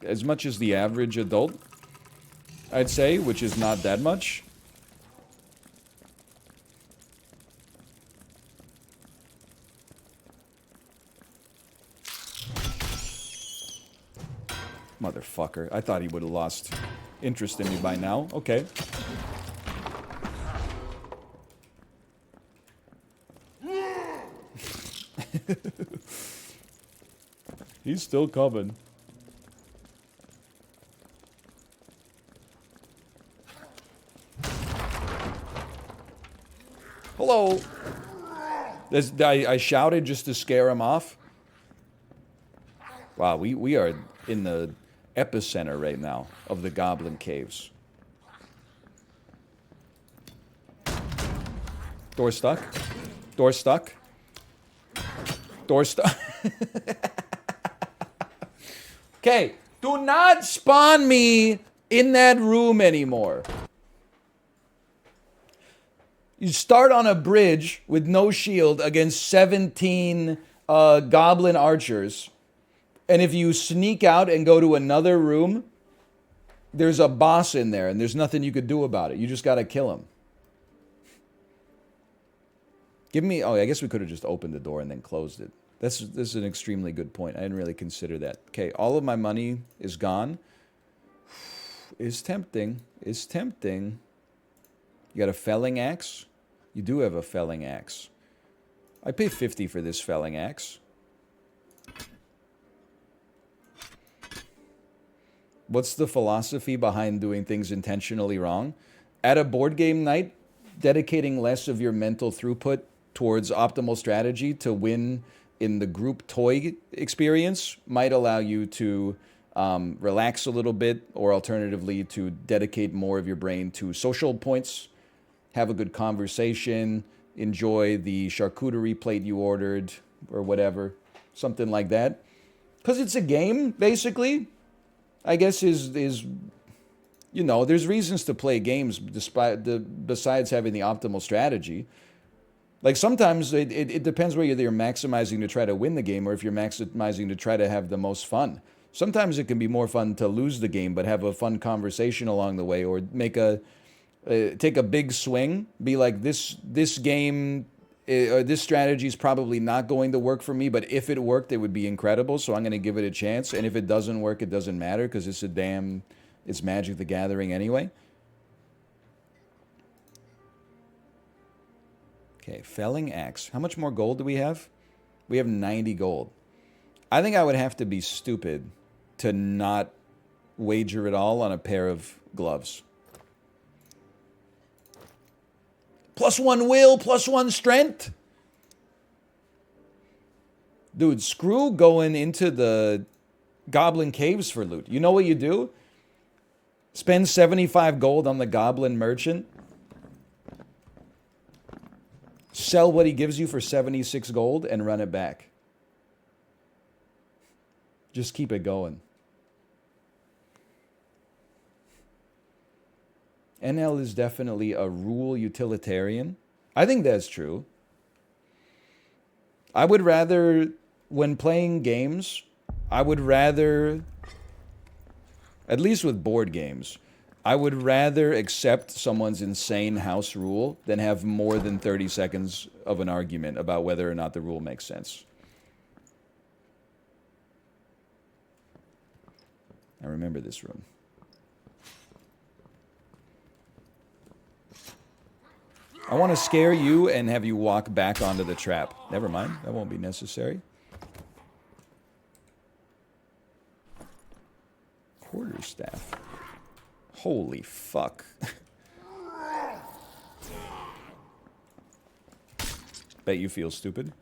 As much as the average adult, I'd say, which is not that much. Motherfucker. I thought he would have lost interest in me by now. Okay. He's still coming. Hello. I shouted just to scare him off. Wow, we are in the epicenter right now of the goblin caves. Door stuck. Door stuck. Door stuck. Okay, do not spawn me in that room anymore. You start on a bridge with no shield against 17 goblin archers. And if you sneak out and go to another room, there's a boss in there and there's nothing you could do about it. You just got to kill him. Give me... Oh, I guess we could have just opened the door and then closed it. This is an extremely good point. I didn't really consider that. Okay, all of my money is gone. Is tempting. Is tempting. You got a felling axe? You do have a felling axe. I pay 50 for this felling axe. What's the philosophy behind doing things intentionally wrong? At a board game night, dedicating less of your mental throughput towards optimal strategy to win in the group toy experience might allow you to relax a little bit, or alternatively to dedicate more of your brain to social points, have a good conversation, enjoy the charcuterie plate you ordered or whatever, something like that. Because it's a game, basically. I guess is you know, there's reasons to play games besides having the optimal strategy. Like sometimes it depends whether you're maximizing to try to win the game or if you're maximizing to try to have the most fun. Sometimes it can be more fun to lose the game but have a fun conversation along the way, or make a take a big swing, be like this game or this strategy is probably not going to work for me, but if it worked, it would be incredible, so I'm going to give it a chance. And if it doesn't work, it doesn't matter, because it's Magic the Gathering anyway. Okay, felling axe. How much more gold do we have? We have 90 gold. I think I would have to be stupid to not wager it all on a pair of gloves. +1 will, +1 strength. Dude, screw going into the Goblin Caves for loot. You know what you do? Spend 75 gold on the Goblin Merchant. Sell what he gives you for 76 gold and run it back. Just keep it going. NL is definitely a rule utilitarian. I think that's true. I would rather, when playing games, I would rather, at least with board games, I would rather accept someone's insane house rule than have more than 30 seconds of an argument about whether or not the rule makes sense. I remember this room. I want to scare you and have you walk back onto the trap. Never mind, that won't be necessary. Quarterstaff. Holy fuck. Bet you feel stupid.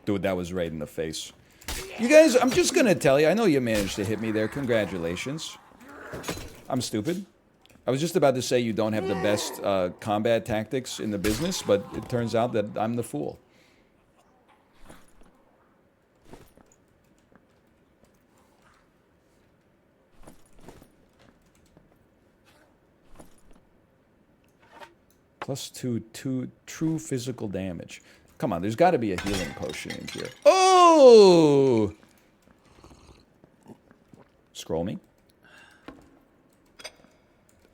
Dude, that was right in the face. You guys, I'm just gonna tell you, I know you managed to hit me there. Congratulations. I'm stupid. I was just about to say you don't have the best combat tactics in the business, but it turns out that I'm the fool. +2 true physical damage. Come on, there's got to be a healing potion in here. Oh! Scroll me.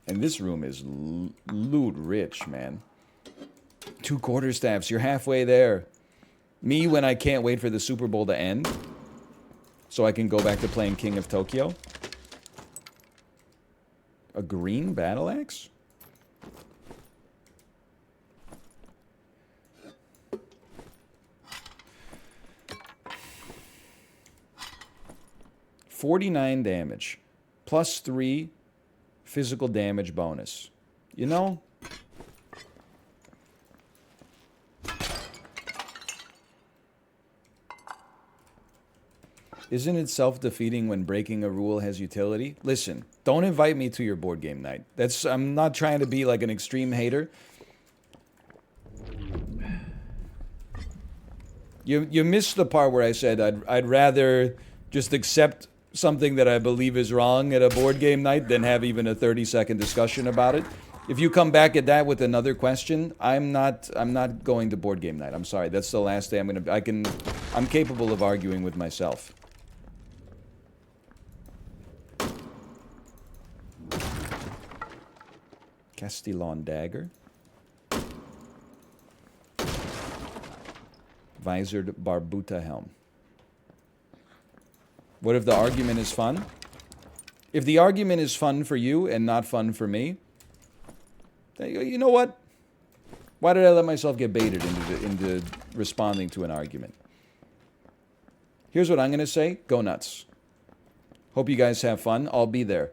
And this room is loot rich, man. 2 quarterstaffs, you're halfway there. Me when I can't wait for the Super Bowl to end, so I can go back to playing King of Tokyo. A green battle axe? $49 damage, +3 physical damage bonus. You know, isn't it self-defeating when breaking a rule has utility? Listen, don't invite me to your board game night. I'm not trying to be like an extreme hater. You missed the part where I said I'd rather just accept something that I believe is wrong at a board game night than have even a 30-second discussion about it. If you come back at that with another question, I'm not going to board game night. I'm sorry. That's the last day I'm capable of arguing with myself. Castillon dagger. Visored Barbuta helm. What if the argument is fun? If the argument is fun for you and not fun for me, then you know what? Why did I let myself get baited into responding to an argument? Here's what I'm going to say. Go nuts. Hope you guys have fun. I'll be there.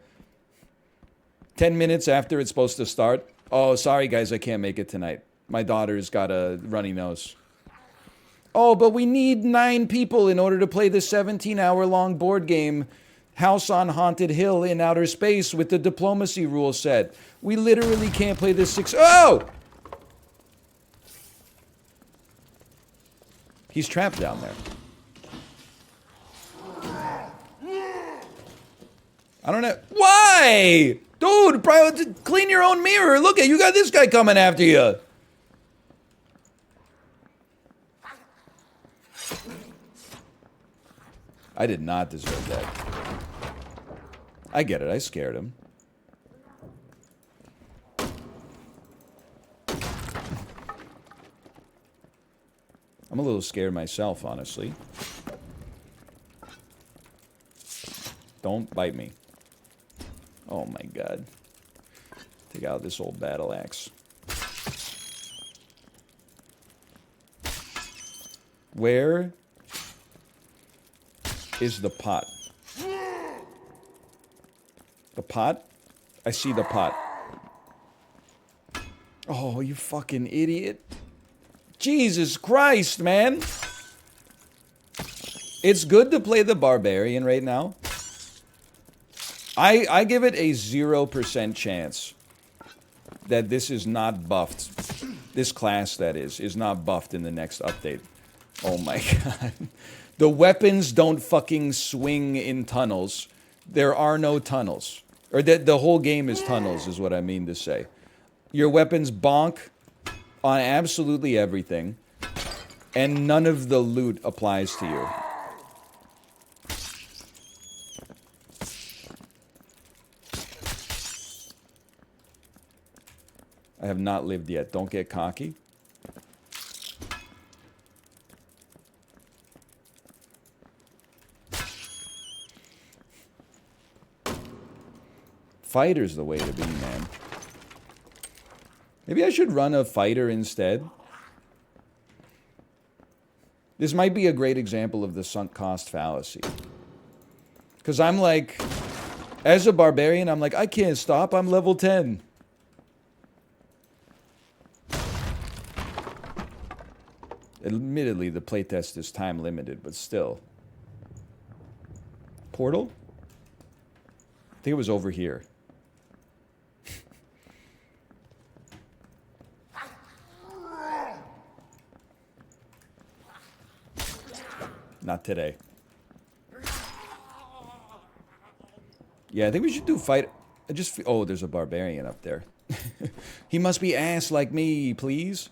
10 minutes after it's supposed to start. Oh, sorry guys, I can't make it tonight. My daughter's got a runny nose. Oh, but we need 9 people in order to play the 17-hour-long board game House on Haunted Hill in outer space with the diplomacy rule set. We literally can't play this 6... Oh! He's trapped down there. I don't know. Why? Dude, clean your own mirror. Look at you got this guy coming after you. I did not deserve that. I get it. I scared him. I'm a little scared myself, honestly. Don't bite me. Oh my god. Take out this old battle axe. Where is the pot? The pot? I see the pot. Oh, you fucking idiot. Jesus Christ, man. It's good to play the barbarian right now. I give it a 0% chance that this is not buffed. This class, that is not buffed in the next update. Oh my god. The weapons don't fucking swing in tunnels. There are no tunnels. Or the whole game is tunnels, is what I mean to say. Your weapons bonk on absolutely everything, and none of the loot applies to you. I have not lived yet. Don't get cocky. Fighter's the way to be, man. Maybe I should run a fighter instead. This might be a great example of the sunk cost fallacy. Because I'm like, as a barbarian, I'm like, I can't stop, I'm level 10. Admittedly, the playtest is time limited, but still. Portal? I think it was over here. Not today. Yeah, I think we should do fight. Oh, there's a barbarian up there. He must be ass like me, please.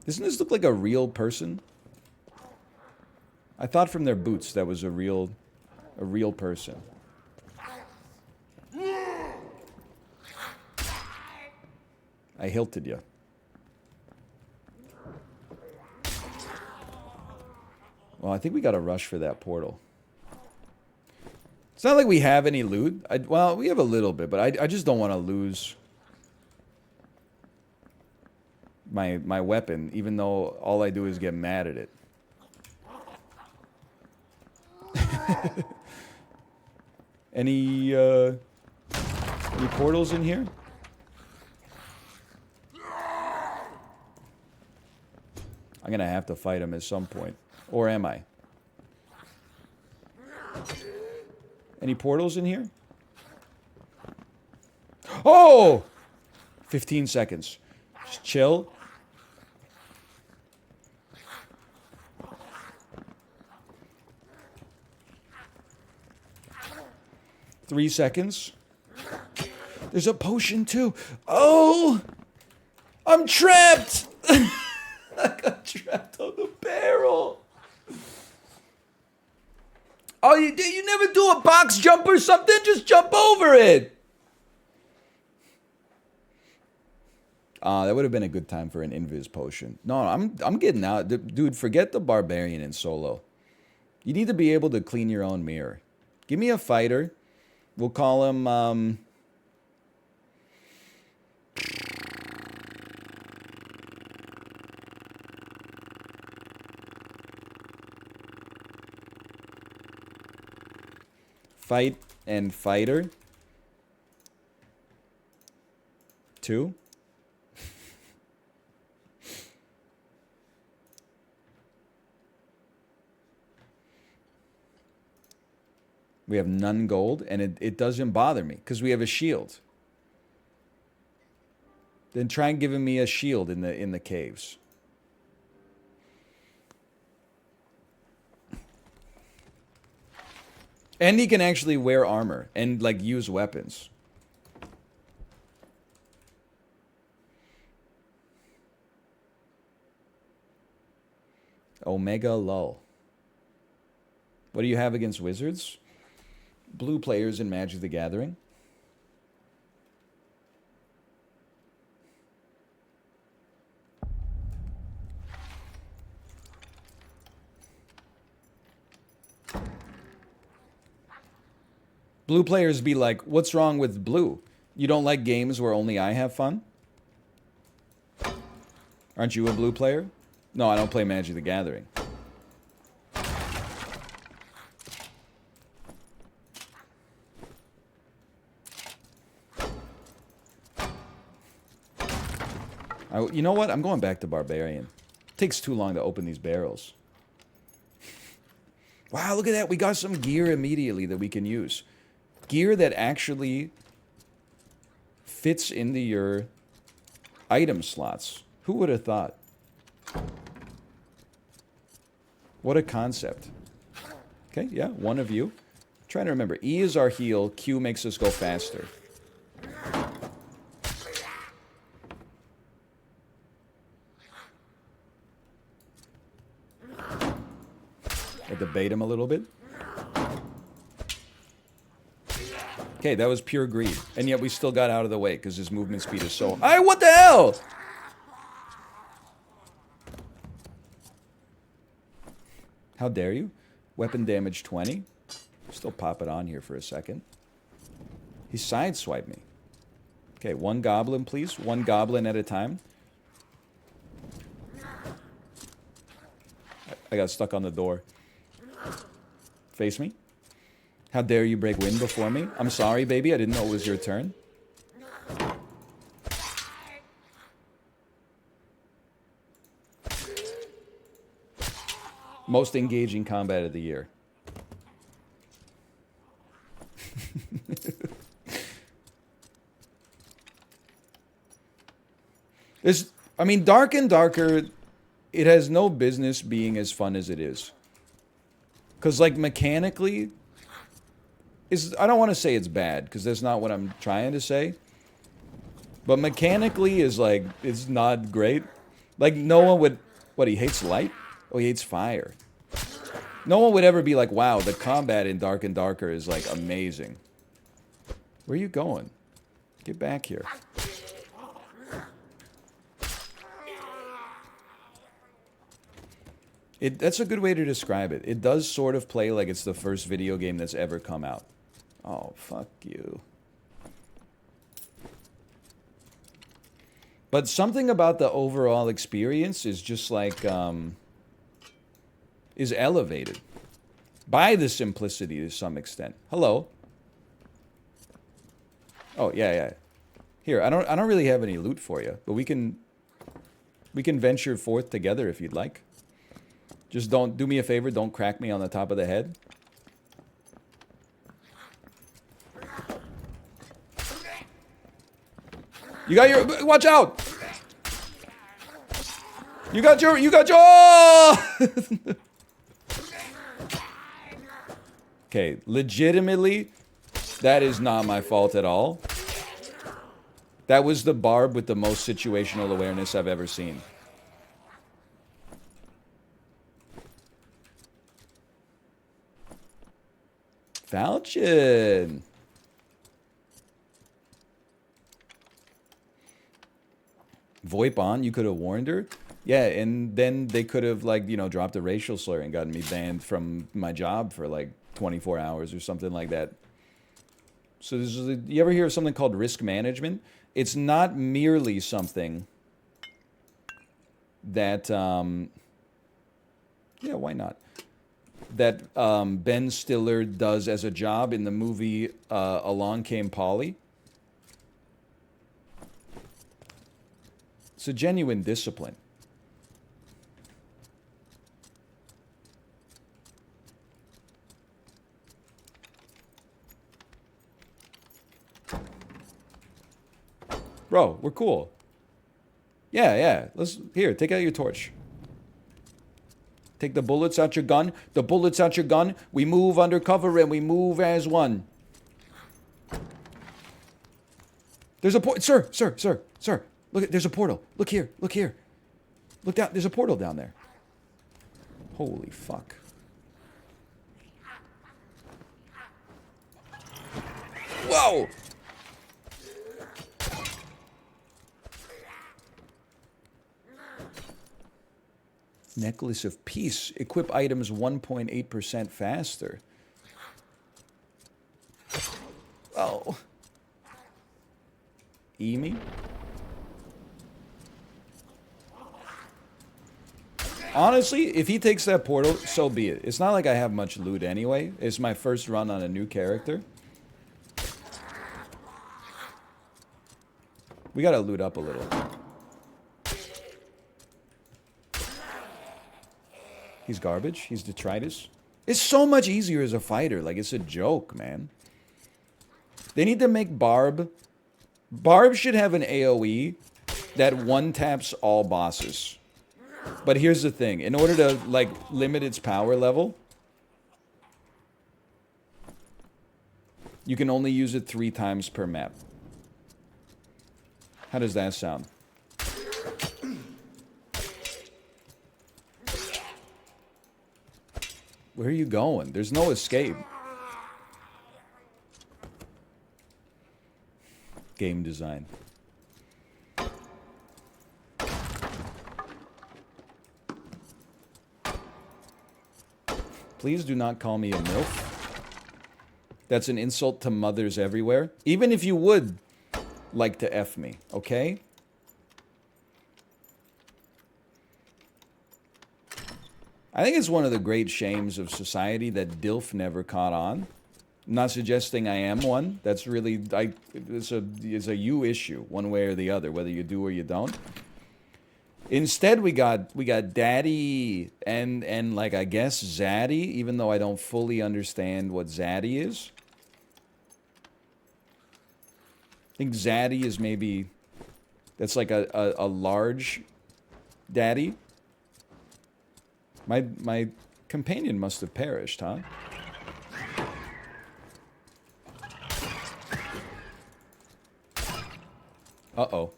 Doesn't this look like a real person? I thought from their boots that was a real person. I hilted you. Well, I think we got to rush for that portal. It's not like we have any loot. Well, we have a little bit, but I just don't want to lose my weapon, even though all I do is get mad at it. Any portals in here? I'm gonna have to fight him at some point. Or am I? Any portals in here? Oh! 15 seconds. Just chill. Three seconds. There's a potion too. Oh! I'm trapped! I got trapped on the barrel. Oh, you never do a box jump or something? Just jump over it. That would have been a good time for an invis potion. No, I'm getting out. Dude, forget the barbarian in solo. You need to be able to clean your own mirror. Give me a fighter. We'll call him, Fight and Fighter 2. We have none gold, and it doesn't bother me because we have a shield. Then try giving me a shield in the caves. And he can actually wear armor and like use weapons. Omega Lull. What do you have against wizards? Blue players in Magic the Gathering. Blue players be like, what's wrong with blue? You don't like games where only I have fun? Aren't you a blue player? No, I don't play Magic the Gathering. You know what? I'm going back to Barbarian. It takes too long to open these barrels. Wow, look at that. We got some gear immediately that we can use. Gear that actually fits into your item slots. Who would have thought? What a concept. Okay, yeah, one of you. I'm trying to remember. E is our heal. Q makes us go faster. I debate him a little bit. Okay, that was pure greed. And yet we still got out of the way because his movement speed is so high. What the hell? How dare you? Weapon damage 20. Still pop it on here for a second. He sideswiped me. Okay, one goblin, please. One goblin at a time. I got stuck on the door. Face me. How dare you break wind before me? I'm sorry, baby. I didn't know it was your turn. Most engaging combat of the year. I mean, Dark and Darker, it has no business being as fun as it is. Because, like, mechanically, I don't want to say it's bad, because that's not what I'm trying to say. But mechanically is, like, it's not great. Like, no one would... What, he hates light? Oh, he hates fire. No one would ever be like, wow, the combat in Dark and Darker is, like, amazing. Where are you going? Get back here. That's a good way to describe it. It does sort of play like it's the first video game that's ever come out. Oh, fuck you. But something about the overall experience is just like, is elevated by the simplicity to some extent. Hello. Oh, yeah. Here, I don't really have any loot for you, but we can venture forth together if you'd like. Just don't, do me a favor, don't crack me on the top of the head. You got your, watch out! You got your, Okay, legitimately, that is not my fault at all. That was the barb with the most situational awareness I've ever seen. Falchion. VoIP on, you could have warned her. Yeah, and then they could have, like, you know, dropped a racial slur and gotten me banned from my job for, like, 24 hours or something like that. So this is you ever hear of something called risk management? It's not merely something that, yeah, why not? That Ben Stiller does as a job in the movie Along Came Polly. It's a genuine discipline. Bro, we're cool. Yeah, yeah. Here, take out your torch. Take the bullets out your gun. The bullets out your gun. We move undercover and we move as one. There's a portal. Sir. Look, there's a portal. Look here. Look down. There's a portal down there. Holy fuck. Whoa! Necklace of Peace. Equip items 1.8% faster. Oh. Emi? Honestly, if he takes that portal, so be it. It's not like I have much loot anyway. It's my first run on a new character. We gotta loot up a little. He's garbage. He's detritus. It's so much easier as a fighter. Like, it's a joke, man. They need to make Barb. Barb should have an AoE that one-taps all bosses. But here's the thing. In order to, like, limit its power level, you can only use it 3 times per map. How does that sound? Where are you going? There's no escape. Game design. Please do not call me a MILF. That's an insult to mothers everywhere. Even if you would like to F me, okay? I think it's one of the great shames of society that DILF never caught on. I'm not suggesting I am one. That's really, it's a you issue, one way or the other, whether you do or you don't. Instead, we got Daddy and like, I guess Zaddy, even though I don't fully understand what Zaddy is. I think Zaddy is maybe, that's like a large daddy. My companion must have perished, huh? Uh-oh.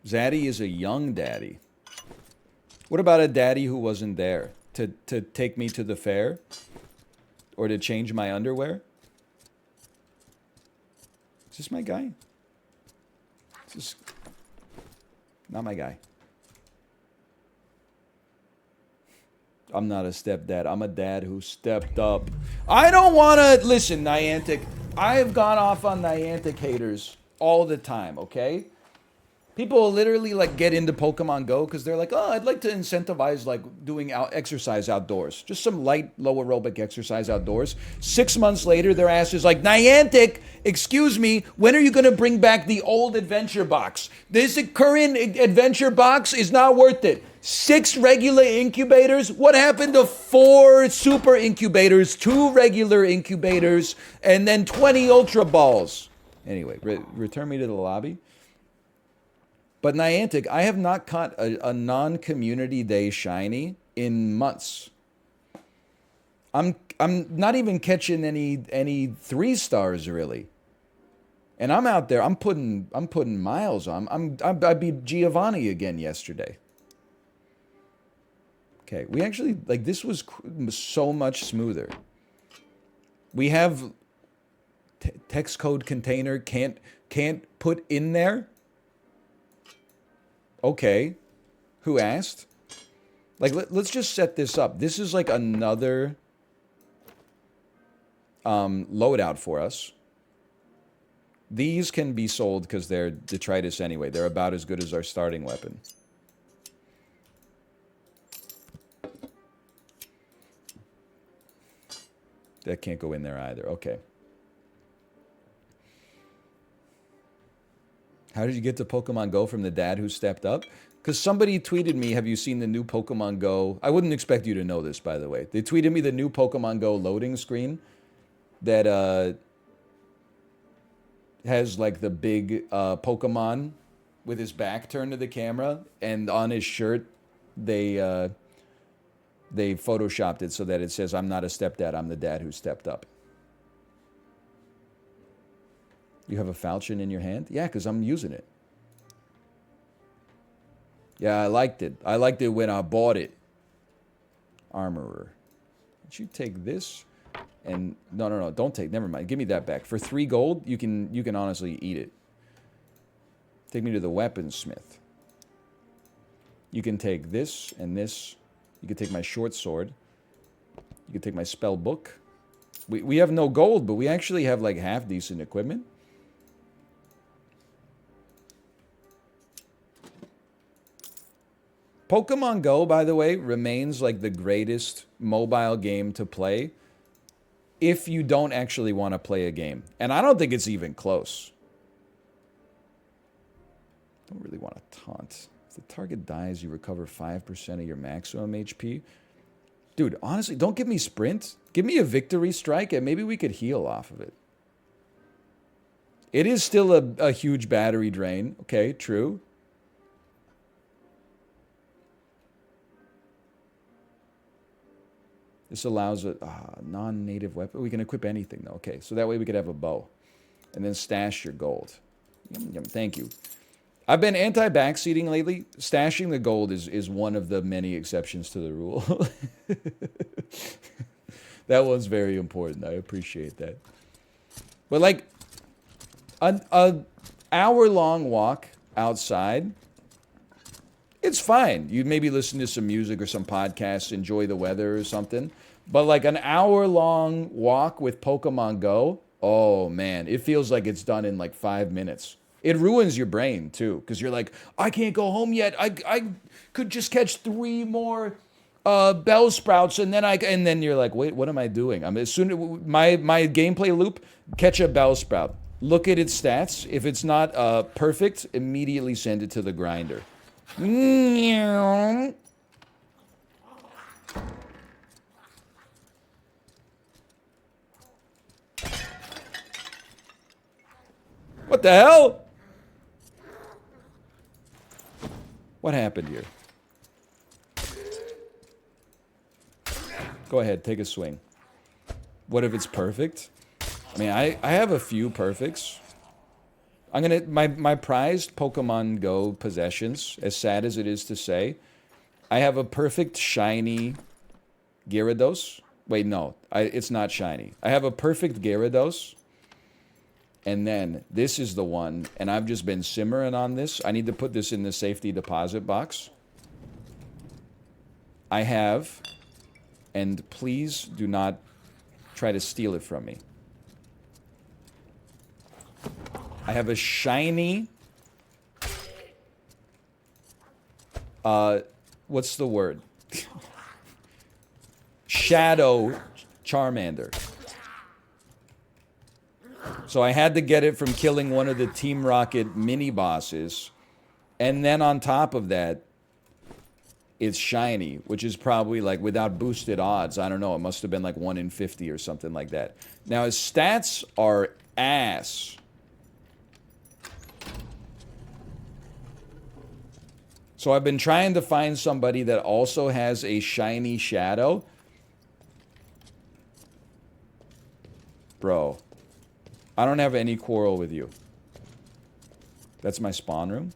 Zaddy is a young daddy. What about a daddy who wasn't there to take me to the fair? Or to change my underwear? Is this my guy? Is this... Not my guy. I'm not a stepdad. I'm a dad who stepped up. I don't want to... Listen, Niantic. I've gone off on Niantic haters all the time, okay? People literally, like, get into Pokemon Go because they're like, oh, I'd like to incentivize, like, doing exercise outdoors. Just some light, low aerobic exercise outdoors. 6 months later, their ass is like, Niantic, excuse me, when are you going to bring back the old adventure box? This current adventure box is not worth it. 6 regular incubators? What happened to 4 super incubators, 2 regular incubators, and then 20 ultra balls? Anyway, return me to the lobby. But Niantic, I have not caught a non-community day shiny in months. I'm not even catching any 3 stars really. And I'm out there. I'm putting miles on. I beat Giovanni again yesterday. Okay, we actually, like, this was so much smoother. We have text code container can't can't put in there? Okay. Who asked? Like, let's just set this up. This is like another loadout for us. These can be sold because they're detritus anyway. They're about as good as our starting weapon. That can't go in there either. Okay. How did you get to Pokemon Go from the dad who stepped up? Because somebody tweeted me, have you seen the new Pokemon Go? I wouldn't expect you to know this, by the way. They tweeted me the new Pokemon Go loading screen that has like the big Pokemon with his back turned to the camera, and on his shirt they photoshopped it so that it says, "I'm not a stepdad, I'm the dad who stepped up." You have a falchion in your hand? Yeah, because I'm using it. Yeah, I liked it. I liked it when I bought it. Armorer. Did you take this? And no, don't take. Never mind. Give me that back. For 3 gold, you can honestly eat it. Take me to the weaponsmith. You can take this and this. You can take my short sword. You can take my spell book. We have no gold, but we actually have like half decent equipment. Pokemon Go, by the way, remains like the greatest mobile game to play if you don't actually want to play a game. And I don't think it's even close. Don't really want to taunt. If the target dies, you recover 5% of your maximum HP. Dude, honestly, don't give me sprint. Give me a victory strike, and maybe we could heal off of it. It is still a huge battery drain. Okay, true. This allows a non-native weapon. We can equip anything, though. Okay, so that way we could have a bow. And then stash your gold. Yum, yum, thank you. I've been anti-backseating lately. Stashing the gold is one of the many exceptions to the rule. That one's very important. I appreciate that. But like, an hour-long walk outside, it's fine. You maybe listen to some music or some podcasts, enjoy the weather or something. But like an hour-long walk with Pokemon Go, oh man, it feels like it's done in like 5 minutes. It ruins your brain too, because you're like, I can't go home yet. I could just catch 3 more bell sprouts, and then you're like, wait, what am I doing? My gameplay loop, catch a bell sprout, look at its stats. If it's not perfect, immediately send it to the grinder. What the hell? What happened here? Go ahead, take a swing. What if it's perfect? I mean, I have a few perfects. I'm gonna my prized Pokemon Go possessions, as sad as it is to say, I have a perfect shiny Gyarados. Wait, no, it's not shiny. I have a perfect Gyarados, and then this is the one, and I've just been simmering on this. I need to put this in the safety deposit box. I have, and please do not try to steal it from me. I have a shiny, what's the word? Shadow Charmander. So I had to get it from killing one of the Team Rocket mini bosses. And then on top of that, it's shiny, which is probably like without boosted odds. I don't know. It must have been like 1 in 50 or something like that. Now his stats are ass. So I've been trying to find somebody that also has a shiny shadow. Bro, I don't have any quarrel with you. That's my spawn room.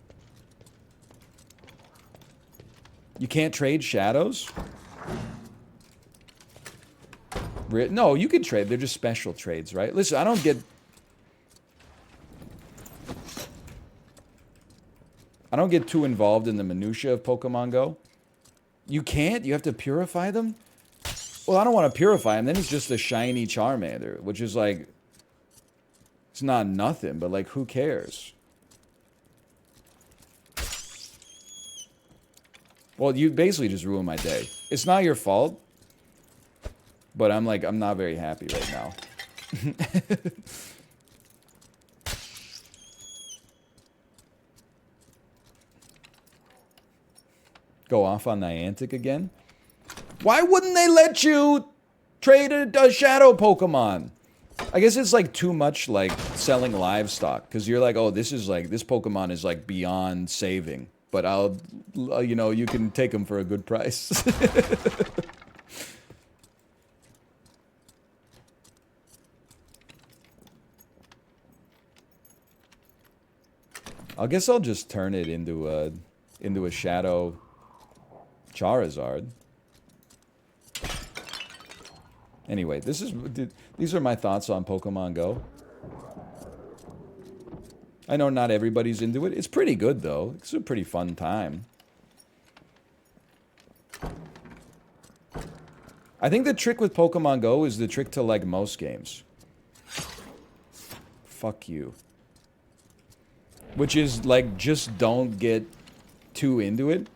You can't trade shadows? No, you can trade. They're just special trades, right? Listen, I don't get... I don't get too involved in the minutia of Pokemon Go. You can't? You have to purify them? Well, I don't want to purify him. Then he's just a shiny Charmander, which is like, it's not nothing, but like, who cares? Well, you basically just ruined my day. It's not your fault, but I'm not very happy right now. Go off on Niantic again? Why wouldn't they let you trade a shadow Pokemon? I guess it's like too much like selling livestock, because you're like, oh, this Pokemon is like beyond saving, but I'll, you know, you can take them for a good price. I guess I'll just turn it into a shadow Charizard. Anyway, these are my thoughts on Pokemon Go. I know not everybody's into it. It's pretty good though. It's a pretty fun time. I think the trick with Pokemon Go is the trick to like most games. Fuck you. Which is like, just don't get too into it.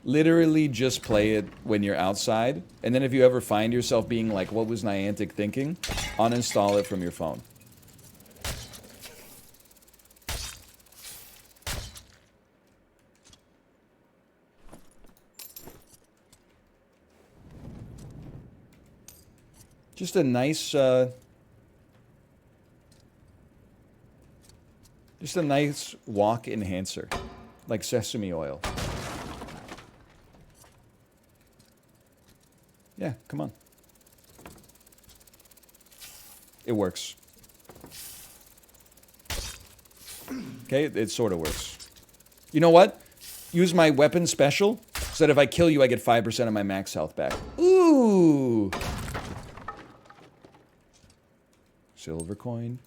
Literally just play it when you're outside. And then if you ever find yourself being like, what was Niantic thinking? Uninstall it from your phone. Just a nice, walk enhancer. Like sesame oil. Yeah, come on. It works. Okay, it sort of works. You know what? Use my weapon special, so that if I kill you, I get 5% of my max health back. Ooh! Silver coin.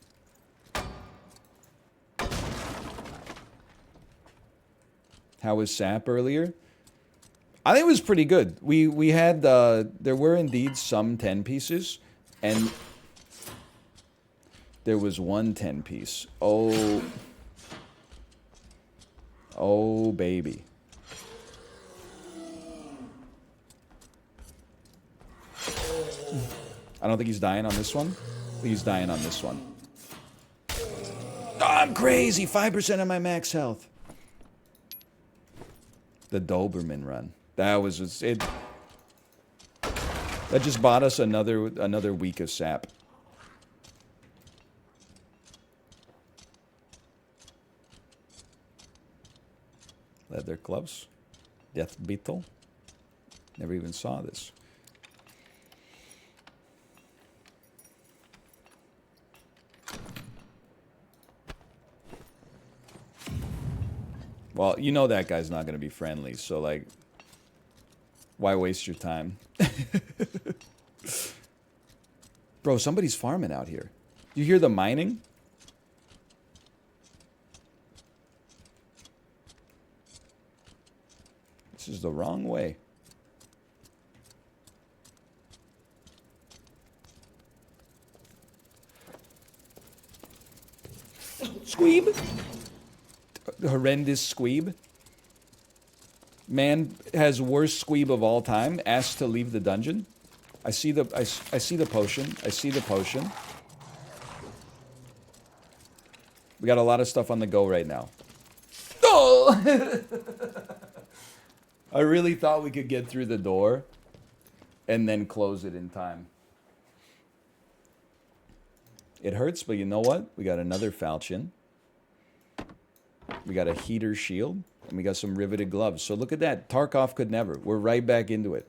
How was SAP earlier? I think it was pretty good. We had, there were indeed some 10 pieces, and there was one 10 piece. Oh. Oh, baby. I don't think he's dying on this one. I think he's dying on this one. Oh, I'm crazy! 5% of my max health. The Doberman run. That was just, it. That just bought us another week of sap. Leather gloves. Death beetle. Never even saw this. Well, you know that guy's not going to be friendly, so like, why waste your time? Bro, somebody's farming out here. You hear the mining? This is the wrong way. Squeeb? Horrendous squeeb. Man has worst squeeb of all time. Asked to leave the dungeon. I see the potion. I see the potion. We got a lot of stuff on the go right now. Oh! I really thought we could get through the door and then close it in time. It hurts, but you know what? We got another falchion. We got a heater shield. And we got some riveted gloves. So look at that. Tarkov could never. We're right back into it.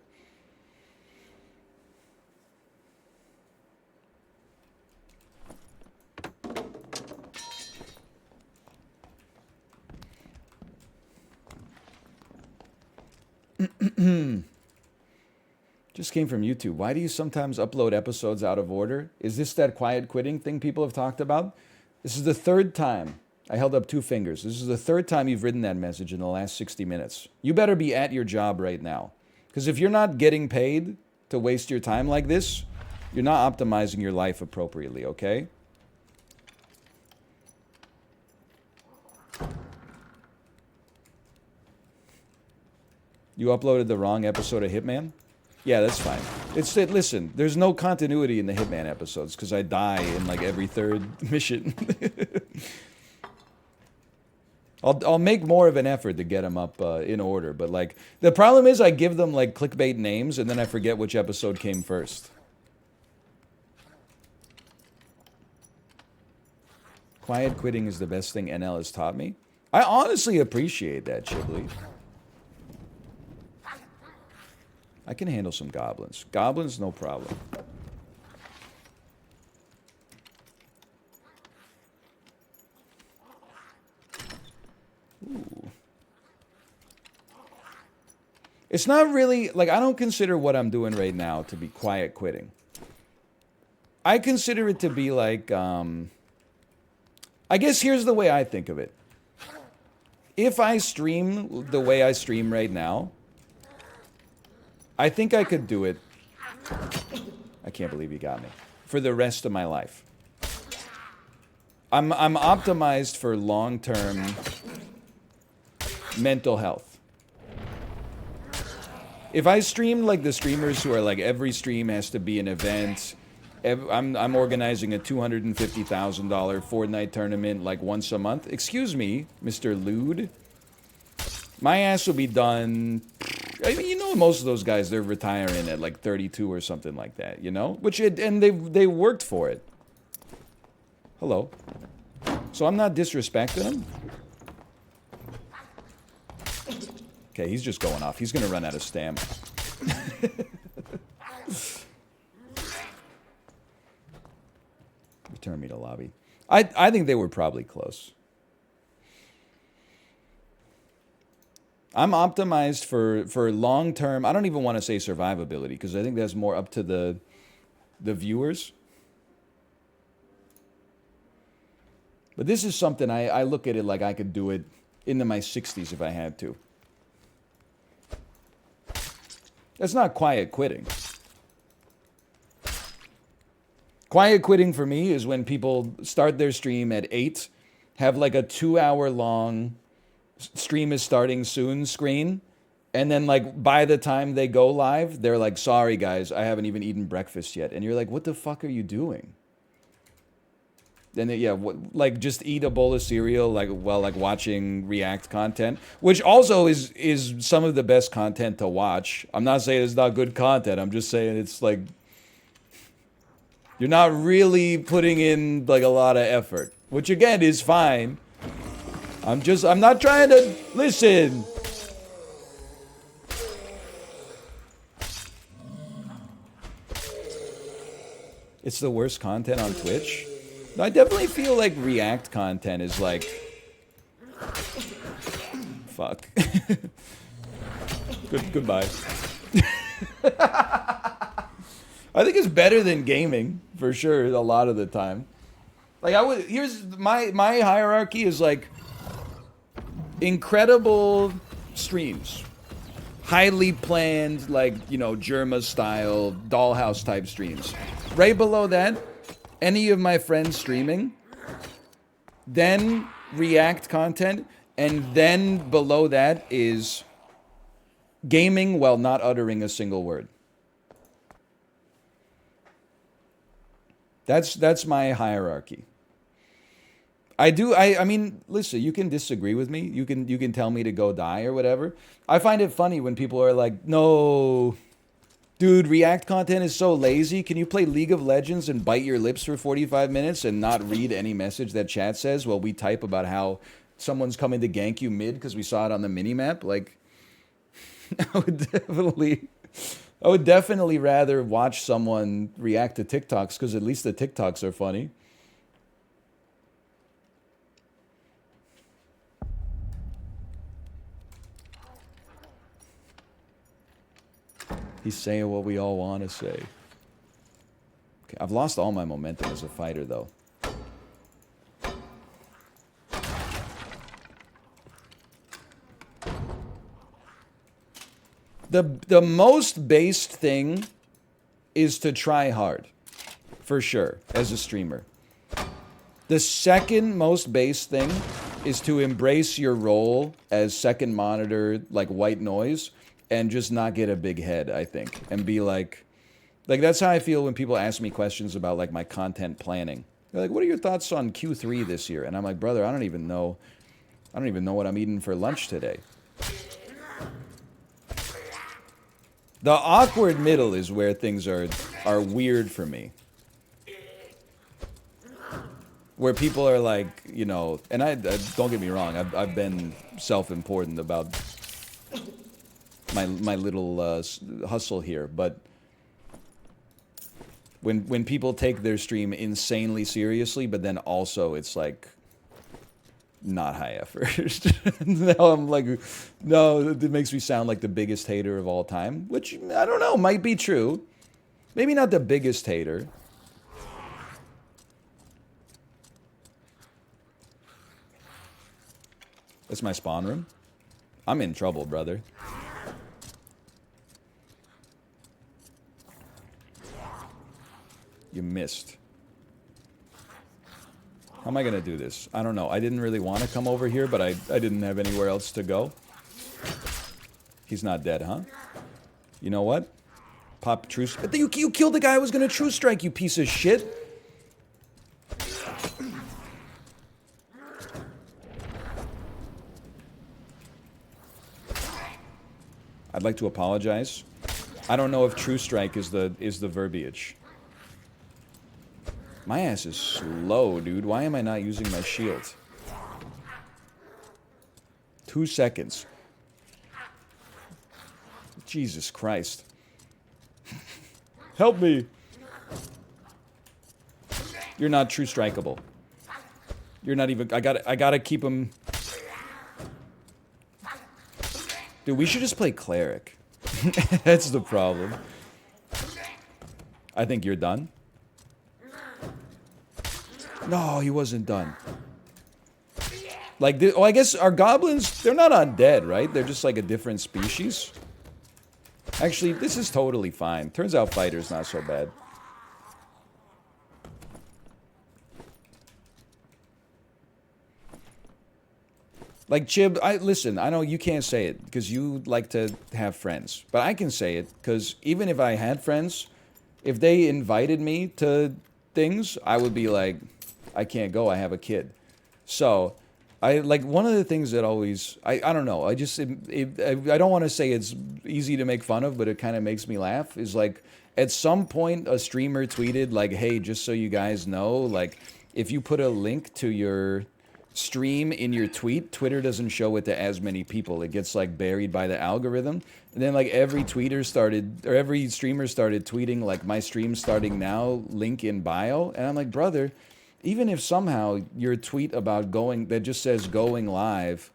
Just came from YouTube. Why do you sometimes upload episodes out of order? Is this that quiet quitting thing people have talked about? This is the third time I held up 2 fingers. This is the 3rd time you've written that message in the last 60 minutes. You better be at your job right now. Because if you're not getting paid to waste your time like this, you're not optimizing your life appropriately, okay? You uploaded the wrong episode of Hitman? Yeah, that's fine. Listen, there's no continuity in the Hitman episodes because I die in like every 3rd mission. I'll make more of an effort to get them up in order, but like the problem is I give them like clickbait names and then I forget which episode came first. Quiet quitting is the best thing NL has taught me. I honestly appreciate that, Chiblee. I can handle some goblins. Goblins, no problem. Ooh. It's not really, like, I don't consider what I'm doing right now to be quiet quitting. I consider it to be like, I guess here's the way I think of it. If I stream the way I stream right now, I think I could do it. I can't believe you got me. For the rest of my life. I'm optimized for long-term mental health. If I stream like the streamers who are like every stream has to be an event, I'm organizing a $250,000 Fortnite tournament like once a month. Excuse me, Mr. Lude. My ass will be done. I mean, you know, most of those guys, they're retiring at like 32 or something like that, you know? And they worked for it. Hello. So I'm not disrespecting them. Okay, he's just going off. He's going to run out of stamina. Return me to lobby. I think they were probably close. I'm optimized for long-term, I don't even want to say survivability, because I think that's more up to the viewers. But this is something, I look at it like I could do it into my 60s if I had to. That's not quiet quitting. Quiet quitting for me is when people start their stream at 8, have like a 2-hour-long stream is starting soon screen, and then like by the time they go live, they're like, sorry guys, I haven't even eaten breakfast yet. And you're like, what the fuck are you doing? Then yeah, like just eat a bowl of cereal like while like watching React content, which also is some of the best content to watch. I'm not saying it's not good content. I'm just saying it's like you're not really putting in like a lot of effort, which again is fine. I'm not trying to listen. It's the worst content on Twitch. I definitely feel like React content is like... Fuck. Goodbye. I think it's better than gaming, for sure, a lot of the time. Like, here's my hierarchy is like... incredible streams. Highly planned, like, you know, Germa-style, dollhouse-type streams. Right below that... any of my friends streaming, then React content, and then below that is gaming while not uttering a single word. That's my hierarchy. I mean, listen, you can disagree with me. You can tell me to go die or whatever. I find it funny when people are like, no... dude, React content is so lazy. Can you play League of Legends and bite your lips for 45 minutes and not read any message that chat says while we type about how someone's coming to gank you mid because we saw it on the minimap? Like, I would definitely rather watch someone react to TikToks because at least the TikToks are funny. He's saying what we all want to say. Okay, I've lost all my momentum as a fighter, though. The most based thing is to try hard, for sure, as a streamer. The second most base thing is to embrace your role as second monitor, like white noise, and just not get a big head, I think. And be like that's how I feel when people ask me questions about like my content planning. They're like, what are your thoughts on Q3 this year? And I'm like, brother, I don't even know what I'm eating for lunch today. The awkward middle is where things are weird for me. Where people are like, you know, and I don't get me wrong, I've been self-important about my little hustle here, but when people take their stream insanely seriously, but then also it's like not high effort. Now I'm like, no, it makes me sound like the biggest hater of all time, which I don't know, might be true. Maybe not the biggest hater. That's my spawn room. I'm in trouble, brother. You missed. How am I gonna do this? I don't know. I didn't really want to come over here, but I didn't have anywhere else to go. He's not dead, huh? You know what? Pop true... You killed the guy I was gonna true strike, you piece of shit! I'd like to apologize. I don't know if true strike is the verbiage. My ass is slow, dude. Why am I not using my shield? 2 seconds. Jesus Christ. Help me. You're not true strikeable. You're not even... I gotta keep him... Dude, we should just play cleric. That's the problem. I think you're done. No, he wasn't done. Like, I guess our goblins, they're not undead, right? They're just like a different species. Actually, this is totally fine. Turns out fighter's not so bad. Like, Chib, listen, I know you can't say it because you like to have friends. But I can say it because even if I had friends, if they invited me to things, I would be like, I can't go, I have a kid. So, like, one of the things that always, I don't know, I don't want to say it's easy to make fun of, but it kind of makes me laugh, is like, at some point, a streamer tweeted, like, hey, just so you guys know, like, if you put a link to your stream in your tweet, Twitter doesn't show it to as many people. It gets, like, buried by the algorithm. And then, like, every streamer started tweeting, like, my stream's starting now, link in bio. And I'm like, brother, even if somehow your tweet about that just says going live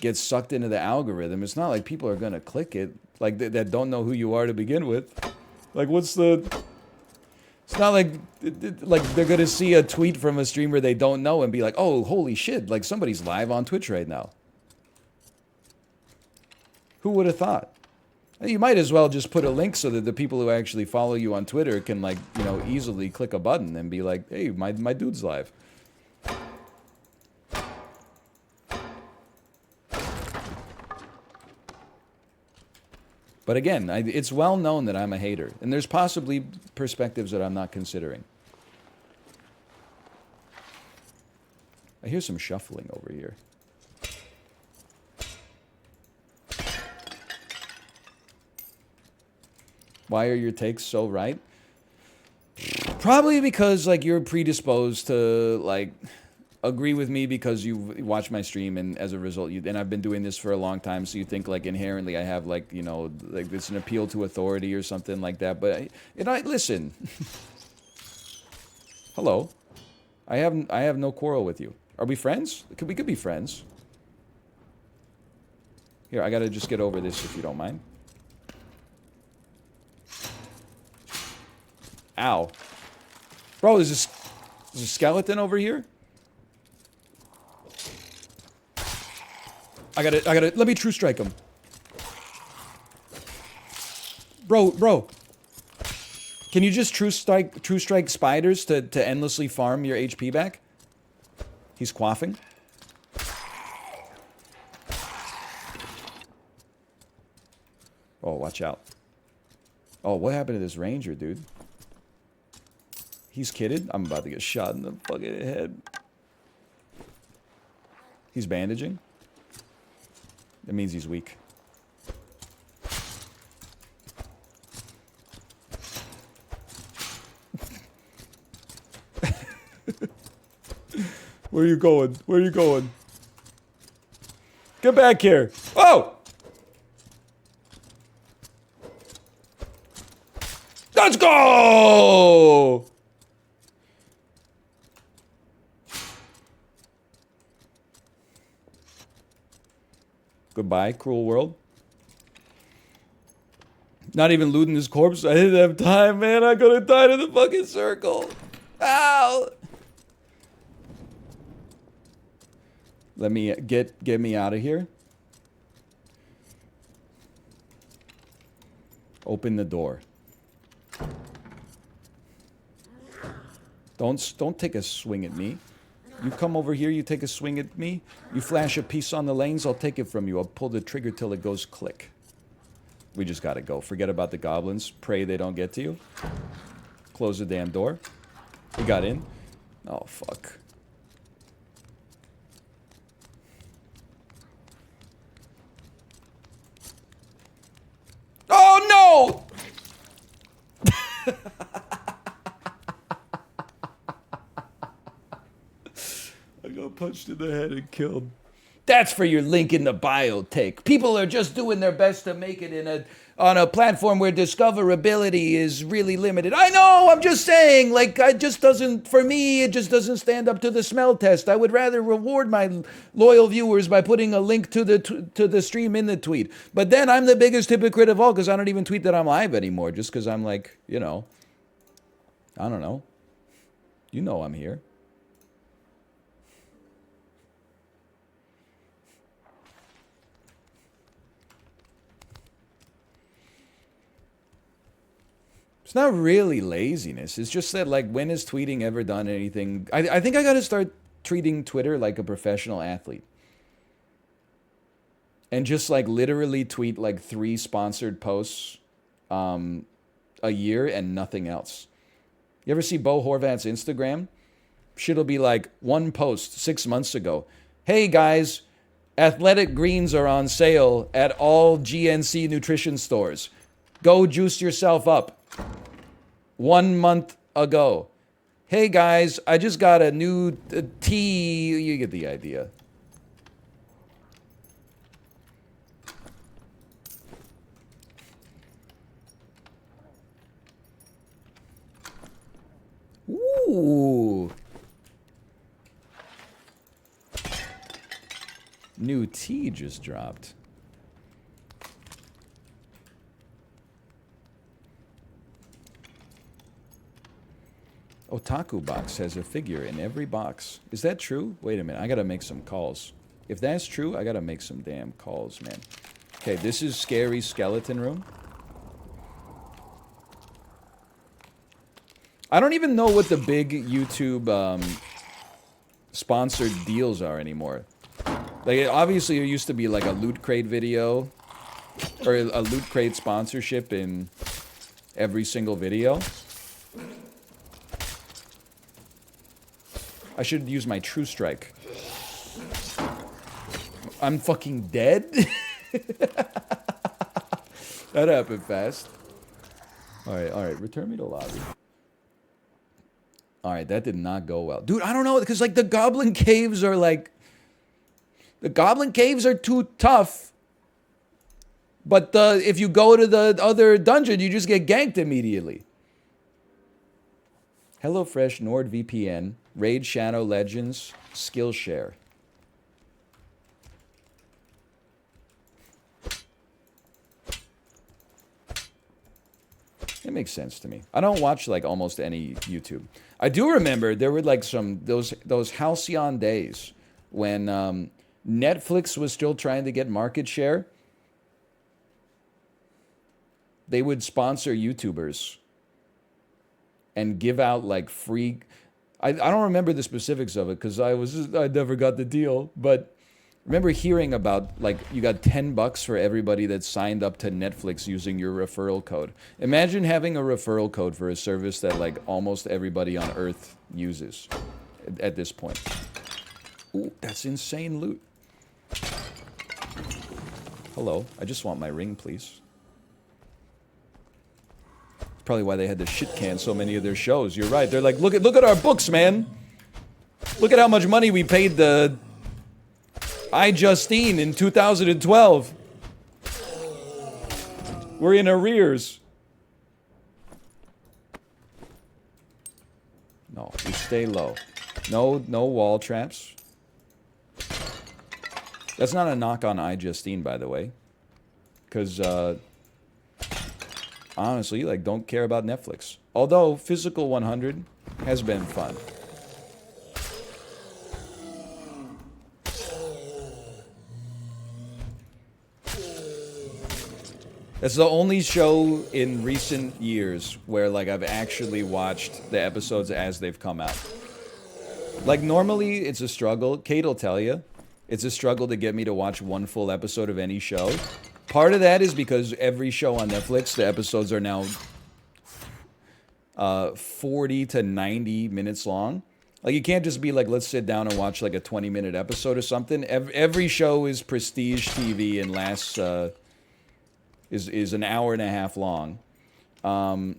gets sucked into the algorithm, it's not like people are going to click it, like, that don't know who you are to begin with. Like, it's not like they're going to see a tweet from a streamer they don't know and be like, oh, holy shit, like, somebody's live on Twitch right now. Who would have thought? You might as well just put a link so that the people who actually follow you on Twitter can, like, you know, easily click a button and be like, hey, my dude's live. But again, it's well known that I'm a hater, and there's possibly perspectives that I'm not considering. I hear some shuffling over here. Why are your takes so right? Probably because, like, you're predisposed to, like, agree with me because you watch my stream, and as a result, and I've been doing this for a long time, so you think, like, inherently I have, like, you know, like, it's an appeal to authority or something like that. But listen. Hello. I have no quarrel with you. Are we friends? We could be friends. Here, I gotta just get over this if you don't mind. Ow. Bro, there's a skeleton over here? I gotta, let me true strike him. Bro. Can you just true strike spiders to endlessly farm your HP back? He's quaffing. Oh, watch out. Oh, what happened to this ranger, dude? He's kidded? I'm about to get shot in the fucking head. He's bandaging. That means he's weak. Where are you going? Where are you going? Get back here. Oh! Let's go! Goodbye, cruel world. Not even looting his corpse. I didn't have time, man. I could have died in the fucking circle. Ow! Let me get me out of here. Open the door. Don't take a swing at me. You come over here, you take a swing at me, you flash a piece on the lanes, I'll take it from you. I'll pull the trigger till it goes click. We just gotta go. Forget about the goblins. Pray they don't get to you. Close the damn door. We got in. Oh, fuck. Oh, no! I got punched in the head and killed. That's for your link in the bio take. People are just doing their best to make it on a platform where discoverability is really limited. I know, I'm just saying, like, for me, it just doesn't stand up to the smell test. I would rather reward my loyal viewers by putting a link to the stream in the tweet. But then I'm the biggest hypocrite of all because I don't even tweet that I'm live anymore just because I'm like, you know, I don't know. You know I'm here. It's not really laziness. It's just that, like, when has tweeting ever done anything? I think I gotta start treating Twitter like a professional athlete. And just, like, literally tweet, like, 3 sponsored posts a year and nothing else. You ever see Bo Horvat's Instagram? Shit'll be like, 1 post 6 months ago. Hey, guys, athletic greens are on sale at all GNC nutrition stores. Go juice yourself up. 1 month ago. Hey guys, I just got a new tea. You get the idea. Ooh. New tea just dropped. Otaku Box has a figure in every box. Is that true? Wait a minute. I gotta make some calls. If that's true, I gotta make some damn calls, man. Okay, this is Scary Skeleton Room. I don't even know what the big YouTube sponsored deals are anymore. Like, obviously, there used to be like a Loot Crate video or a Loot Crate sponsorship in every single video. I should use my True Strike. I'm fucking dead? That happened fast. Alright, return me to lobby. Alright, that did not go well. Dude, I don't know, because like the Goblin Caves are like... The Goblin Caves are too tough. But if you go to the other dungeon, you just get ganked immediately. HelloFresh, NordVPN, Raid Shadow Legends, Skillshare. It makes sense to me. I don't watch like almost any YouTube. I do remember there were like those halcyon days when Netflix was still trying to get market share. they would sponsor YouTubers and give out like free. I don't remember the specifics of it because I never got the deal, but I remember hearing about like you got $10 for everybody that signed up to Netflix using your referral code. Imagine having a referral code for a service that like almost everybody on Earth uses at this point. Ooh, that's insane loot. Hello, I just want my ring, please. Probably why they had to shit can so many of their shows. You're right. They're like, look at our books, man. Look at how much money we paid the iJustine in 2012. We're in arrears. No, we stay low. No wall traps. That's not a knock on iJustine, by the way. Because, honestly, like, don't care about Netflix. Although, Physical 100 has been fun. That's the only show in recent years where, like, I've actually watched the episodes as they've come out. Like, normally, it's a struggle. Kate will tell you. It's a struggle to get me to watch one full episode of any show. Part of that is because every show on Netflix, the episodes are now 40 to 90 minutes long. Like, you can't just be like, let's sit down and watch like a 20-minute episode or something. Every show is prestige TV and lasts, is an hour and a half long. And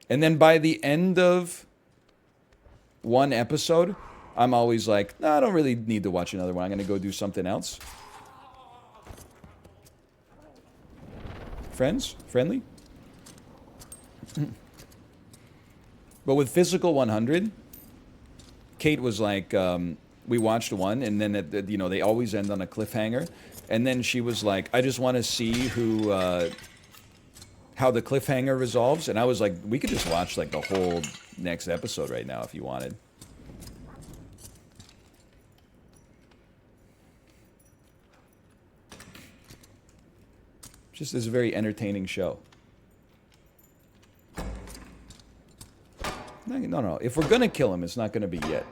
then by the end of one episode, I'm always like, no, I don't really need to watch another one. I'm going to go do something else. Friends? Friendly? But with Physical 100, Kate was like, we watched one, and then, you know, they always end on a cliffhanger. And then she was like, I just want to see how the cliffhanger resolves. And I was like, we could just watch like the whole next episode right now if you wanted. Just is a very entertaining show. No. If we're gonna kill him, it's not gonna be yet.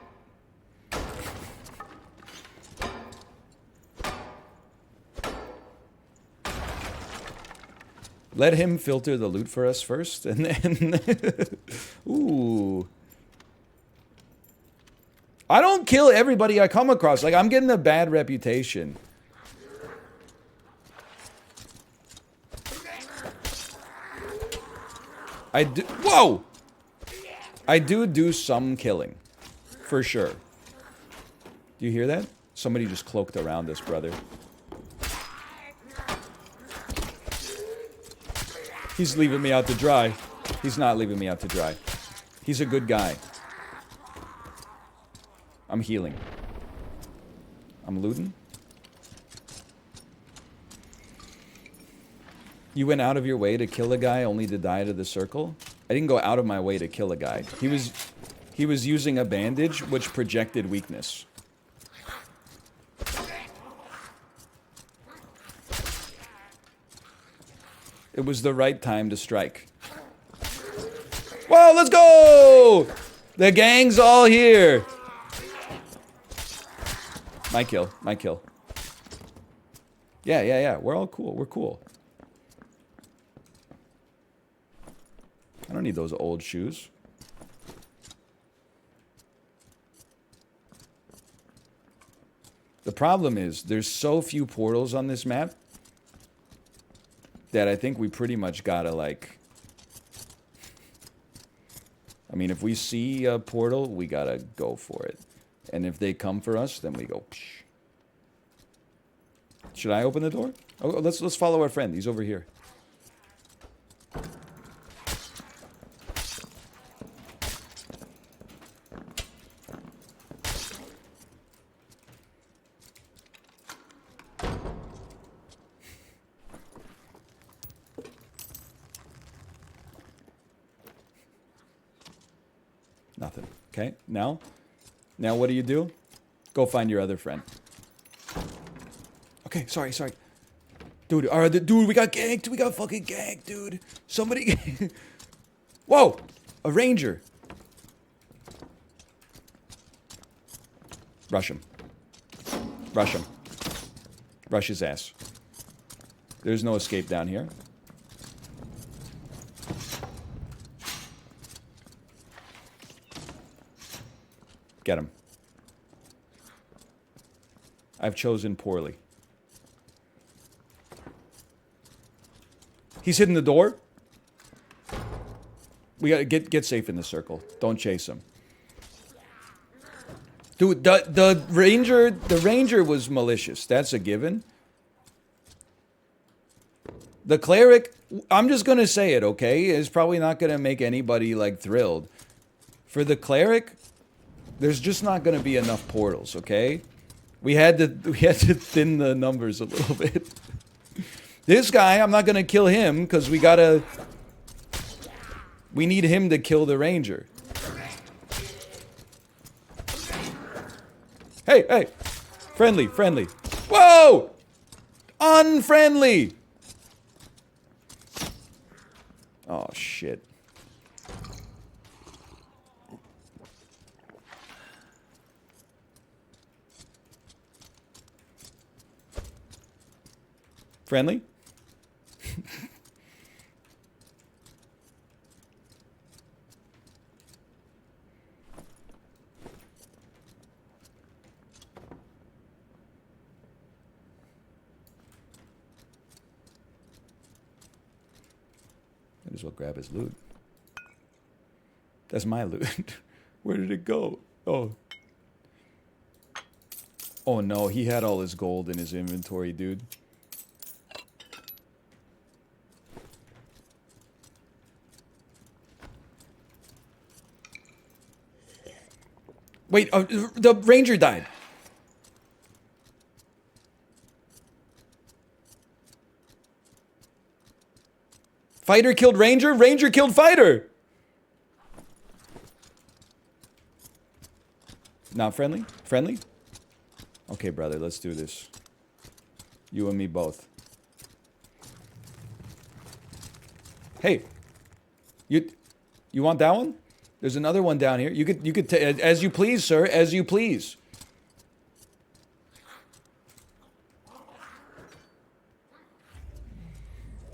Let him filter the loot for us first, and then... Ooh. I don't kill everybody I come across. Like, I'm getting a bad reputation. I do... Whoa! I do some killing. For sure. Do you hear that? Somebody just cloaked around us, brother. He's leaving me out to dry. He's not leaving me out to dry. He's a good guy. I'm healing. I'm looting. You went out of your way to kill a guy only to die to the circle? I didn't go out of my way to kill a guy. He was using a bandage which projected weakness. It was the right time to strike. Whoa, let's go! The gang's all here. My kill, my kill. Yeah. We're all cool. We're cool. I don't need those old shoes. The problem is, there's so few portals on this map that I think we pretty much gotta, like... I mean, if we see a portal, we gotta go for it. And if they come for us, then we go... Psh. Should I open the door? Oh, let's follow our friend. He's over here. Nothing. Okay, now what do you do? Go find your other friend. Okay, sorry. Dude, dude, we got ganked. We got fucking ganked, dude. Somebody. Whoa! A ranger. Rush him. Rush him. Rush his ass. There's no escape down here. Get him. I've chosen poorly. He's hitting the door. We gotta get safe in the circle. Don't chase him. Dude, the ranger was malicious. That's a given. The cleric, I'm just gonna say it, okay? Is probably not gonna make anybody like thrilled. For the cleric, there's just not gonna be enough portals, okay? We had to thin the numbers a little bit. This guy, I'm not gonna kill him because we need him to kill the ranger. Hey, hey! Friendly, friendly. Whoa! Unfriendly! Oh, shit. Friendly? Might as well grab his loot. That's my loot. Where did it go? Oh. Oh no, he had all his gold in his inventory, dude. Wait, the ranger died. Fighter killed ranger, ranger killed fighter. Not friendly? Friendly? Okay, brother, let's do this. You and me both. Hey. You want that one? There's another one down here. You could as you please, sir, as you please.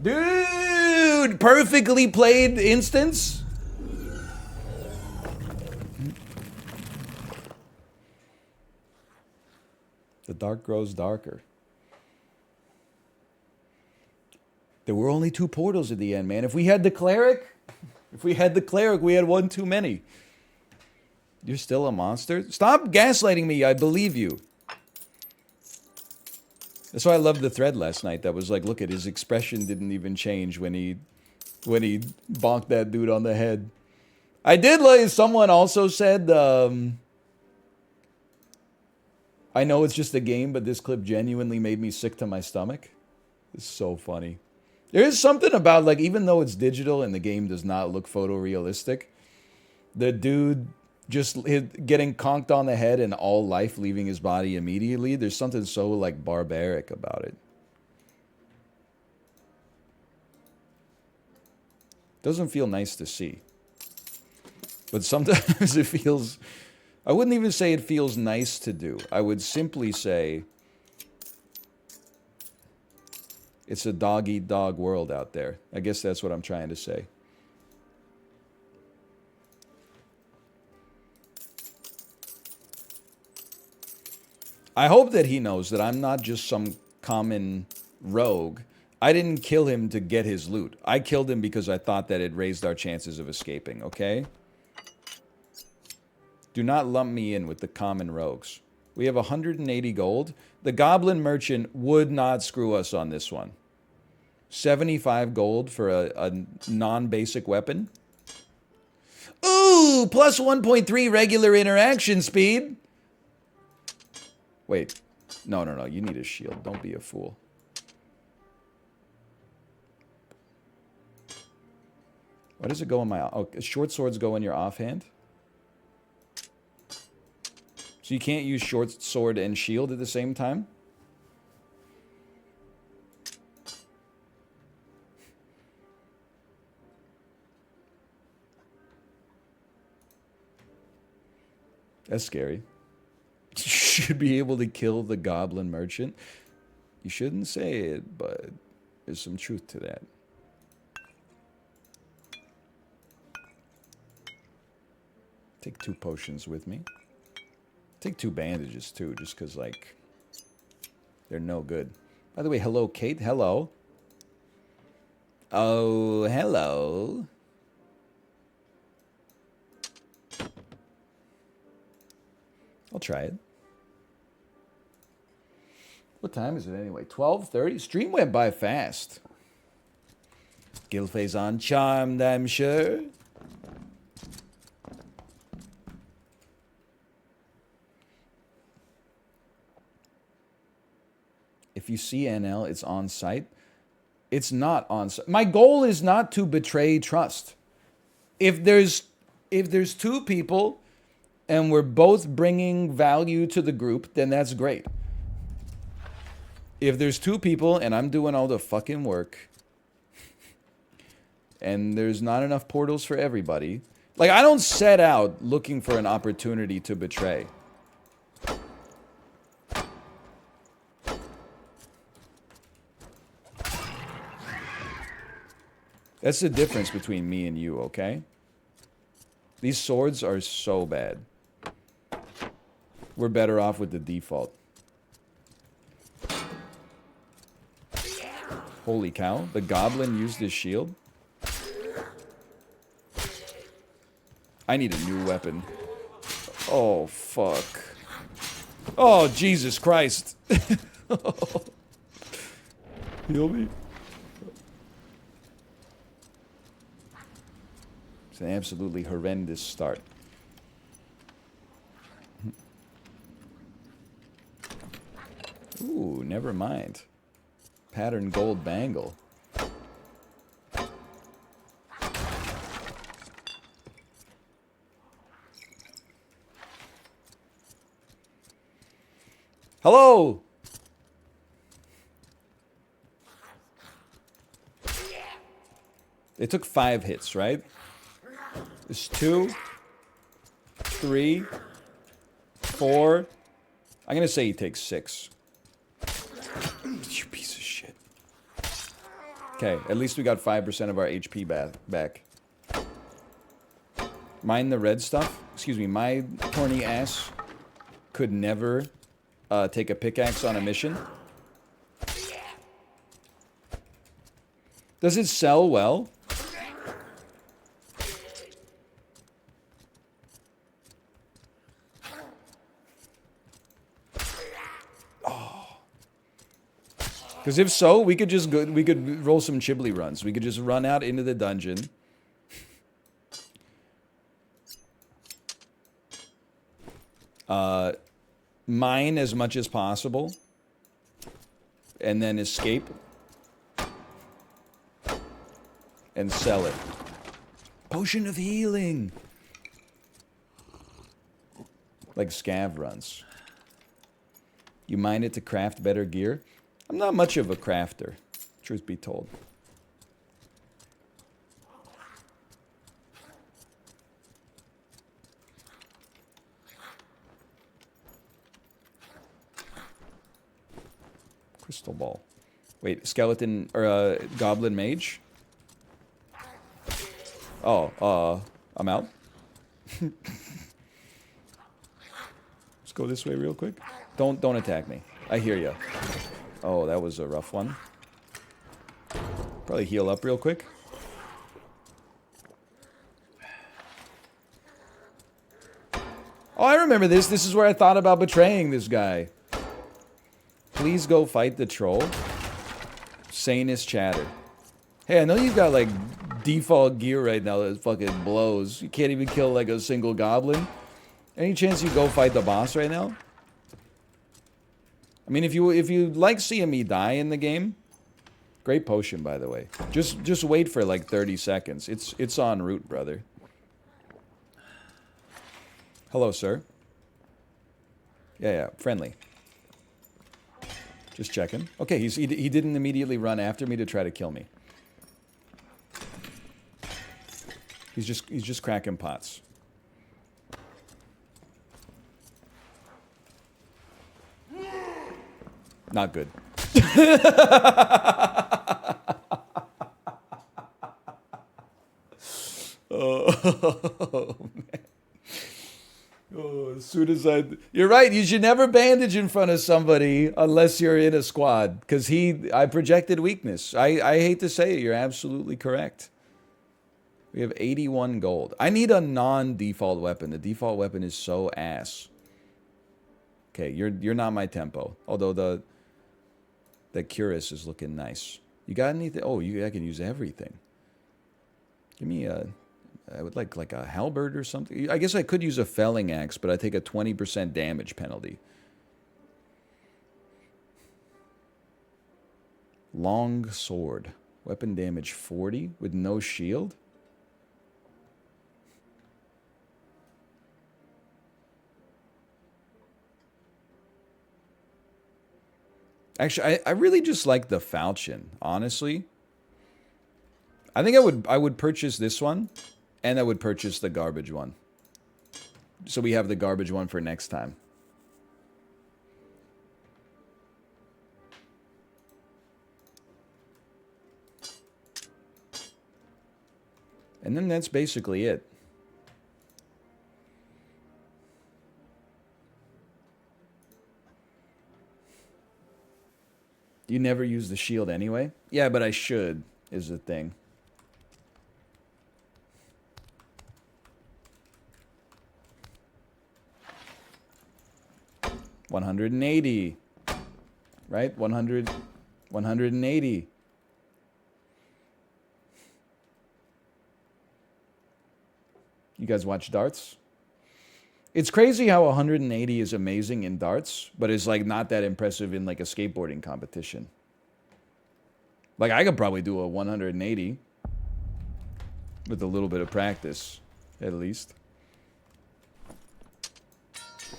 Dude, perfectly played instance. The dark grows darker. There were only 2 portals at the end, man. If we had the cleric, we had one too many. You're still a monster? Stop gaslighting me, I believe you. That's why I loved the thread last night that was like, look at his expression didn't even change when he bonked that dude on the head. I did like, someone also said, I know it's just a game, but this clip genuinely made me sick to my stomach. It's so funny. There is something about, like, even though it's digital and the game does not look photorealistic, the dude just getting conked on the head and all life leaving his body immediately, there's something so, like, barbaric about it. Doesn't feel nice to see. But sometimes it feels... I wouldn't even say it feels nice to do. I would simply say it's a dog-eat-dog world out there. I guess that's what I'm trying to say. I hope that he knows that I'm not just some common rogue. I didn't kill him to get his loot. I killed him because I thought that it raised our chances of escaping, okay? Do not lump me in with the common rogues. We have 180 gold. The goblin merchant would not screw us on this one. 75 gold for a non-basic weapon. Ooh, plus 1.3 regular interaction speed. Wait. No, no, no. You need a shield. Don't be a fool. Why does it go in my... Oh, short swords go in your offhand? So you can't use short sword and shield at the same time? That's scary. Should be able to kill the goblin merchant. You shouldn't say it, but there's some truth to that. Take 2 potions with me. Take 2 bandages too, just because, like, they're no good. By the way, hello, Kate. Hello. Oh, hello. I'll try it. What time is it anyway? 12:30? Stream went by fast. Gilfay's on charmed, I'm sure. If you see NL, it's on site. It's not on site. My goal is not to betray trust. If there's 2 people and we're both bringing value to the group, then that's great. If there's 2 people and I'm doing all the fucking work and there's not enough portals for everybody, like, I don't set out looking for an opportunity to betray. That's the difference between me and you, okay? These swords are so bad. We're better off with the default. Holy cow, the goblin used his shield? I need a new weapon. Oh, fuck. Oh, Jesus Christ. Heal me. It's an absolutely horrendous start. Ooh, never mind. Pattern gold bangle. Hello! It took 5 hits, right? There's 2, 3, 4. I'm gonna say he takes 6. You piece of shit. Okay, at least we got 5% of our HP back. Mine the red stuff? Excuse me, my horny ass could never take a pickaxe on a mission. Does it sell well? Because if so, we could just go, we could roll some Chibli runs. We could just run out into the dungeon. Mine as much as possible. And then escape. And sell it. Potion of healing! Like scav runs. You mine it to craft better gear? I'm not much of a crafter, truth be told. Crystal ball. Wait, skeleton or goblin mage? Oh, I'm out. Let's go this way real quick. Don't attack me. I hear ya. Oh, that was a rough one. Probably heal up real quick. Oh, I remember this. This is where I thought about betraying this guy. Please go fight the troll. Sanest chatter. Hey, I know you've got, like, default gear right now that fucking blows. You can't even kill, like, a single goblin. Any chance you go fight the boss right now? I mean, if you like seeing me die in the game, great potion, by the way. Just wait for like 30 seconds. It's en route, brother. Hello, sir. Yeah, friendly. Just checking. Okay, he didn't immediately run after me to try to kill me. He's just cracking pots. Not good. Oh, man. Oh, as soon as you're right. You should never bandage in front of somebody unless you're in a squad. Because I projected weakness. I hate to say it. You're absolutely correct. We have 81 gold. I need a non-default weapon. The default weapon is so ass. Okay, you're not my tempo. Although the Cuirass is looking nice. You got anything? Oh, I can use everything. Give me I would like a halberd or something. I guess I could use a felling axe, but I take a 20% damage penalty. Long sword. Weapon damage 40 with no shield? Actually, I really just like the falchion, honestly. I think I would purchase this one, and I would purchase the garbage one. So we have the garbage one for next time. And then that's basically it. You never use the shield anyway? Yeah, but I should, is the thing. $180. Right? 180. You guys watch darts? It's crazy how 180 is amazing in darts, but it's like not that impressive in like a skateboarding competition. Like I could probably do a 180 with a little bit of practice, at least.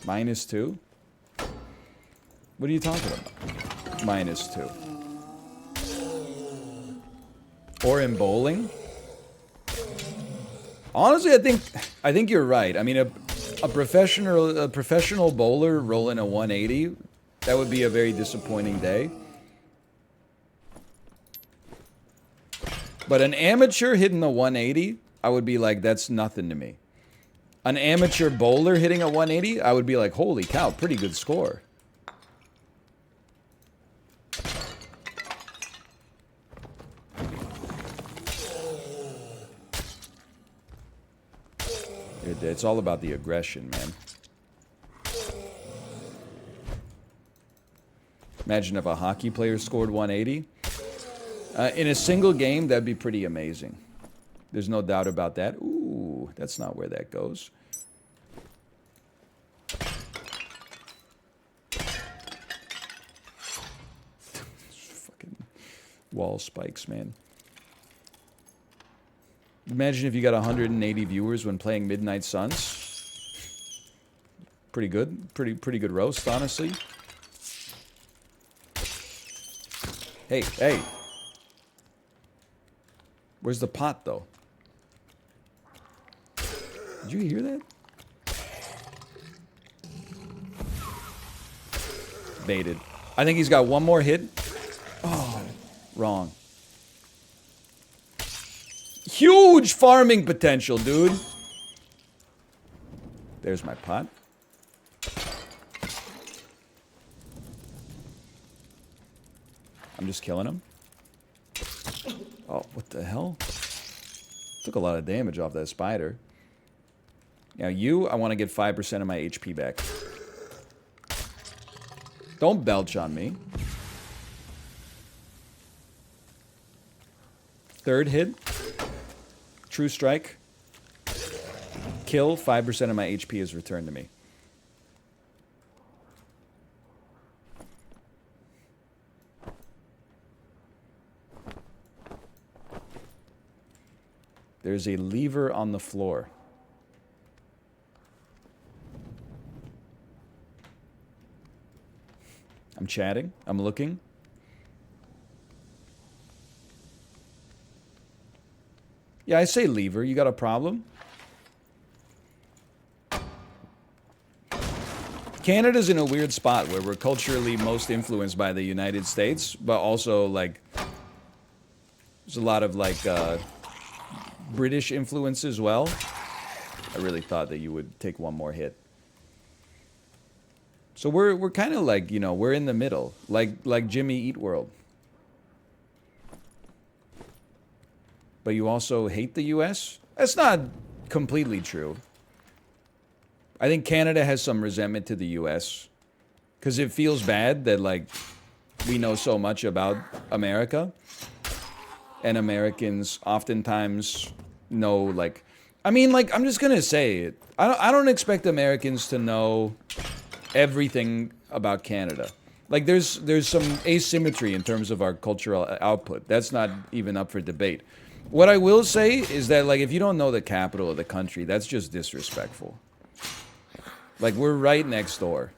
-2? What are you talking about? -2. Or in bowling? Honestly, I think you're right. I mean, a professional bowler rolling a 180, that would be a very disappointing day. But an amateur hitting a 180, I would be like, that's nothing to me. An amateur bowler hitting a 180, I would be like, holy cow, pretty good score. It's all about the aggression, man. Imagine if a hockey player scored 180. In a single game, that'd be pretty amazing. There's no doubt about that. Ooh, that's not where that goes. Fucking wall spikes, man. Imagine if you got 180 viewers when playing Midnight Suns. Pretty good. Pretty good roast, honestly. Hey, hey. Where's the pot, though? Did you hear that? Baited. I think he's got one more hit. Oh, wrong. Huge farming potential, dude. There's my pot. I'm just killing him. Oh, what the hell? Took a lot of damage off that spider. Now I want to get 5% of my HP back. Don't belch on me. Third hit. True strike. Kill. 5% of my HP is returned to me. There's a lever on the floor. I'm chatting. I'm looking. Yeah, I say lever. You got a problem? Canada's in a weird spot where we're culturally most influenced by the United States, but also like there's a lot of like British influence as well. I really thought that you would take one more hit. So we're kind of like, you know, we're in the middle, like Jimmy Eat World. But you also hate the US? That's not completely true. I think Canada has some resentment to the US because it feels bad that like we know so much about America and Americans oftentimes know like I mean like I'm just going to say it. I don't expect Americans to know everything about Canada. Like there's some asymmetry in terms of our cultural output. That's not even up for debate. What I will say is that like if you don't know the capital of the country, that's just disrespectful. Like we're right next door.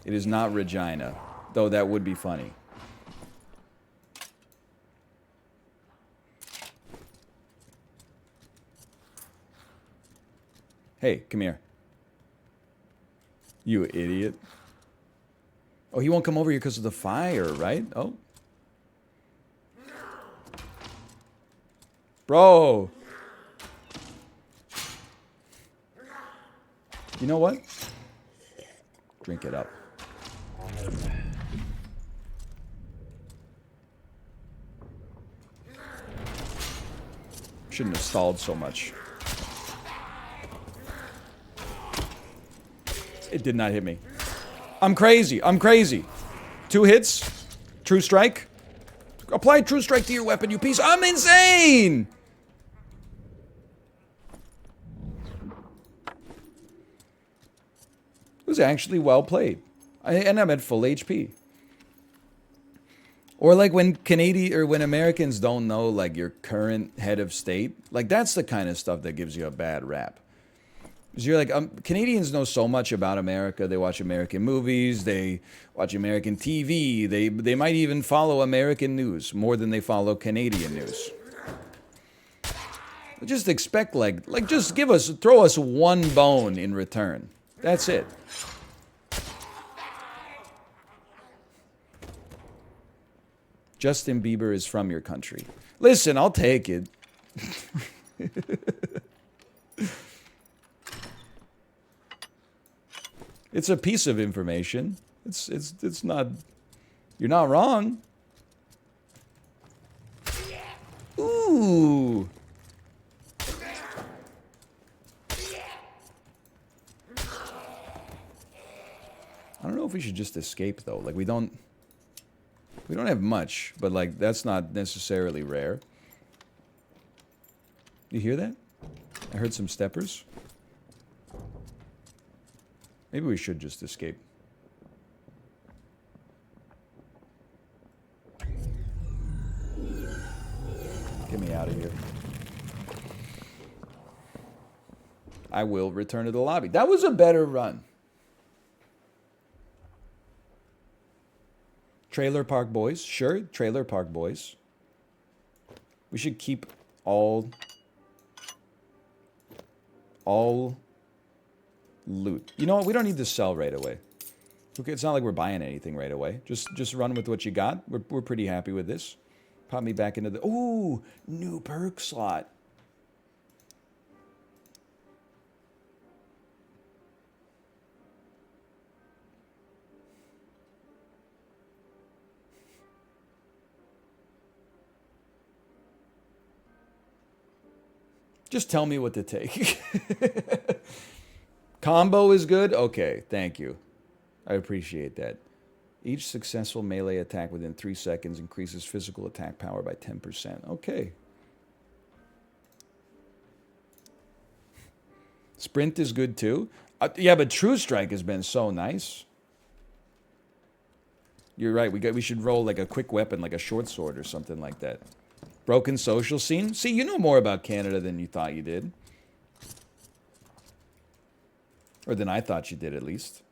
It is not Regina, though that would be funny. Hey, come here. You idiot. Oh, he won't come over here because of the fire, right? Oh. Bro. You know what? Drink it up. Shouldn't have stalled so much. It did not hit me. I'm crazy. I'm crazy. 2 hits. True strike. Apply true strike to your weapon, you piece. I'm insane! It was actually well played. And I'm at full HP. Or like when when Americans don't know like your current head of state, like that's the kind of stuff that gives you a bad rap. Because you're like, Canadians know so much about America. They watch American movies. They watch American TV. They might even follow American news more than they follow Canadian news. Just expect just throw us one bone in return. That's it. Justin Bieber is from your country. Listen, I'll take it. It's a piece of information. It's not. You're not wrong. Ooh. I don't know if we should just escape though. Like we don't have much, but like that's not necessarily rare. You hear that? I heard some steppers. Maybe we should just escape. Get me out of here. I will return to the lobby. That was a better run. Trailer Park Boys. Sure, Trailer Park Boys. We should keep all loot. You know what? We don't need to sell right away. Okay, it's not like we're buying anything right away. Just run with what you got. We're pretty happy with this. Pop me back into the... Ooh, new perk slot. Just tell me what to take. Combo is good? Okay, thank you. I appreciate that. Each successful melee attack within 3 seconds increases physical attack power by 10%. Okay. Sprint is good too. Yeah, but True Strike has been so nice. You're right. We should roll like a quick weapon, like a short sword or something like that. Broken social scene? See, you know more about Canada than you thought you did. Or than I thought you did, at least.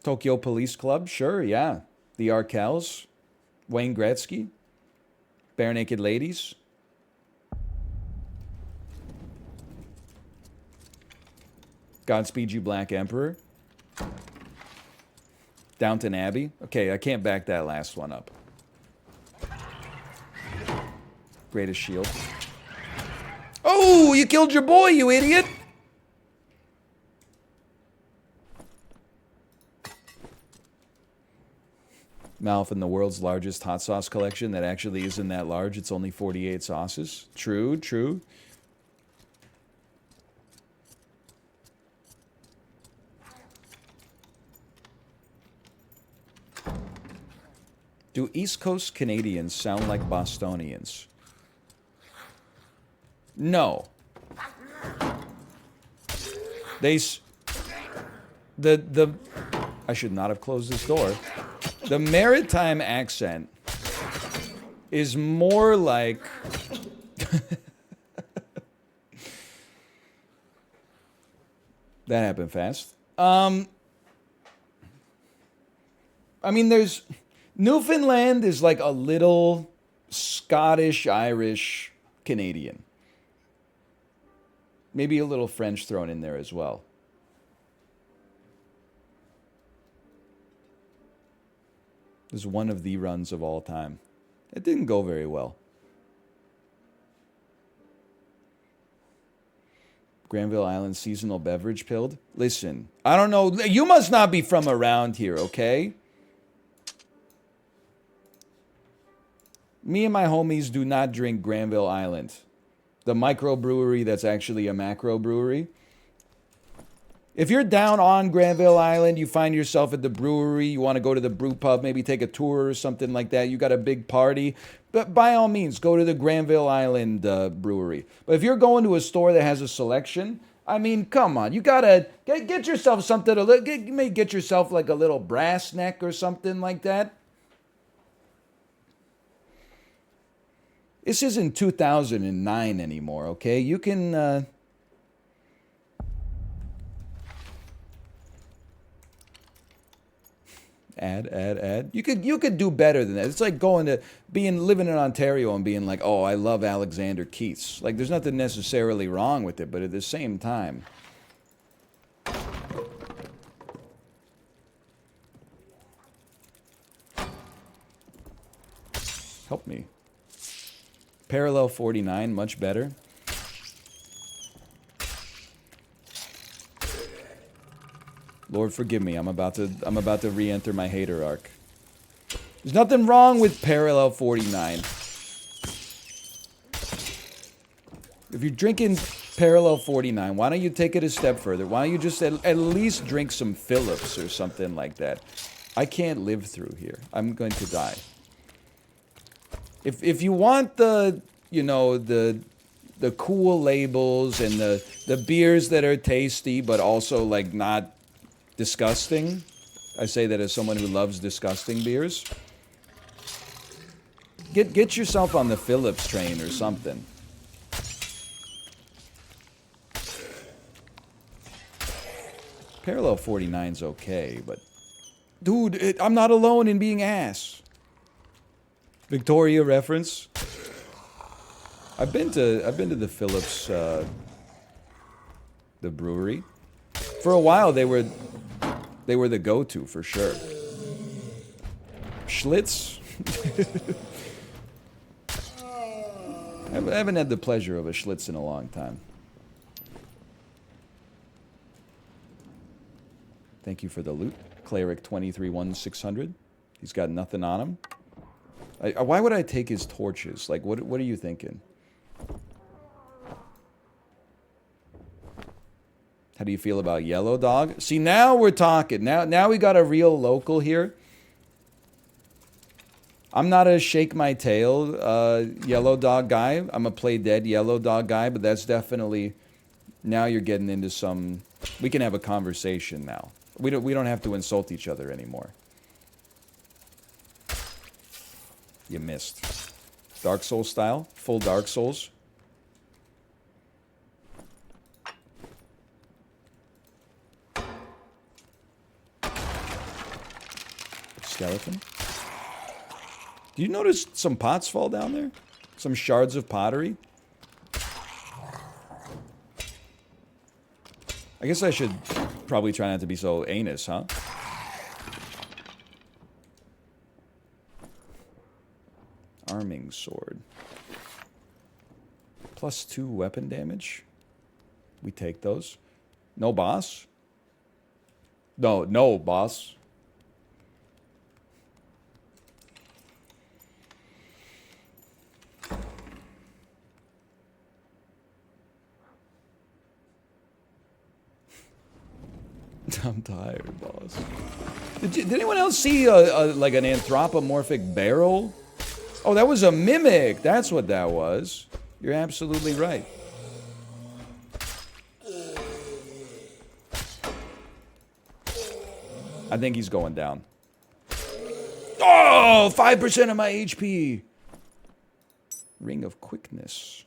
Tokyo Police Club, sure, yeah. The Arkells, Wayne Gretzky, Bare Naked Ladies. Godspeed You Black Emperor. Downton Abbey. Okay, I can't back that last one up. Greatest Shield. Oh, you killed your boy, you idiot! Malf in the world's largest hot sauce collection that actually isn't that large. It's only 48 sauces. True, true. Do East Coast Canadians sound like Bostonians? No. I should not have closed this door. The maritime accent is more like that happened fast. I mean, there's Newfoundland is like a little Scottish, Irish, Canadian. Maybe a little French thrown in there as well. This is one of the runs of all time. It didn't go very well. Granville Island seasonal beverage pilled. Listen, I don't know. You must not be from around here, okay? Me and my homies do not drink Granville Island. The microbrewery that's actually a macro brewery. If you're down on Granville Island, you find yourself at the brewery, you want to go to the brew pub, maybe take a tour or something like that, you got a big party, but by all means, go to the Granville Island brewery. But if you're going to a store that has a selection, I mean, come on, you got to get yourself something, you may get yourself like a little brass neck or something like that. This isn't 2009 anymore, okay? You can... Add. You could do better than that. It's like living in Ontario and being like, oh, I love Alexander Keats. Like, there's nothing necessarily wrong with it, but at the same time. Help me. Parallel 49, much better. Lord, forgive me. I'm about to re-enter my hater arc. There's nothing wrong with Parallel 49. If you're drinking Parallel 49, why don't you take it a step further? Why don't you just at least drink some Phillips or something like that? I can't live through here. I'm going to die. If you want the cool labels and the beers that are tasty but also like not disgusting. I say that as someone who loves disgusting beers. Get yourself on the Phillips train or something. Parallel 49's okay, but dude, I'm not alone in being ass. Victoria reference. I've been to the Phillips the brewery. For a while they were the go-to for sure. Schlitz? I haven't had the pleasure of a Schlitz in a long time. Thank you for the loot. Cleric 23-1600. He's got nothing on him. Why would I take his torches? Like, what are you thinking? How do you feel about Yellow Dog? See, now we're talking. Now we got a real local here. I'm not a shake my tail Yellow Dog guy. I'm a play dead Yellow Dog guy, but that's definitely... Now you're getting into some... We can have a conversation now. We don't have to insult each other anymore. You missed. Dark Souls style? Full Dark Souls? skeleton. Do you notice some pots fall down there? Some shards of pottery? I guess I should probably try not to be so anus, huh? Arming sword. +2 weapon damage. We take those. No boss? No boss. I'm tired, boss. Did anyone else see like an anthropomorphic barrel? Oh, that was a mimic. That's what that was. You're absolutely right. I think he's going down. Oh, 5% of my HP. Ring of quickness.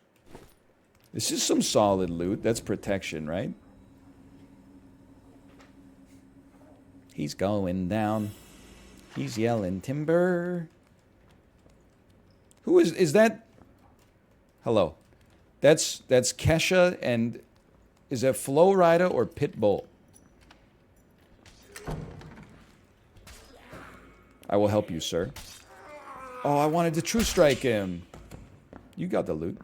This is some solid loot. That's protection, right? He's going down. He's yelling timber. Who is that? Hello. That's Kesha, and is that Flow Rider or Pitbull? I will help you, sir. Oh, I wanted to true strike him. You got the loot.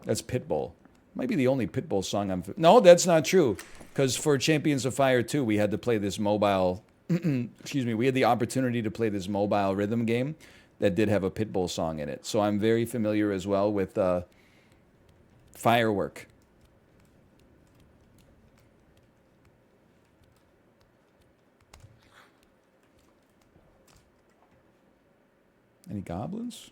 That's Pitbull. Might be the only Pitbull song I'm... No, that's not true. Because for Champions of Fire 2, we had to play this mobile... excuse me, we had the opportunity to play this mobile rhythm game that did have a Pitbull song in it. So I'm very familiar as well with Firework. Any goblins?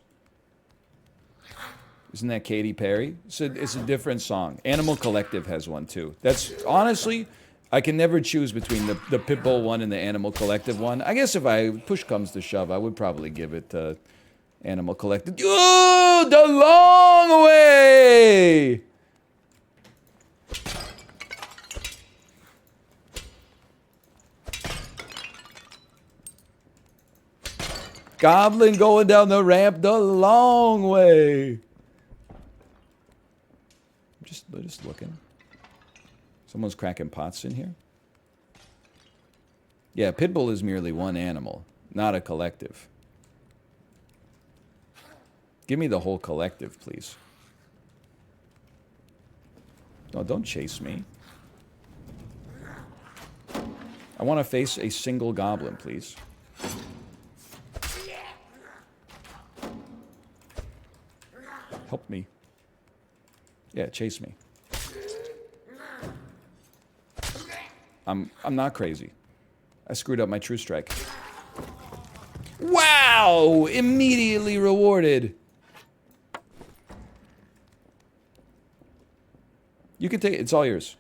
Isn't that Katy Perry? It's a different song. Animal Collective has one too. That's honestly, I can never choose between the Pitbull one and the Animal Collective one. I guess if push comes to shove, I would probably give it to Animal Collective. Oh, the long way! Goblin going down the ramp the long way. Just looking. Someone's cracking pots in here. Yeah, Pitbull is merely one animal, not a collective. Give me the whole collective, please. No, don't chase me. I want to face a single goblin, please. Help me. Yeah, chase me. I'm not crazy. I screwed up my true strike. Wow! Immediately rewarded. You can take it. It's all yours.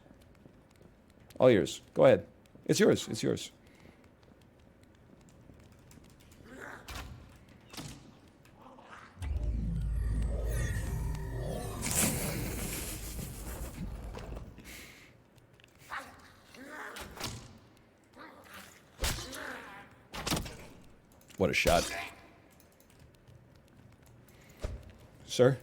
All yours. Go ahead. It's yours. It's yours. What a shot. Sir?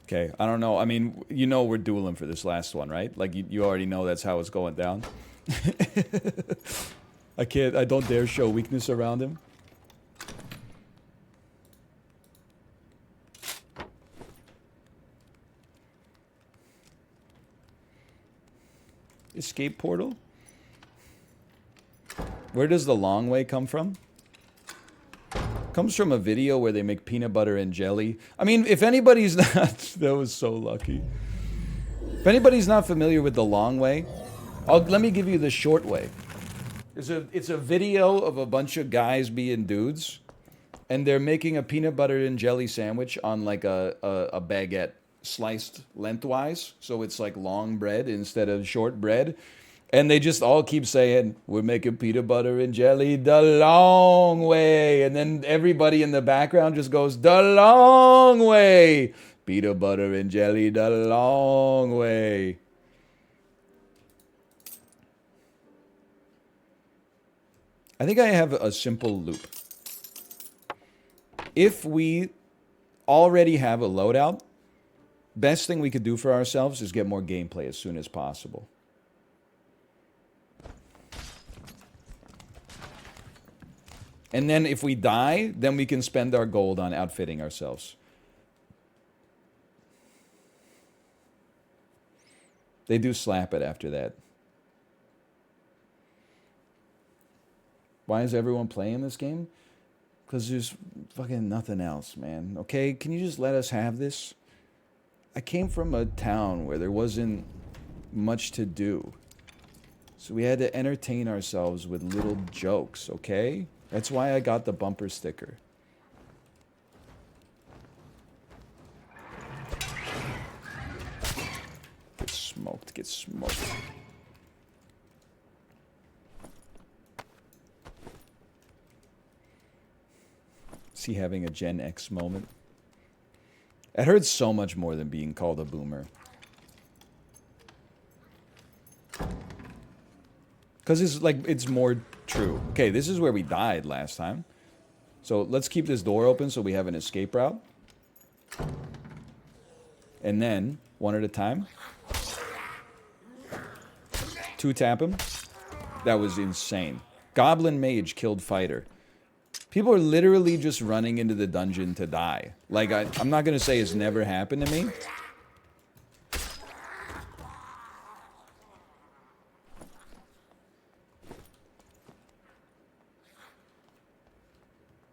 Okay, I don't know. I mean, you know we're dueling for this last one, right? Like, you already know that's how it's going down. I don't dare show weakness around him. Escape portal? Where does the long way come from? Comes from a video where they make peanut butter and jelly. I mean, if anybody's not... That was so lucky. If anybody's not familiar with the long way, let me give you the short way. It's a video of a bunch of guys being dudes, and they're making a peanut butter and jelly sandwich on like a baguette. Sliced lengthwise, so it's like long bread instead of short bread. And they just all keep saying, we're making peanut butter and jelly the long way. And then everybody in the background just goes, the long way. Peanut butter and jelly the long way. I think I have a simple loop. If we already have a loadout, best thing we could do for ourselves is get more gameplay as soon as possible. And then if we die, then we can spend our gold on outfitting ourselves. They do slap it after that. Why is everyone playing this game? Because there's fucking nothing else, man. Okay, can you just let us have this? I came from a town where there wasn't much to do. So we had to entertain ourselves with little jokes, okay? That's why I got the bumper sticker. Get smoked, get smoked. Is he having a Gen X moment? It hurts so much more than being called a boomer. Because it's like, it's more true. Okay, this is where we died last time. So let's keep this door open so we have an escape route. And then, one at a time. 2-tap him. That was insane. Goblin Mage killed Fighter. People are literally just running into the dungeon to die. Like, I'm not going to say it's never happened to me.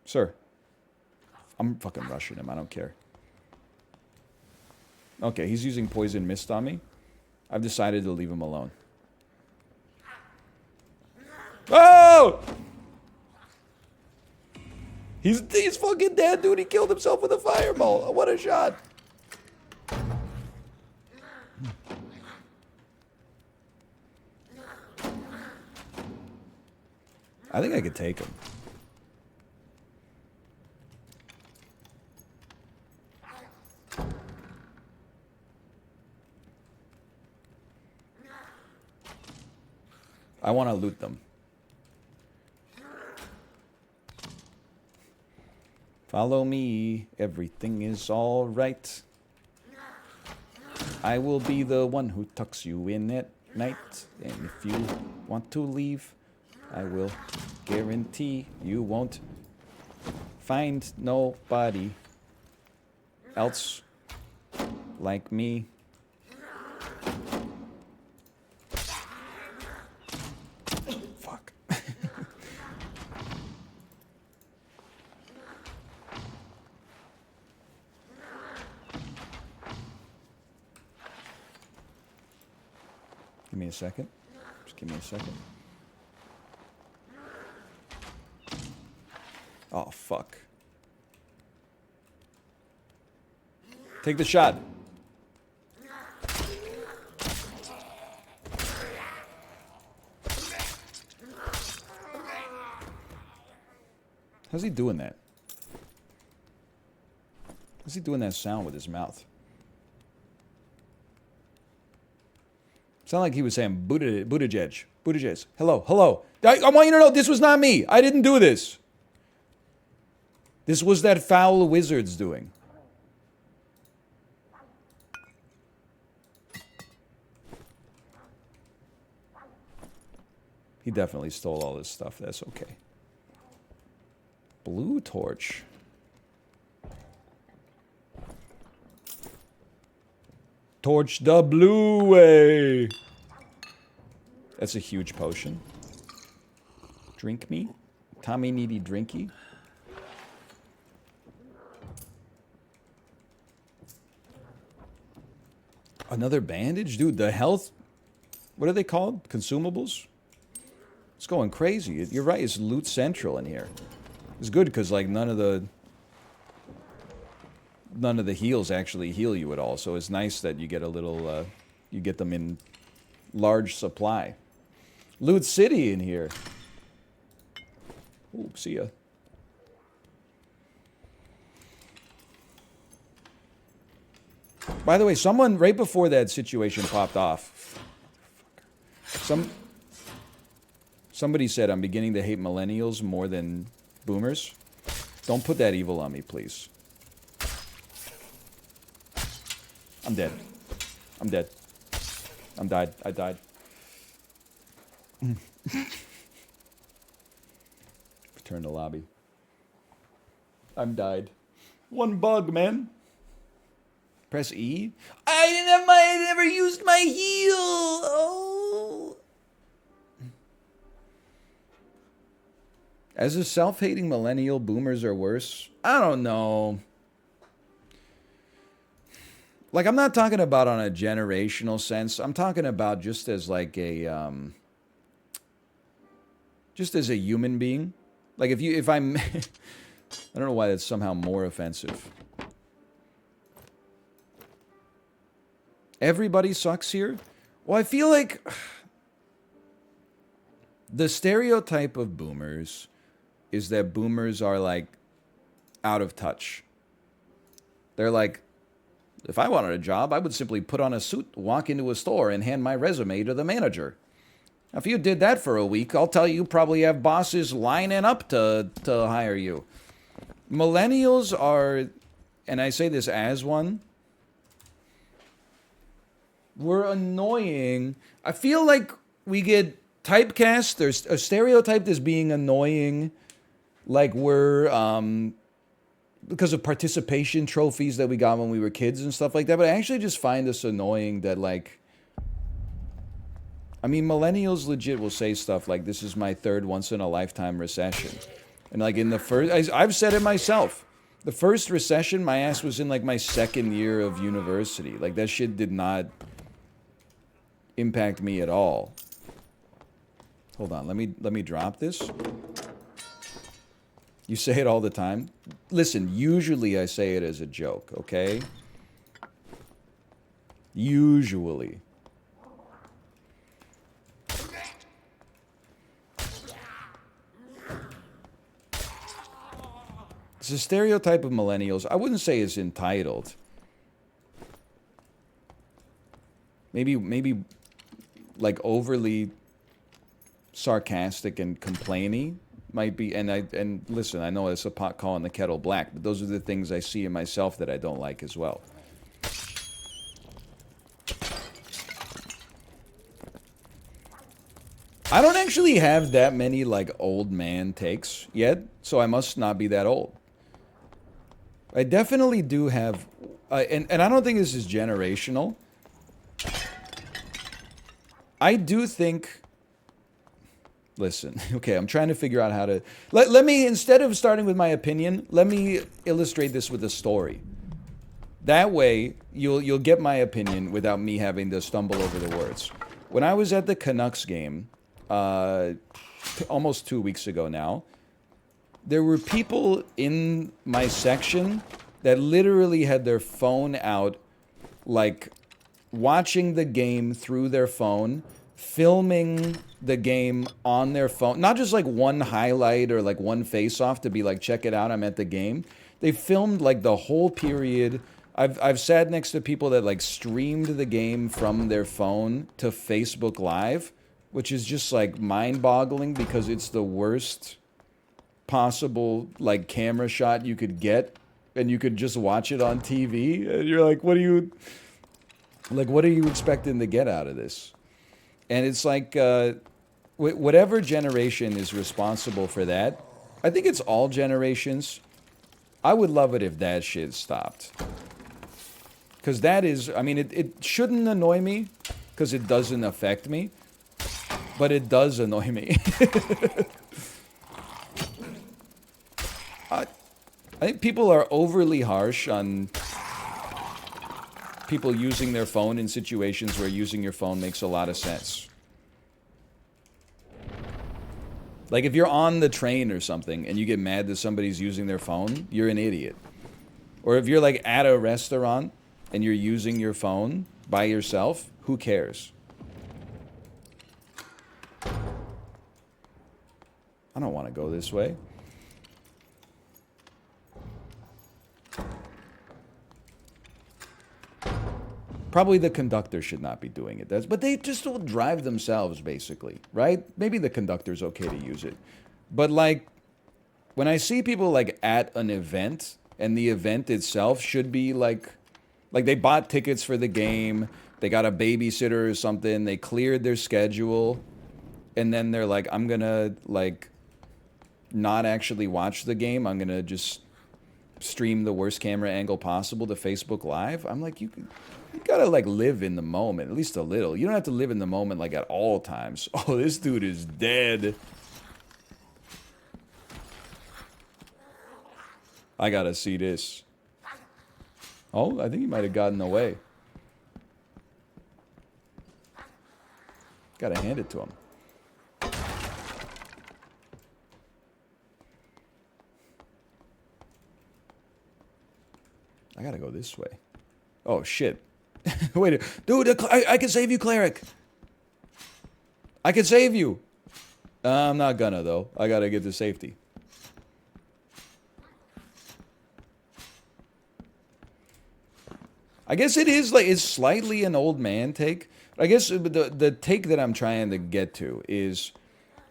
Sir. I'm fucking rushing him. I don't care. Okay, he's using Poison Mist on me. I've decided to leave him alone. Oh! He's fucking dead, dude. He killed himself with a fireball. What a shot. I think I could take him. I want to loot them. Follow me, everything is all right. I will be the one who tucks you in at night. And if you want to leave, I will guarantee you won't find nobody else like me. Fuck. Give me a second. Just give me a second. Oh, fuck. Take the shot. How's he doing that? How's he doing that sound with his mouth? Sound like he was saying Buttigieg. Buttigieg. Hello, hello. I want you to know this was not me. I didn't do this. This was that foul wizard's doing. He definitely stole all this stuff. That's okay. Blue torch. Torch the blue way. That's a huge potion. Drink me. Tommy needy drinky. Another bandage? Dude, the health... What are they called? Consumables? It's going crazy. You're right, it's loot central in here. It's good because, like, none of the heals actually heal you at all. So it's nice that you get a little... you get them in large supply. Loot City in here. Ooh, see ya. By the way, someone right before that situation popped off. Somebody said I'm beginning to hate millennials more than boomers. Don't put that evil on me, please. I'm dead. I'm dead. I'm died. I died. Return to lobby. I'm died. One bug, man. Press E? I never used my heal! Oh. As a self-hating millennial, boomers are worse? I don't know. Like, I'm not talking about on a generational sense. I'm talking about just as like a, just as a human being. Like if I'm, I don't know why that's somehow more offensive. Everybody sucks here? Well, I feel like the stereotype of boomers is that boomers are like out of touch. They're like, if I wanted a job, I would simply put on a suit, walk into a store, and hand my resume to the manager. Now, if you did that for a week, I'll tell you probably have bosses lining up to hire you. Millennials are, and I say this as one, we're annoying. I feel like we get typecast. There's a stereotyped as being annoying, like we're because of participation trophies that we got when we were kids and stuff like that. But I actually just find this annoying that, like, I mean, millennials legit will say stuff like, "This is my third once-in-a-lifetime recession," and like in the first, I've said it myself. The first recession, my ass was in like my second year of university. Like that shit did not impact me at all. Hold on, let me drop this. You say it all the time. Listen, usually I say it as a joke, okay? Usually. It's a stereotype of millennials. I wouldn't say it's entitled. Maybe like overly sarcastic and complainy might be, and listen, I know it's a pot calling the kettle black, but those are the things I see in myself that I don't like as well. I don't actually have that many like old man takes yet, so I must not be that old. I definitely do have, and I don't think this is generational. I do think, listen, okay, I'm trying to figure out how to, let me, instead of starting with my opinion, let me illustrate this with a story. That way, you'll get my opinion without me having to stumble over the words. When I was at the Canucks game, almost 2 weeks ago now, there were people in my section that literally had their phone out, like watching the game through their phone, filming the game on their phone. Not just like one highlight or like one face-off to be like, check it out, I'm at the game. They filmed like the whole period. I've sat next to people that like streamed the game from their phone to Facebook Live, which is just like mind-boggling because it's the worst possible like camera shot you could get, and you could just watch it on TV, and you're like, what are you expecting to get out of this? And it's like whatever generation is responsible for that, I think it's all generations. I would love it if that shit stopped, because that is, I mean, it shouldn't annoy me because it doesn't affect me, but it does annoy me. I think people are overly harsh on people using their phone in situations where using your phone makes a lot of sense. Like if you're on the train or something and you get mad that somebody's using their phone, you're an idiot. Or if you're like at a restaurant and you're using your phone by yourself, who cares? I don't want to go this way. Probably the conductor should not be doing it. But they just will drive themselves, basically, right? Maybe the conductor's okay to use it. But like, when I see people like at an event, and the event itself should be like they bought tickets for the game, they got a babysitter or something, they cleared their schedule, and then they're like, I'm gonna like not actually watch the game. I'm gonna just stream the worst camera angle possible to Facebook Live. I'm like, you gotta like live in the moment, at least a little. You don't have to live in the moment like at all times. Oh, this dude is dead. I gotta see this. Oh, I think he might have gotten away. Gotta hand it to him. I gotta go this way. Oh, shit. Wait, dude, I can save you, cleric. I can save you. I'm not gonna, though. I gotta get to safety. I guess it is like, it's slightly an old man take. I guess the take that I'm trying to get to is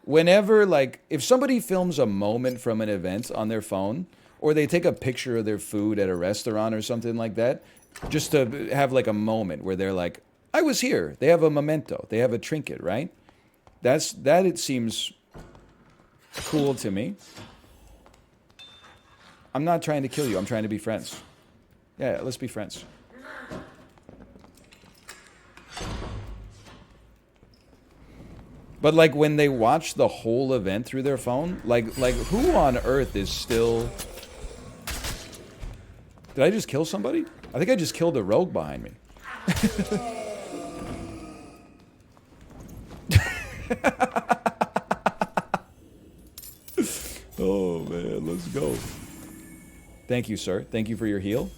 whenever, like, if somebody films a moment from an event on their phone, or they take a picture of their food at a restaurant or something like that, just to have like a moment where they're like, I was here. They have a memento. They have a trinket, right? That it seems cool to me. I'm not trying to kill you. I'm trying to be friends. Yeah, let's be friends. But like when they watch the whole event through their phone, like who on earth is still... Did I just kill somebody? I think I just killed a rogue behind me. Oh man, let's go. Thank you, sir. Thank you for your heal.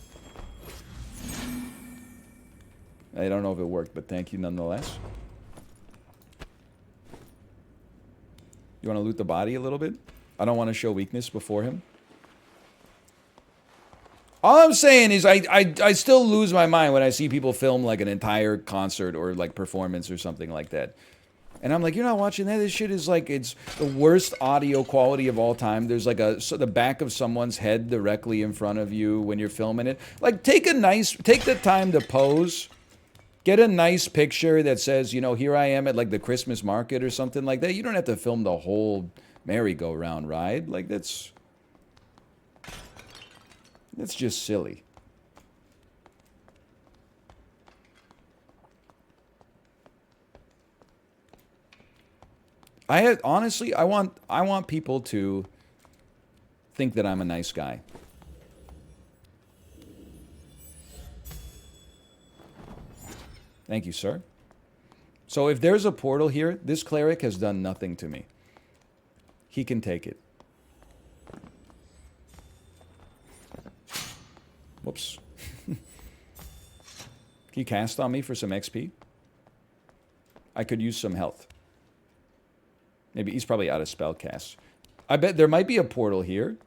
I don't know if it worked, but thank you nonetheless. You want to loot the body a little bit? I don't want to show weakness before him. All I'm saying is I still lose my mind when I see people film like an entire concert or like performance or something like that. And I'm like, you're not watching that? This shit is like, it's the worst audio quality of all time. There's like the back of someone's head directly in front of you when you're filming it. Like take the time to pose. Get a nice picture that says, you know, here I am at like the Christmas market or something like that. You don't have to film the whole merry-go-round ride. Like that's just silly. Honestly, I want people to think that I'm a nice guy. Thank you, sir. So if there's a portal here, this cleric has done nothing to me. He can take it. Whoops. Can you cast on me for some XP? I could use some health. Maybe he's probably out of spell cast. I bet there might be a portal here.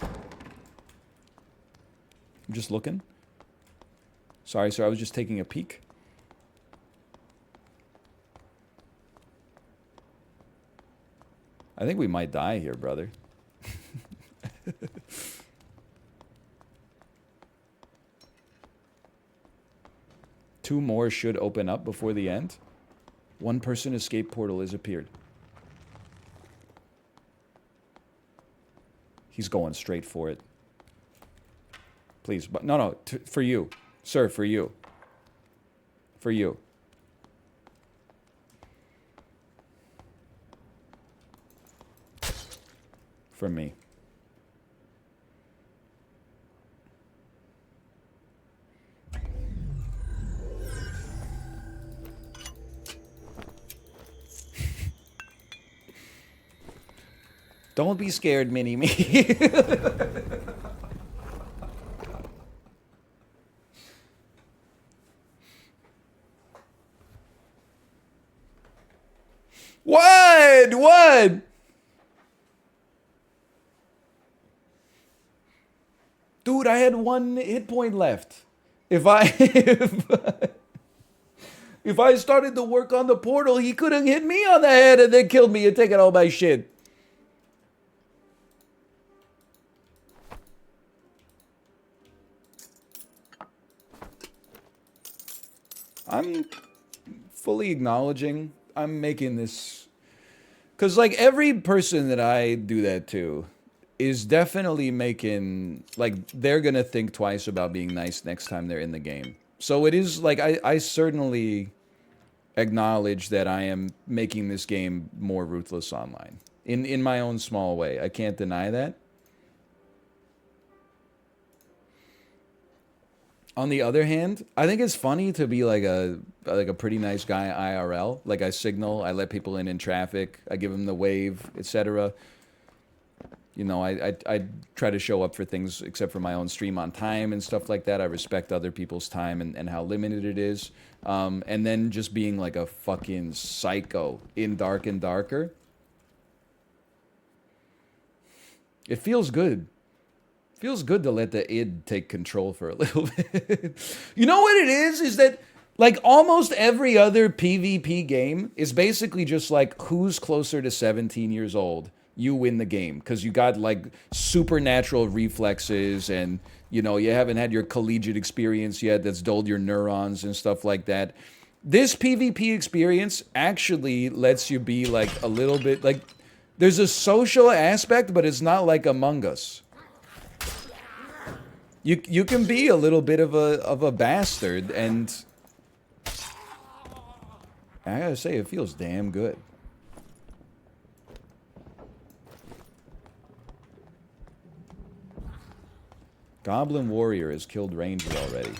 I'm just looking. Sorry, sir. I was just taking a peek. I think we might die here, brother. Two more should open up before the end. One person escape portal has appeared. He's going straight for it. Please, but no, for you. Sir, for you. For you. For me. Don't be scared, Mini-Me. What? What? Dude, I had 1 hit point left. If I if I started to work on the portal, he could have hit me on the head and then killed me and taken all my shit. I'm fully acknowledging I'm making this, because like every person that I do that to is definitely making, like, they're gonna think twice about being nice next time they're in the game. So it is like I certainly acknowledge that I am making this game more ruthless online in my own small way. I can't deny that. On the other hand, I think it's funny to be like a pretty nice guy IRL. Like, I signal, I let people in traffic, I give them the wave, etc. You know, I try to show up for things except for my own stream on time and stuff like that. I respect other people's time and how limited it is. And then just being like a fucking psycho in Dark and Darker. It feels good. Feels good to let the id take control for a little bit. You know what it is? Is that like almost every other PvP game is basically just like, who's closer to 17 years old? You win the game because you got like supernatural reflexes and, you know, you haven't had your collegiate experience yet that's dulled your neurons and stuff like that. This PvP experience actually lets you be like a little bit like, there's a social aspect, but it's not like Among Us. You can be a little bit of a bastard, and I gotta say, it feels damn good. Goblin Warrior has killed Ranger already.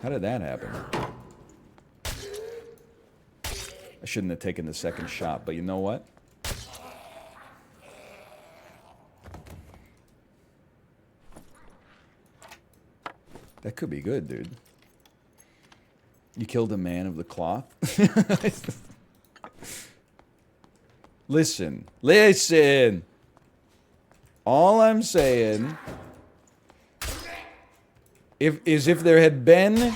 How did that happen? I shouldn't have taken the second shot, but you know what? That could be good, dude. You killed a man of the cloth? Listen. Listen! All I'm saying if there had been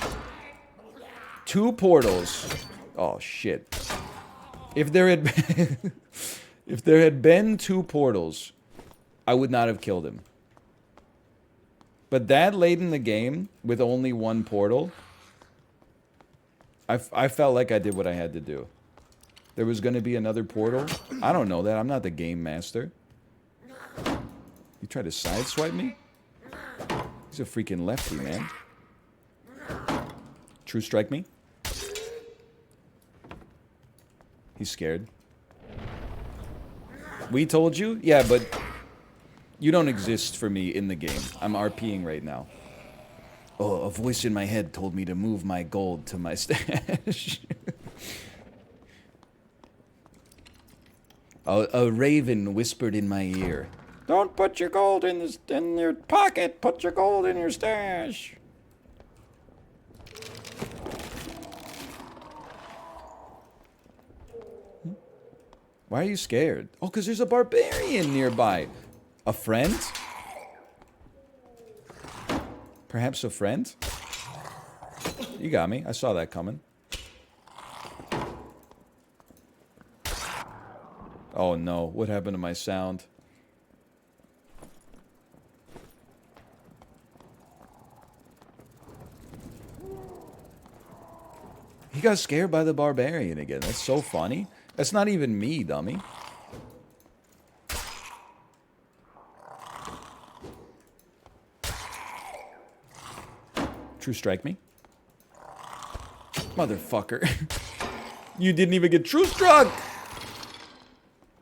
2 portals. Oh shit. If there had been if there had been 2 portals, I would not have killed him. But that late in the game, with only 1 portal, I felt like I did what I had to do. There was going to be another portal. I don't know that. I'm not the game master. You tried to sideswipe me? He's a freaking lefty, man. True strike me? He's scared. We told you? Yeah, but you don't exist for me in the game. I'm RPing right now. Oh, a voice in my head told me to move my gold to my stash. A raven whispered in my ear, "Don't put your gold in your pocket. Put your gold in your stash." Why are you scared? Oh, because there's a barbarian nearby. A friend? Perhaps a friend? You got me. I saw that coming. Oh no, what happened to my sound? He got scared by the barbarian again. That's so funny. That's not even me, dummy. True strike me. Motherfucker. You didn't even get true struck!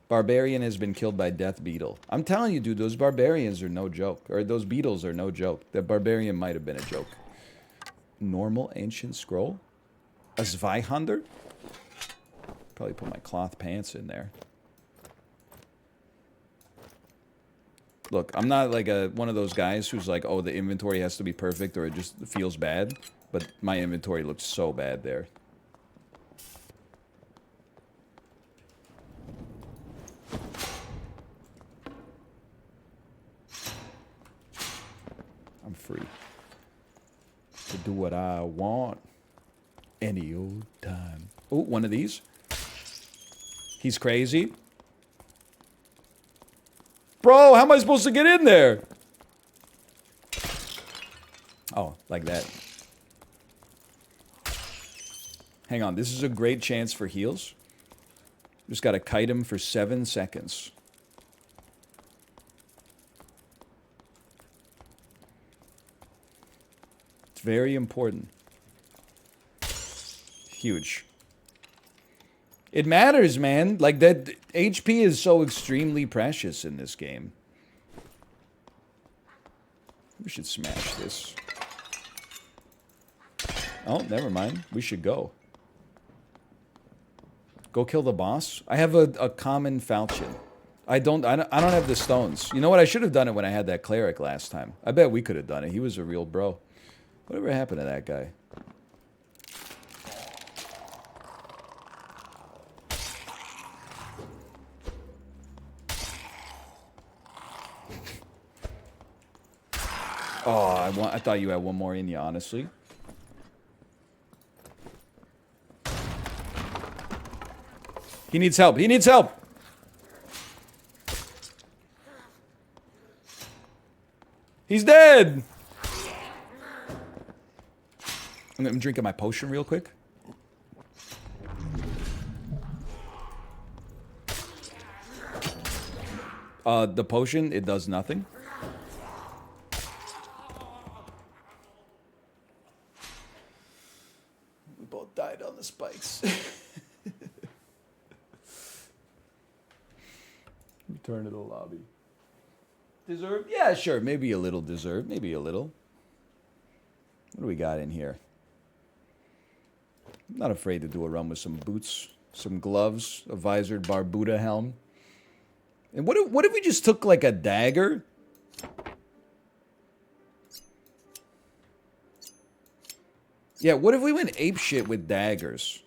Barbarian has been killed by Death Beetle. I'm telling you, dude, those barbarians are no joke. Or those beetles are no joke. That barbarian might have been a joke. Normal ancient scroll? A Zweihander? Probably put my cloth pants in there. Look, I'm not like one of those guys who's like, oh, the inventory has to be perfect or it just feels bad. But my inventory looks so bad there. to do what I want any old time. Oh, one of these. He's crazy. Bro, how am I supposed to get in there? Oh, like that. Hang on, this is a great chance for heals. Just gotta kite him for 7 seconds. It's very important. Huge. It matters, man. Like, that HP is so extremely precious in this game. We should smash this. Oh, never mind. We should go. Go kill the boss? I have a common falchion. I don't have the stones. You know what? I should have done it when I had that cleric last time. I bet we could have done it. He was a real bro. Whatever happened to that guy? Oh, I thought you had one more in you, honestly. He needs help. He needs help. He's dead. I'm drinking my potion real quick. The potion, it does nothing. We both died on the spikes. Return to the lobby. Deserved? Yeah, sure. Maybe a little deserved. Maybe a little. What do we got in here? I'm not afraid to do a run with some boots, some gloves, a visored Barbuda helm. And what if we just took like a dagger? Yeah, what if we went apeshit with daggers?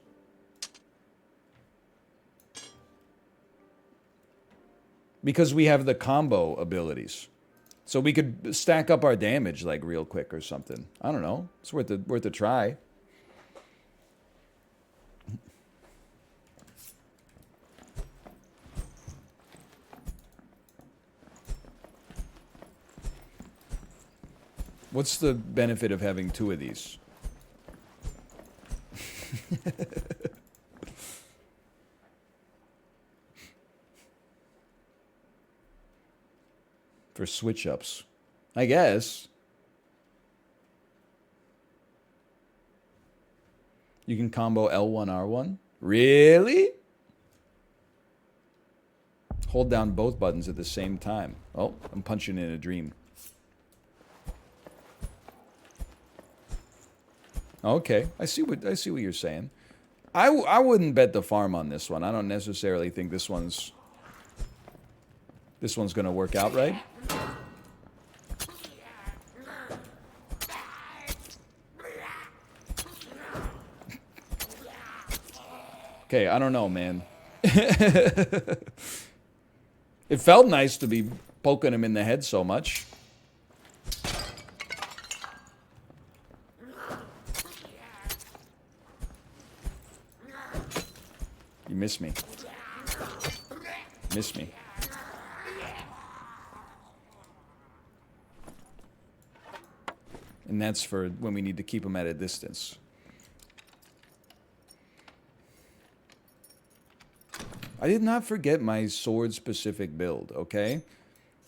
Because we have the combo abilities. So we could stack up our damage like real quick or something. I don't know. It's worth a try. What's the benefit of having 2 of these? For switch-ups. I guess. You can combo L1, R1? Really? Hold down both buttons at the same time. Oh, I'm punching in a dream. Okay, I see what you're saying. I wouldn't bet the farm on this one. I don't necessarily think this one's gonna work out right. Okay, I don't know, man. It felt nice to be poking him in the head so much. You miss me. Miss me. And that's for when we need to keep him at a distance. I did not forget my sword-specific build, okay?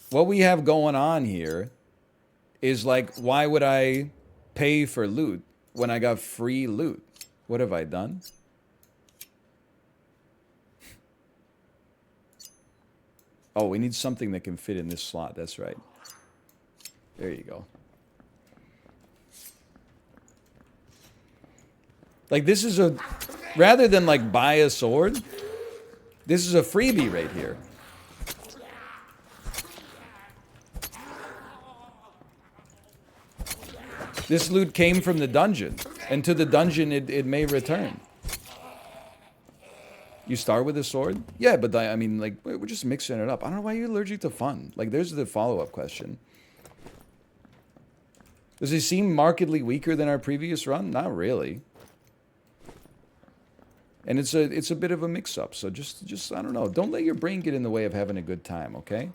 What we have going on here is like, why would I pay for loot when I got free loot? What have I done? Oh, we need something that can fit in this slot. That's right. There you go. Like, this is a... Rather than, like, buy a sword, this is a freebie right here. This loot came from the dungeon, and to the dungeon it may return. You start with a sword? Yeah, but I mean, like, we're just mixing it up. I don't know why you're allergic to fun. Like, there's the follow-up question. Does it seem markedly weaker than our previous run? Not really. And it's a bit of a mix-up, so just I don't know. Don't let your brain get in the way of having a good time, okay?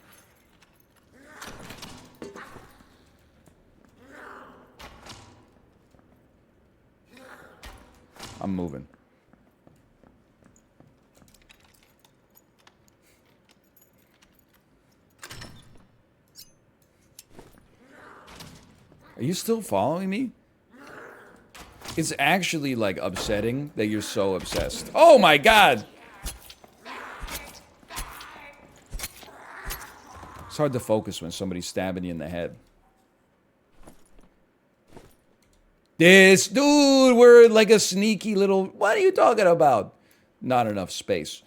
I'm moving. Are you still following me? It's actually, like, upsetting that you're so obsessed. Oh my god! It's hard to focus when somebody's stabbing you in the head. This dude, we're like a sneaky little... What are you talking about? Not enough space.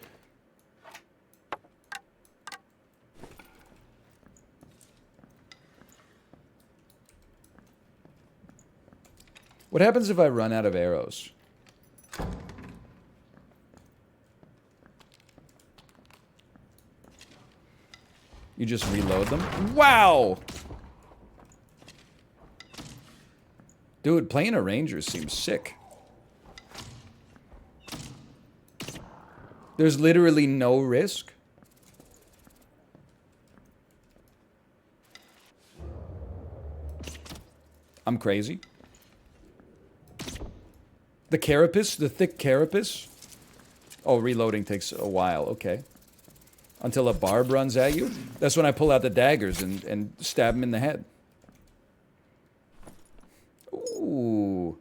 What happens if I run out of arrows? You just reload them? Wow! Dude, playing a ranger seems sick. There's literally no risk. I'm crazy. The carapace? The thick carapace? Oh, reloading takes a while. Okay. Until a barb runs at you? That's when I pull out the daggers and stab him in the head. Ooh.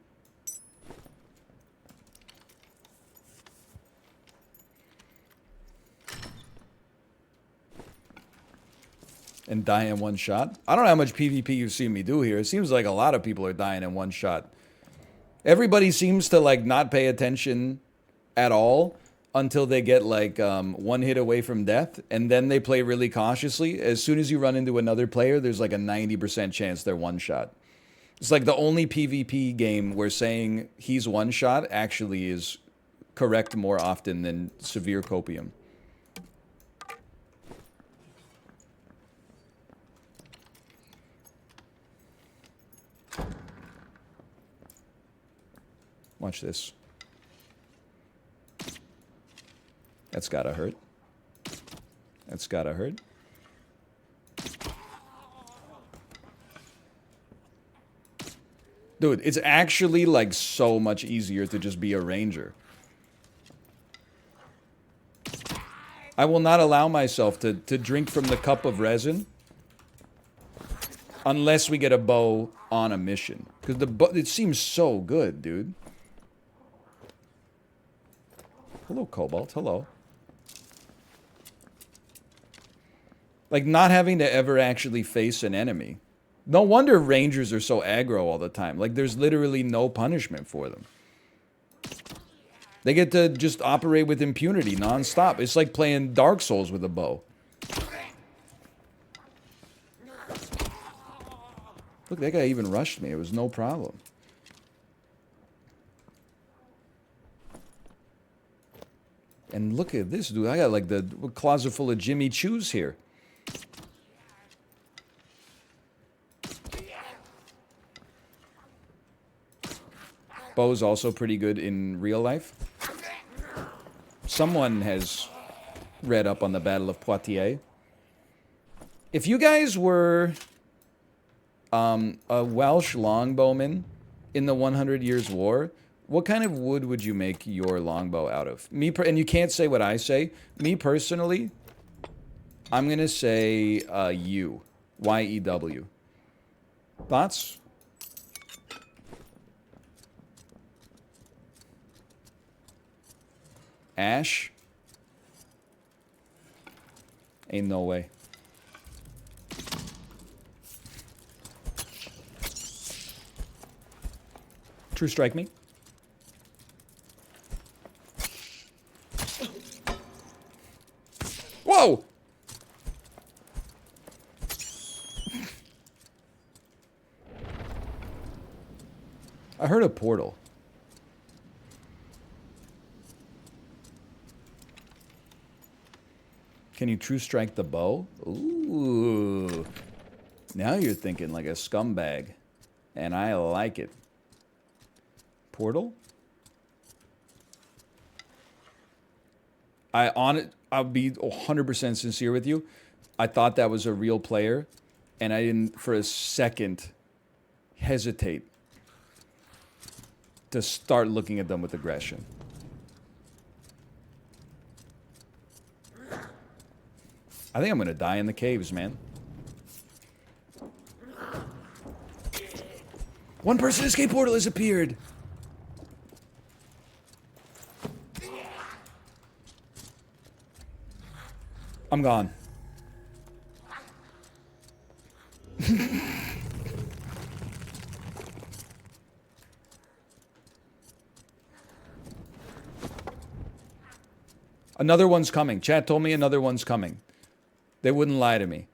And die in one shot? I don't know how much PvP you've seen me do here. It seems like a lot of people are dying in one shot. Everybody seems to, like, not pay attention at all until they get, like, one hit away from death, and then they play really cautiously. As soon as you run into another player, there's, like, a 90% chance they're one-shot. It's like the only PvP game where saying he's one-shot actually is correct more often than severe copium. Watch this. That's gotta hurt. That's gotta hurt. Dude, it's actually, like, so much easier to just be a ranger. I will not allow myself to drink from the cup of resin unless we get a bow on a mission. Because it seems so good, dude. Hello, Cobalt. Hello. Like, not having to ever actually face an enemy. No wonder rangers are so aggro all the time. Like, there's literally no punishment for them. They get to just operate with impunity non-stop. It's like playing Dark Souls with a bow. Look, that guy even rushed me. It was no problem. And look at this, dude. I got, like, the closet full of Jimmy Choos here. Bow's also pretty good in real life. Someone has read up on the Battle of Poitiers. If you guys were a Welsh longbowman in the 100 Years' War, what kind of wood would you make your longbow out of? And you can't say what I say. Me personally, I'm gonna say yew. Y-E-W. Thoughts? Ash? Ain't no way. True strike me. Whoa! I heard a portal. Can you true strike the bow? Ooh. Now you're thinking like a scumbag. And I like it. Portal? I'll be 100% sincere with you. I thought that was a real player, and I didn't for a second hesitate to start looking at them with aggression. I think I'm gonna die in the caves, man. One person escape portal has appeared. I'm gone. Another one's coming. Chat told me another one's coming. They wouldn't lie to me.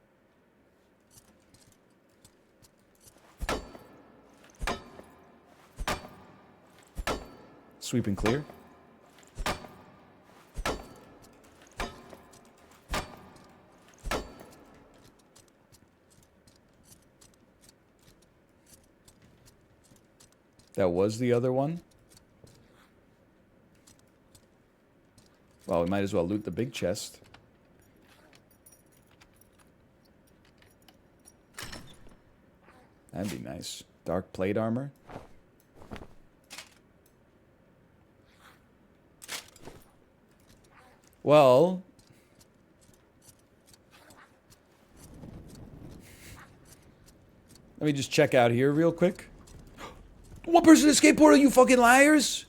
Sweep and clear. That was the other one. Well, we might as well loot the big chest. That'd be nice. Dark plate armor. Well, let me just check out here real quick. One person escape portal, you fucking liars!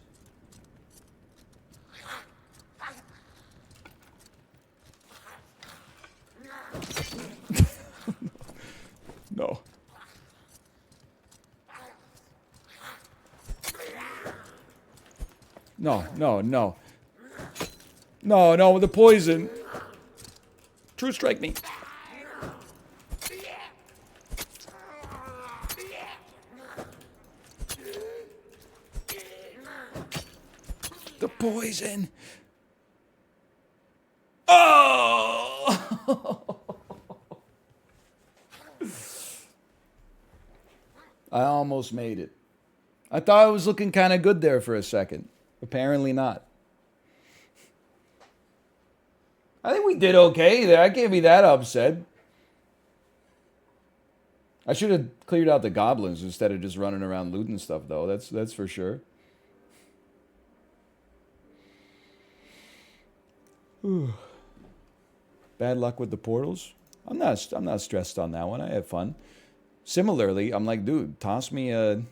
No. No, no, no. No, no, the poison. True strike me. The poison. Oh! I almost made it. I thought I was looking kind of good there for a second. Apparently not. I think we did okay there. I can't be that upset. I should have cleared out the goblins instead of just running around looting stuff, though. That's for sure. Bad luck with the portals. I'm not stressed on that one. I have fun. Similarly, I'm like, dude, toss me a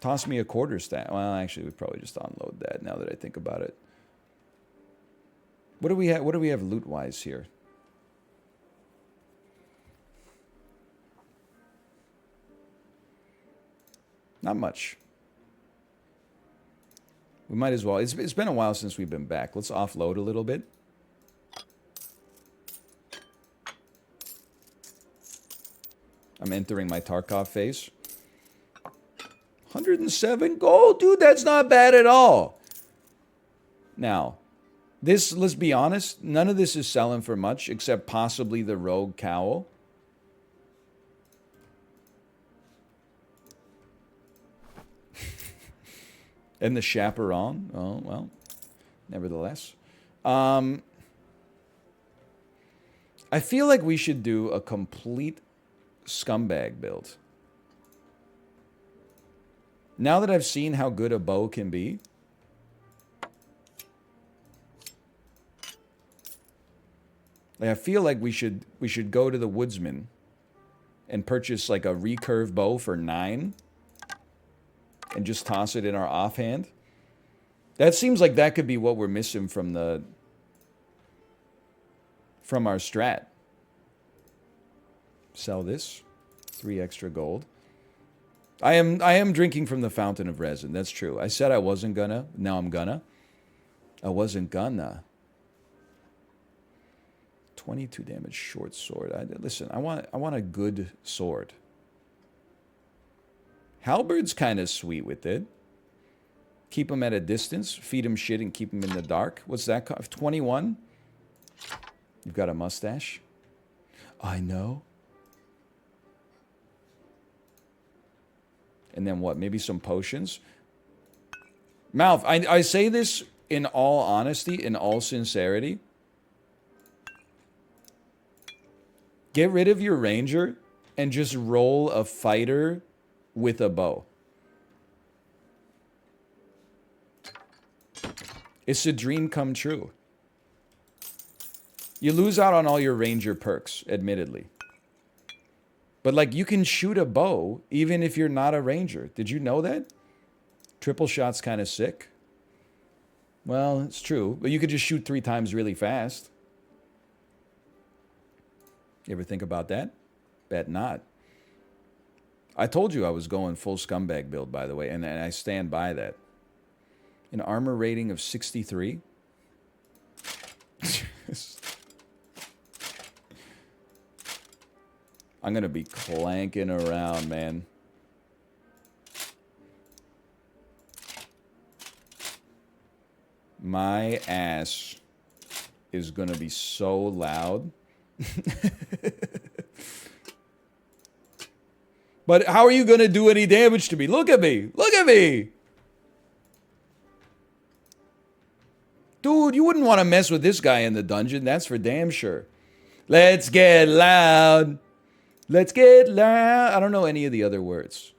quarterstaff. Well, actually, we probably just unload that now that I think about it. What do we have? What do we have loot wise here? Not much. We might as well. It's been a while since we've been back. Let's offload a little bit. I'm entering my Tarkov phase. 107 gold? Dude, that's not bad at all. Now, this, let's be honest, none of this is selling for much except possibly the rogue cowl. And the chaperone. Oh, well, nevertheless. I feel like we should do a complete scumbag build. Now that I've seen how good a bow can be, I feel like we should go to the woodsman and purchase like a recurve bow for 9 and just toss it in our offhand. That seems like that could be what we're missing from our strat. Sell this. 3 extra gold. I am drinking from the fountain of resin. That's true. I said I wasn't gonna. Now I'm gonna. I wasn't gonna. 22 damage short sword. Listen, I want a good sword. Halberd's kind of sweet with it. Keep him at a distance. Feed him shit and keep him in the dark. What's that cost? 21? You've got a mustache? I know. And then what? Maybe some potions? Mouth, I say this in all honesty, in all sincerity. Get rid of your ranger and just roll a fighter with a bow. It's a dream come true. You lose out on all your ranger perks, admittedly. But, like, you can shoot a bow even if you're not a ranger. Did you know that? Triple shot's kind of sick. Well, it's true. But you could just shoot 3 times really fast. You ever think about that? Bet not. I told you I was going full scumbag build, by the way, and I stand by that. An armor rating of 63. I'm going to be clanking around, man. My ass is going to be so loud. But how are you going to do any damage to me? Look at me. Look at me. Dude, you wouldn't want to mess with this guy in the dungeon. That's for damn sure. Let's get loud. Let's get loud. I don't know any of the other words.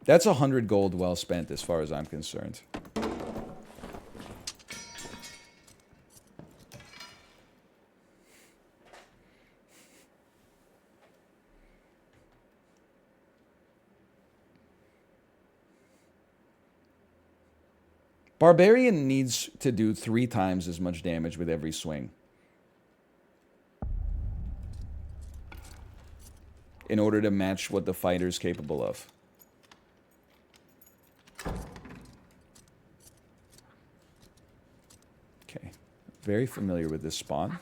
That's 100 gold well spent as far as I'm concerned. Barbarian needs to do 3 times as much damage with every swing in order to match what the fighter's capable of. Okay, very familiar with this spawn.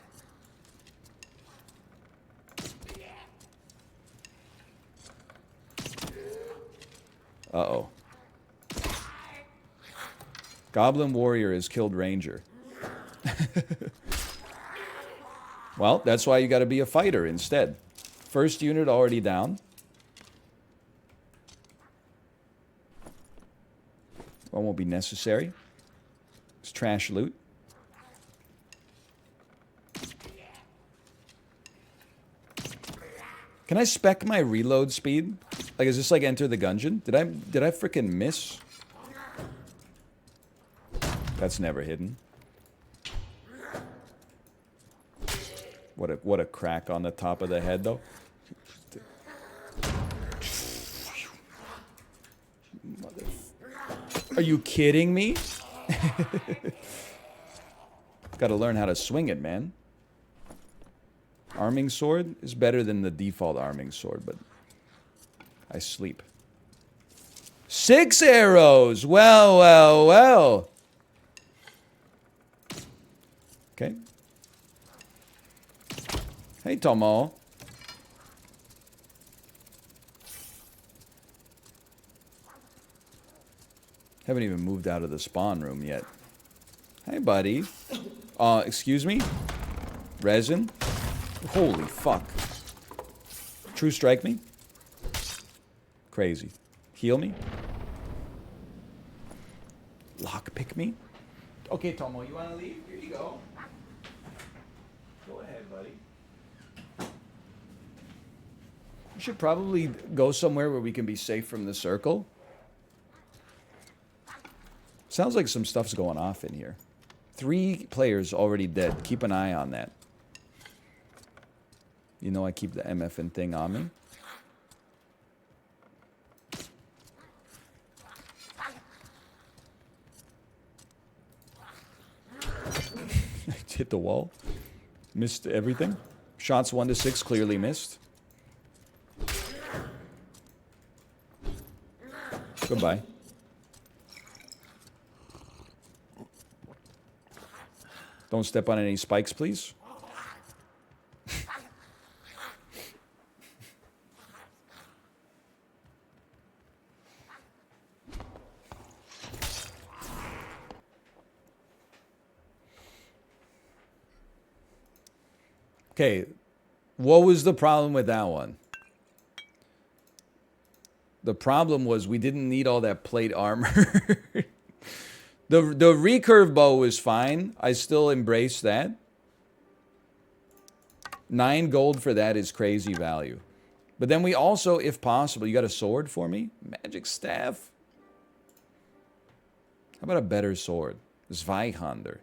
Uh-oh. Goblin Warrior has killed Ranger. Well, that's why you got to be a fighter instead. First unit already down. One won't be necessary. It's trash loot. Can I spec my reload speed? Like, is this like Enter the Gungeon? Did I frickin' miss? That's never hidden. What a crack on the top of the head, though. Are you kidding me? Got to learn how to swing it, man. Arming sword is better than the default arming sword, but I sleep. 6 arrows! Well, well, well. Okay. Hey, Tomo. Haven't even moved out of the spawn room yet. Hey, buddy. Excuse me? Resin? Holy fuck. True strike me? Crazy. Heal me? Lockpick me? Okay, Tomo, you want to leave? Here you go. Go ahead, buddy. We should probably go somewhere where we can be safe from the circle. Sounds like some stuff's going off in here. 3 players already dead. Keep an eye on that. You know I keep the MFN thing on me. Hit the wall. Missed everything. Shots 1 to 6 clearly missed. Goodbye. Don't step on any spikes, please. Okay, what was the problem with that one? The problem was we didn't need all that plate armor. The recurve bow is fine. I still embrace that. 9 gold for that is crazy value. But then we also, if possible, you got a sword for me? Magic staff? How about a better sword? Zweihander.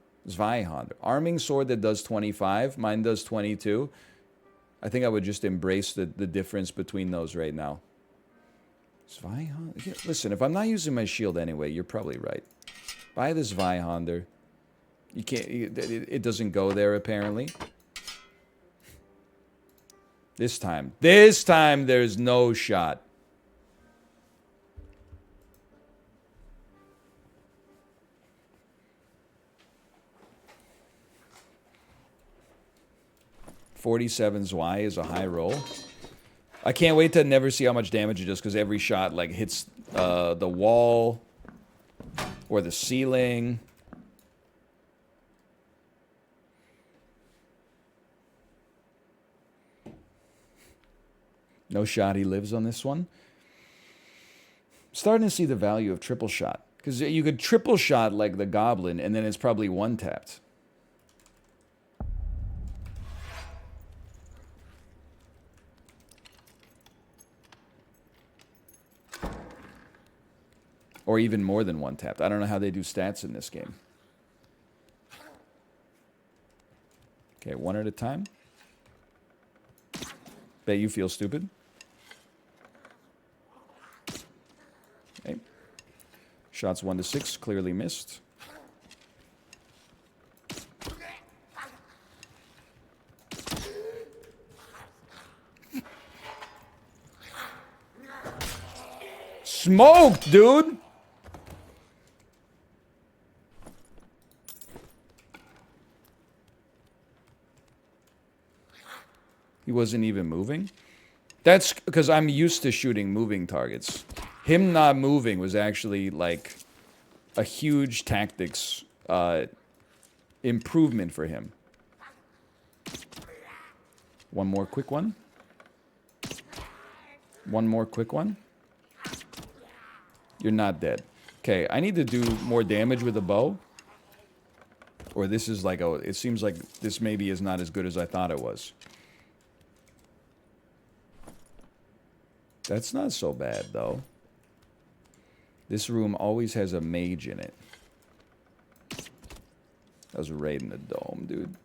Arming sword that does 25. Mine does 22. I think I would just embrace the difference between those right now. Zweihander? Yeah, listen, if I'm not using my shield anyway, you're probably right. Buy this Zweihander. You can't... It doesn't go there, apparently. This time, there's no shot. $47 Zwei is a high roll. I can't wait to never see how much damage it does because every shot like hits the wall or the ceiling. No shot, he lives on this one. Starting to see the value of triple shot. Because you could triple shot like the goblin, and then it's probably one-tapped. Or even more than one-tapped. I don't know how they do stats in this game. Okay, one at a time. Bet you feel stupid. Okay. Shots 1 to 6, clearly missed. Smoked, dude! He wasn't even moving? That's because I'm used to shooting moving targets. Him not moving was actually like a huge tactics improvement for him. One more quick one. One more quick one. You're not dead. Okay, I need to do more damage with a bow. Or this is like, oh, it seems like this maybe is not as good as I thought it was. That's not so bad, though. This room always has a mage in it. That was right in the dome, dude.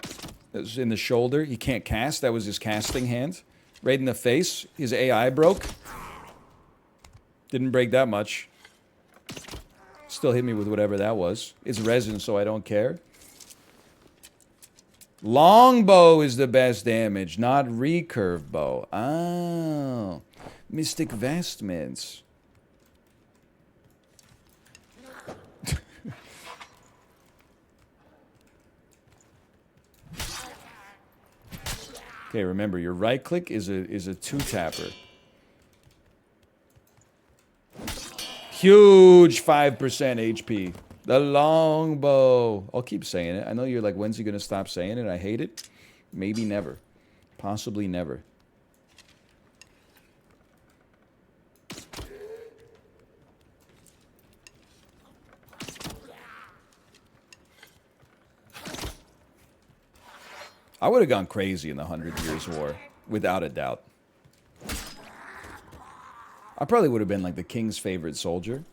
That was in the shoulder. He can't cast. That was his casting hand. Right in the face. His AI broke. Didn't break that much. Still hit me with whatever that was. It's resin, so I don't care. Longbow is the best damage, not recurve bow. Oh. Mystic vestments. Okay, remember your right click is a two-tapper. Huge 5% HP. The longbow. I'll keep saying it. I know you're like, when's he gonna stop saying it? I hate it. Maybe never. Possibly never. I would have gone crazy in the 100 Years' War, without a doubt. I probably would have been like the king's favorite soldier.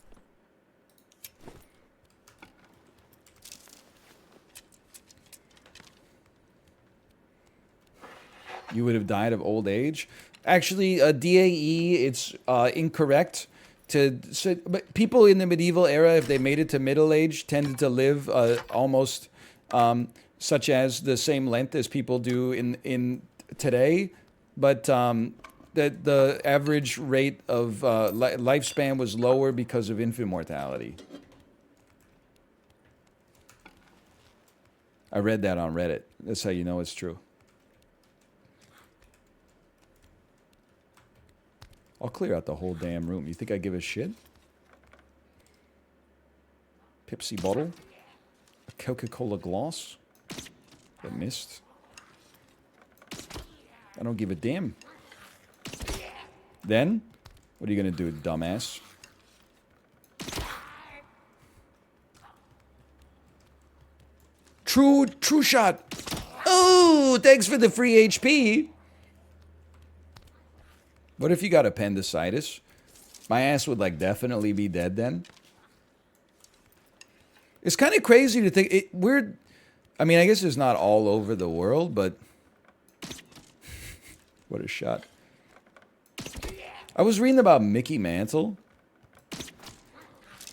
You would have died of old age. Actually, DAE, it's incorrect to say, but people in the medieval era, if they made it to middle age, tended to live almost such as the same length as people do in today, but the average rate of lifespan was lower because of infant mortality. I read that on Reddit. That's how you know it's true. I'll clear out the whole damn room. You think I give a shit? Pepsi bottle? A Coca-Cola gloss? That missed. I don't give a damn. Then, What are you gonna do, dumbass? True shot. Oh, thanks for the free HP. What if you got appendicitis? My ass would like definitely be dead then. It's kind of crazy to think I mean, I guess it's not all over the world, but what a shot. I was reading about Mickey Mantle.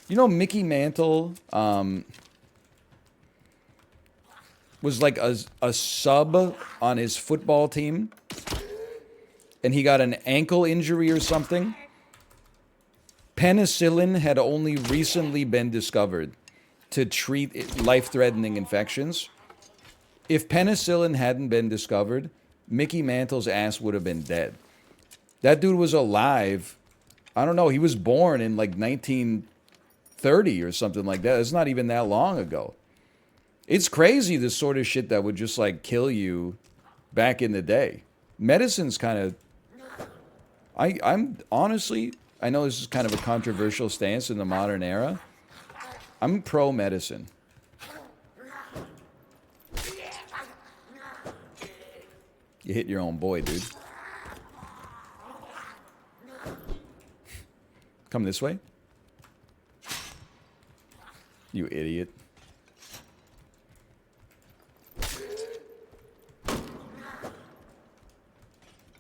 You know, Mickey Mantle was like a sub on his football team, and he got an ankle injury or something. Penicillin had only recently been discovered to treat life-threatening infections. If penicillin hadn't been discovered, Mickey Mantle's ass would have been dead. That dude was alive. I don't know, he was born in like 1930 or something like that. It's not even that long ago. It's crazy, this sort of shit that would just like kill you back in the day. Medicine's kind of... I'm honestly, I know this is kind of a controversial stance in the modern era. I'm pro-medicine. You hit your own boy, dude. Come this way. You idiot.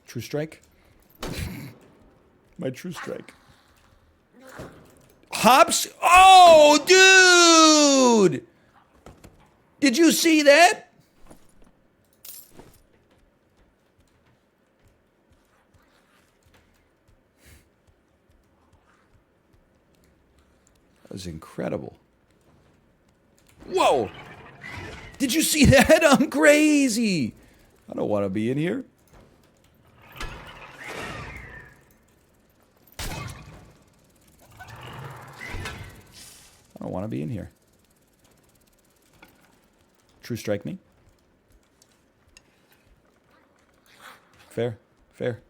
True strike? My true strike. Hops? Oh, dude! Did you see that? That was incredible. Whoa! Did you see that? I'm crazy! I don't want to be in here. I don't want to be in here. True strike me. Fair. Fair.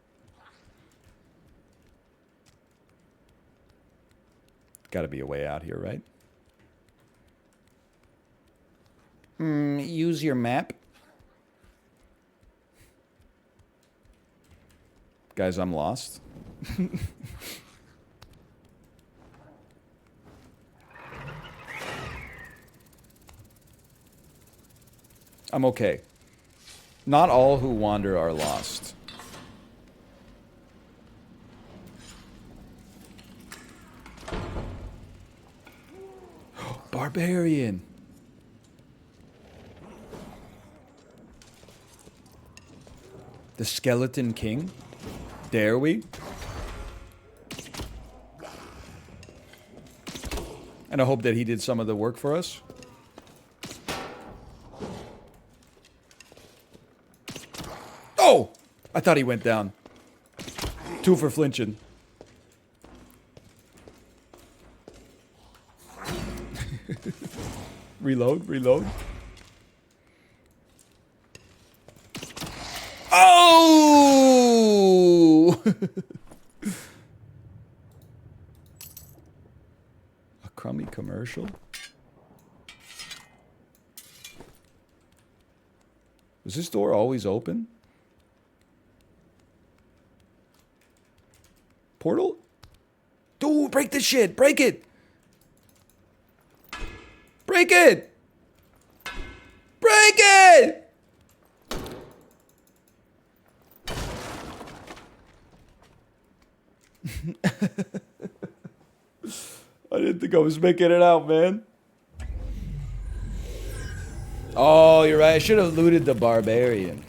Got to be a way out here, right? Use your map. Guys, I'm lost. I'm okay. Not all who wander are lost. Barbarian. The Skeleton King? Dare we? And I hope that he did some of the work for us. Oh! I thought he went down. 2 for flinching. Reload, reload. Oh! A crummy commercial? Was this door always open? Portal? Dude, break this shit! Break it! Break it! Break it! I didn't think I was making it out, man. Oh, you're right. I should have looted the barbarian.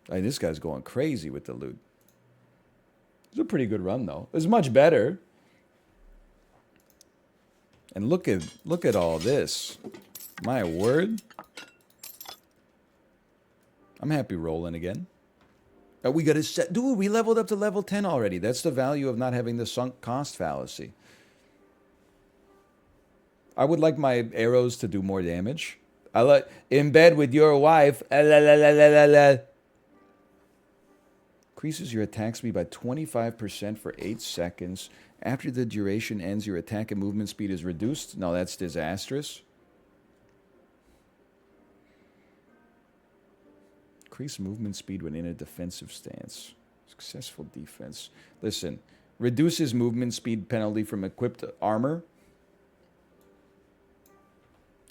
I mean, this guy's going crazy with the loot. It's a pretty good run, though. It's much better. And look at all this. My word. I'm happy rolling again. We got to set... Dude, we leveled up to level 10 already. That's the value of not having the sunk cost fallacy. I would like my arrows to do more damage. I like... In bed with your wife. Increases your attack speed by 25% for 8 seconds. After the duration ends, your attack and movement speed is reduced. No, that's disastrous. Increase movement speed when in a defensive stance. Successful defense. Listen, reduces movement speed penalty from equipped armor.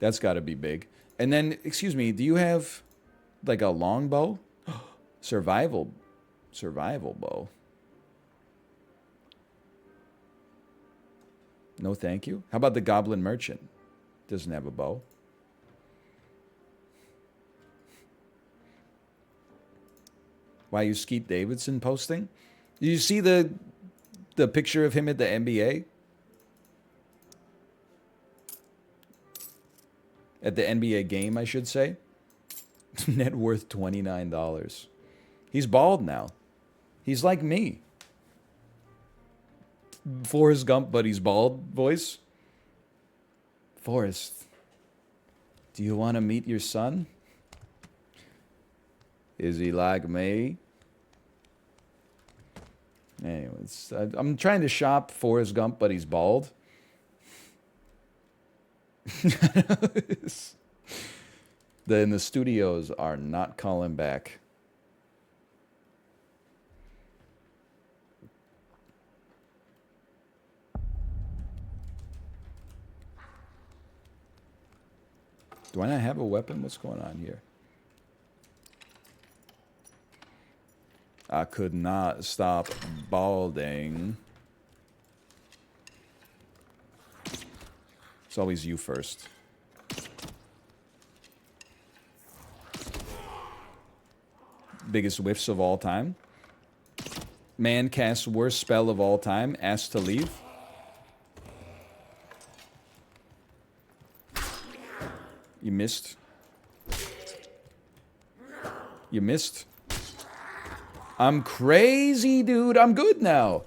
That's got to be big. And then, excuse me, do you have like a longbow? Survival bow. No, thank you. How about the Goblin Merchant? Doesn't have a bow. Why you Skeet Davidson posting? Did you see the picture of him at the NBA? At the NBA game, I should say. Net worth $29. He's bald now. He's like me. Forrest Gump, but he's bald voice. Forrest, do you want to meet your son? Is he like me? Anyways, I'm trying to shop Forrest Gump, but he's bald. Then the studios are not calling back. Do I not have a weapon? What's going on here? I could not stop balding. It's always you first. Biggest whiffs of all time. Man casts worst spell of all time. Asked to leave. You missed. You missed. I'm crazy, dude. I'm good now.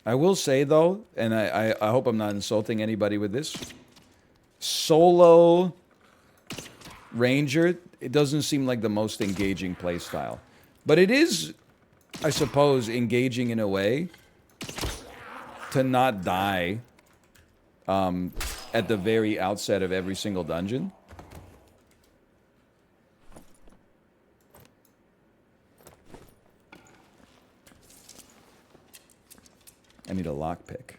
I will say, though, and I hope I'm not insulting anybody with this, solo Ranger, it doesn't seem like the most engaging playstyle. But it is, I suppose, engaging in a way to not die at the very outset of every single dungeon. I need a lockpick.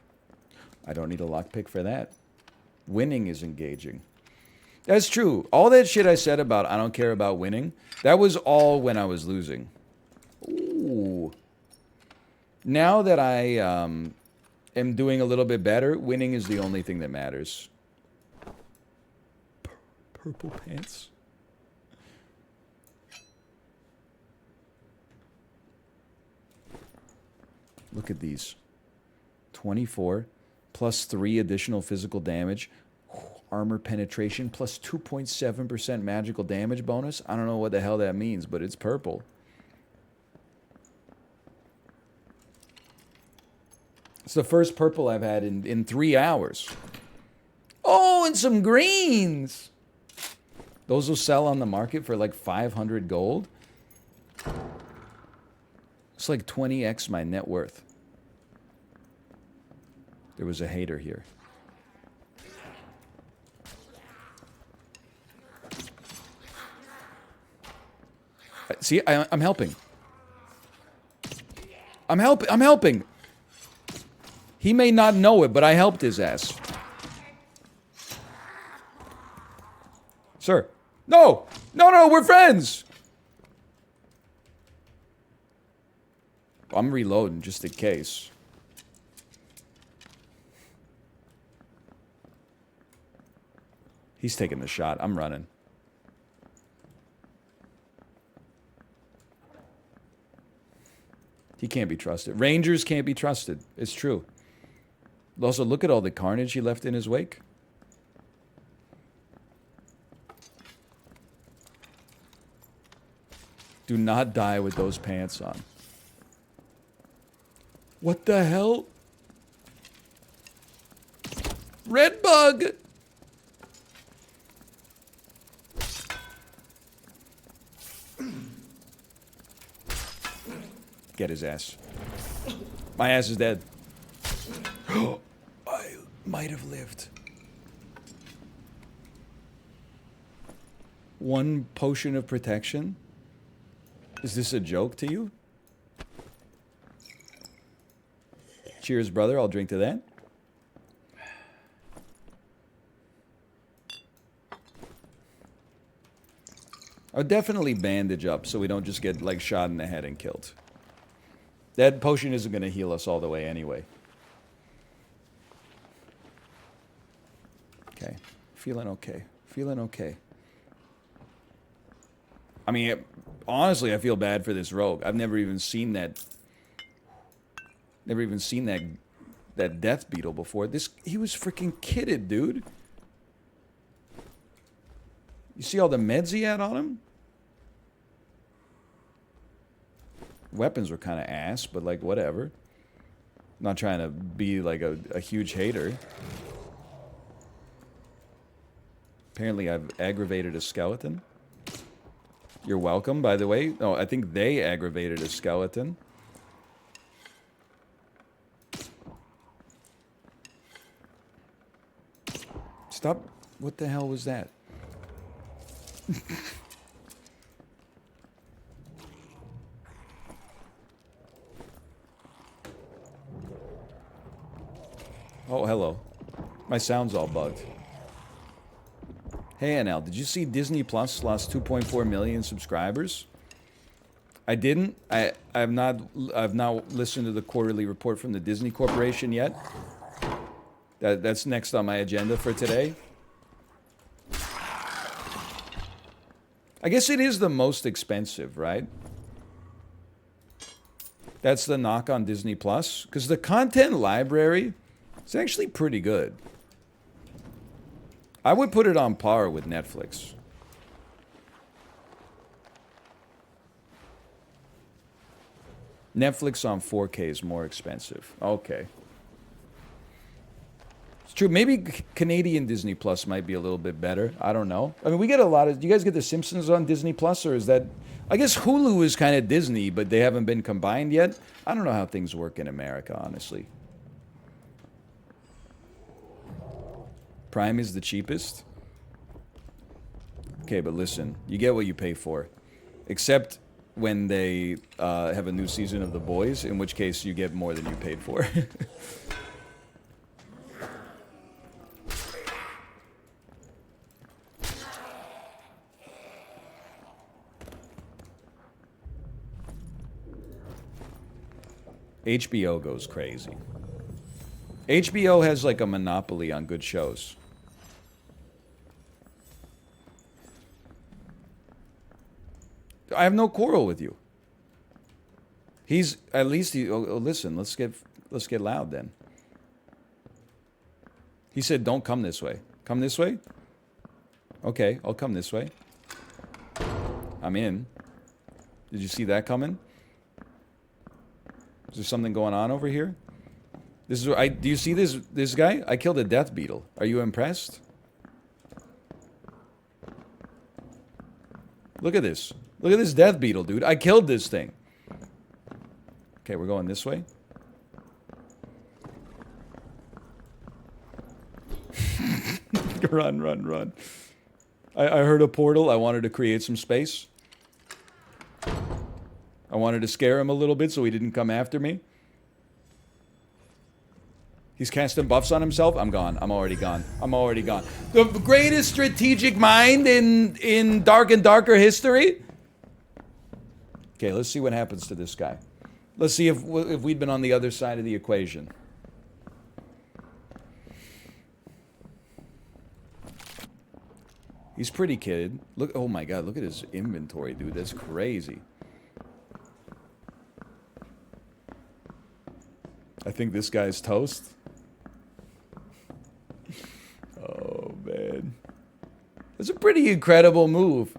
I don't need a lockpick for that. Winning is engaging. That's true. All that shit I said about I don't care about winning, that was all when I was losing. Ooh. Now that I am doing a little bit better, winning is the only thing that matters. Purple pants. Look at these. 24 plus 3 additional physical damage. Armor penetration plus 2.7% magical damage bonus. I don't know what the hell that means, but it's purple. It's the first purple I've had in 3 hours. Oh, and some greens. Those will sell on the market for like 500 gold. It's like 20x my net worth. There was a hater here. See, I'm helping. I'm helping. He may not know it, but I helped his ass. Sir. No! No, we're friends! I'm reloading just in case. He's taking the shot. I'm running. He can't be trusted. Rangers can't be trusted. It's true. Also, look at all the carnage he left in his wake. Do not die with those pants on. What the hell? Red bug! Get his ass. My ass is dead. I might have lived. 1 potion of protection? Is this a joke to you? Cheers, brother. I'll drink to that. I would definitely bandage up so we don't just get, like, shot in the head and killed. That potion isn't going to heal us all the way anyway. Okay. Feeling okay. Feeling okay. I mean, honestly, I feel bad for this rogue. I've never even seen that... Never even seen that death beetle before. He was freaking kitted, dude. You see all the meds he had on him? Weapons were kind of ass, but like, whatever. Not trying to be like a huge hater. Apparently I've aggravated a skeleton. You're welcome, by the way. No, I think they aggravated a skeleton. Stop. What the hell was that? Oh, hello. My sound's all bugged. Hey, NL, did you see Disney Plus lost 2.4 million subscribers? I didn't. I've not listened to the quarterly report from the Disney Corporation yet. That's next on my agenda for today. I guess it is the most expensive, right? That's the knock on Disney Plus, because the content library is actually pretty good. I would put it on par with Netflix. Netflix on 4K is more expensive. Okay. It's true. Maybe Canadian Disney Plus might be a little bit better. I don't know. I mean, we get a lot of... Do you guys get The Simpsons on Disney Plus, or is that... I guess Hulu is kind of Disney, but they haven't been combined yet. I don't know how things work in America, honestly. Prime is the cheapest? Okay, but listen. You get what you pay for. Except when they have a new season of The Boys, in which case you get more than you paid for. HBO goes crazy. HBO has like a monopoly on good shows. I have no quarrel with you. He's at least listen, let's get loud then. He said don't come this way. Come this way? Okay, I'll come this way. I'm in. Did you see that coming? Is there something going on over here? This is do you see this guy? I killed a death beetle. Are you impressed? Look at this. Look at this death beetle, dude. I killed this thing. Okay, we're going this way. Run, run, run. I heard a portal. I wanted to create some space. I wanted to scare him a little bit so he didn't come after me. He's casting buffs on himself. I'm gone. I'm already gone. I'm already gone. The greatest strategic mind in dark and darker history. Okay, let's see what happens to this guy. Let's see if we'd been on the other side of the equation. He's pretty kid. Look, oh my god, look at his inventory, dude. That's crazy. I think this guy's toast. Oh, man. That's a pretty incredible move.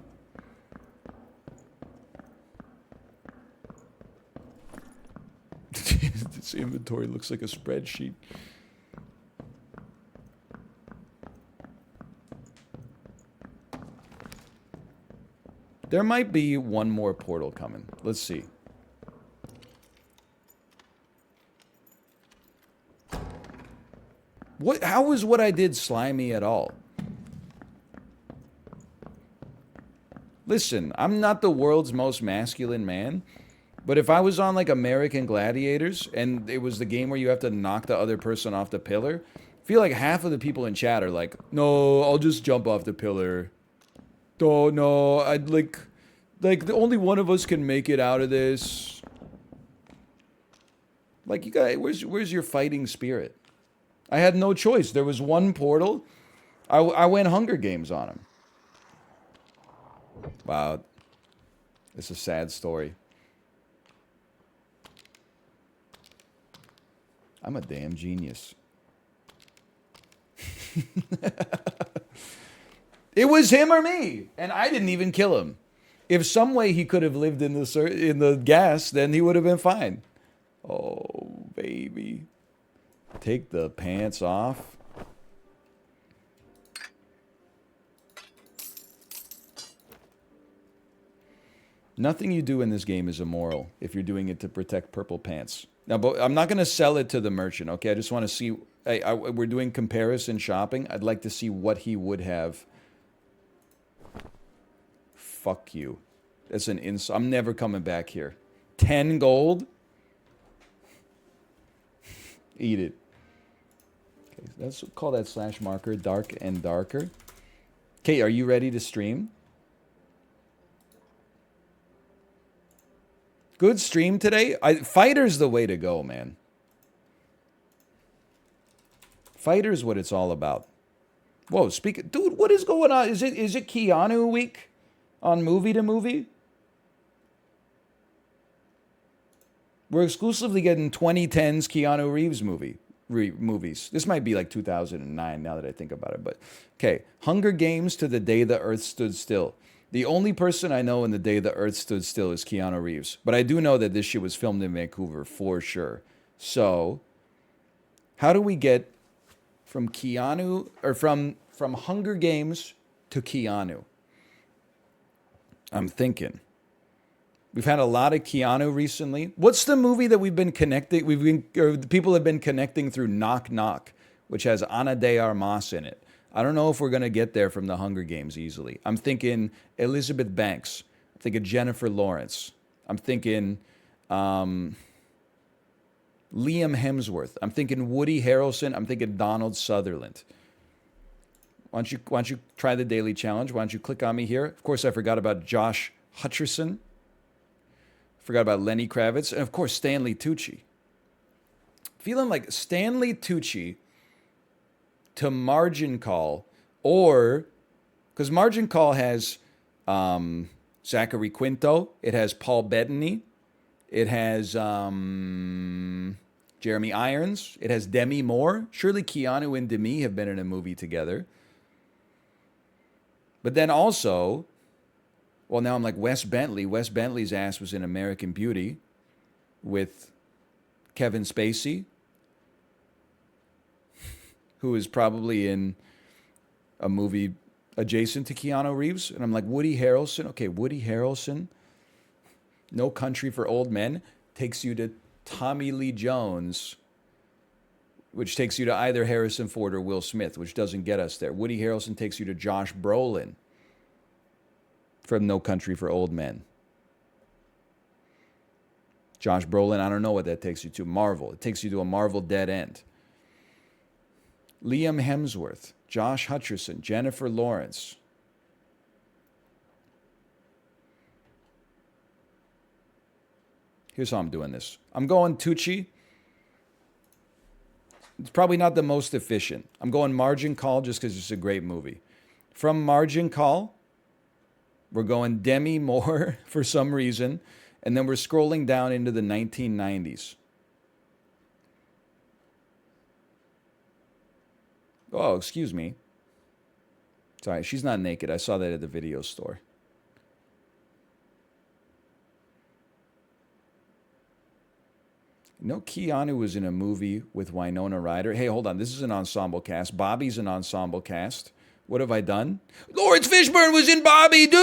This inventory looks like a spreadsheet. There might be one more portal coming. Let's see. How was what I did slimy at all? Listen, I'm not the world's most masculine man, but if I was on like American Gladiators and it was the game where you have to knock the other person off the pillar, I feel like half of the people in chat are like, no, I'll just jump off the pillar. Oh no, I'd like the only one of us can make it out of this. Like, you guys, where's your fighting spirit? I had no choice. There was one portal. I went Hunger Games on him. Wow. It's a sad story. I'm a damn genius. It was him or me, and I didn't even kill him. If some way he could have lived in the gas, then he would have been fine. Oh, baby. Take the pants off. Nothing you do in this game is immoral if you're doing it to protect purple pants. Now, but I'm not going to sell it to the merchant, okay? I just want to see. We're doing comparison shopping. I'd like to see what he would have. Fuck you. That's an insult. I'm never coming back here. 10 gold? Eat it. Okay, let's call that slash marker dark and darker. Okay, are you ready to stream? Good stream today. Fighter's the way to go, man. Fighter's what it's all about. Whoa, dude, what is going on? Is it Keanu week on Movie to Movie? We're exclusively getting 2010s Keanu Reeves movies. This might be like 2009 now that I think about it. But okay, Hunger Games to the Day the Earth Stood Still. The only person I know in The Day the Earth Stood Still is Keanu Reeves. But I do know that this shit was filmed in Vancouver for sure. So, how do we get from Keanu, or from Hunger Games to Keanu? I'm thinking. We've had a lot of Keanu recently. What's the movie that people have been connecting through Knock Knock, which has Ana de Armas in it? I don't know if we're going to get there from the Hunger Games easily. I'm thinking Elizabeth Banks. I'm thinking Jennifer Lawrence. I'm thinking Liam Hemsworth. I'm thinking Woody Harrelson. I'm thinking Donald Sutherland. Why don't you try the daily challenge? Why don't you click on me here? Of course, I forgot about Josh Hutcherson. Forgot about Lenny Kravitz. And of course, Stanley Tucci. Feeling like Stanley Tucci to Margin Call, or because Margin Call has Zachary Quinto, it has Paul Bettany, it has Jeremy Irons, it has Demi Moore. Surely Keanu and Demi have been in a movie together. But then also, well, now I'm like Wes Bentley. Wes Bentley's ass was in American Beauty with Kevin Spacey, who is probably in a movie adjacent to Keanu Reeves. And I'm like, Woody Harrelson. Okay, Woody Harrelson. No Country for Old Men takes you to Tommy Lee Jones, which takes you to either Harrison Ford or Will Smith, which doesn't get us there. Woody Harrelson takes you to Josh Brolin from No Country for Old Men. Josh Brolin, I don't know what that takes you to. Marvel. It takes you to a Marvel dead end. Liam Hemsworth, Josh Hutcherson, Jennifer Lawrence. Here's how I'm doing this. I'm going Tucci. It's probably not the most efficient. I'm going Margin Call just because it's a great movie. From Margin Call, we're going Demi Moore for some reason, and then we're scrolling down into the 1990s. Oh, excuse me. Sorry, she's not naked. I saw that at the video store. You know, Keanu was in a movie with Winona Ryder. Hey, hold on. This is an ensemble cast. Bobby's an ensemble cast. What have I done? Lawrence Fishburne was in Bobby, dude!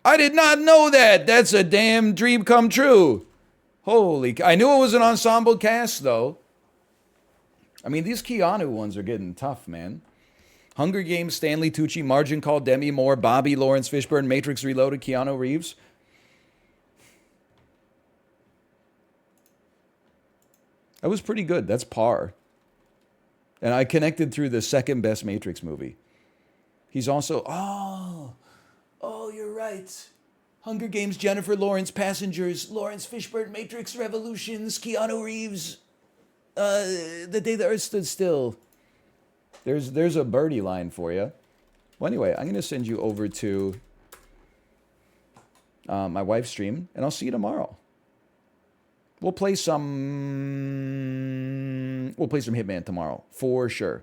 I did not know that. That's a damn dream come true. I knew it was an ensemble cast, though. I mean, these Keanu ones are getting tough, man. Hunger Games, Stanley Tucci, Margin Call, Demi Moore, Bobby, Lawrence Fishburne, Matrix Reloaded, Keanu Reeves. That was pretty good. That's par. And I connected through the second best Matrix movie. He's also, oh, you're right. Hunger Games, Jennifer Lawrence, Passengers, Lawrence Fishburne, Matrix Revolutions, Keanu Reeves, The Day the Earth Stood Still. There's a birdie line for you. Well, anyway, I'm going to send you over to my wife's stream, and I'll see you tomorrow. We'll play some Hitman tomorrow, for sure.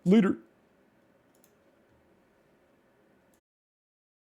Later.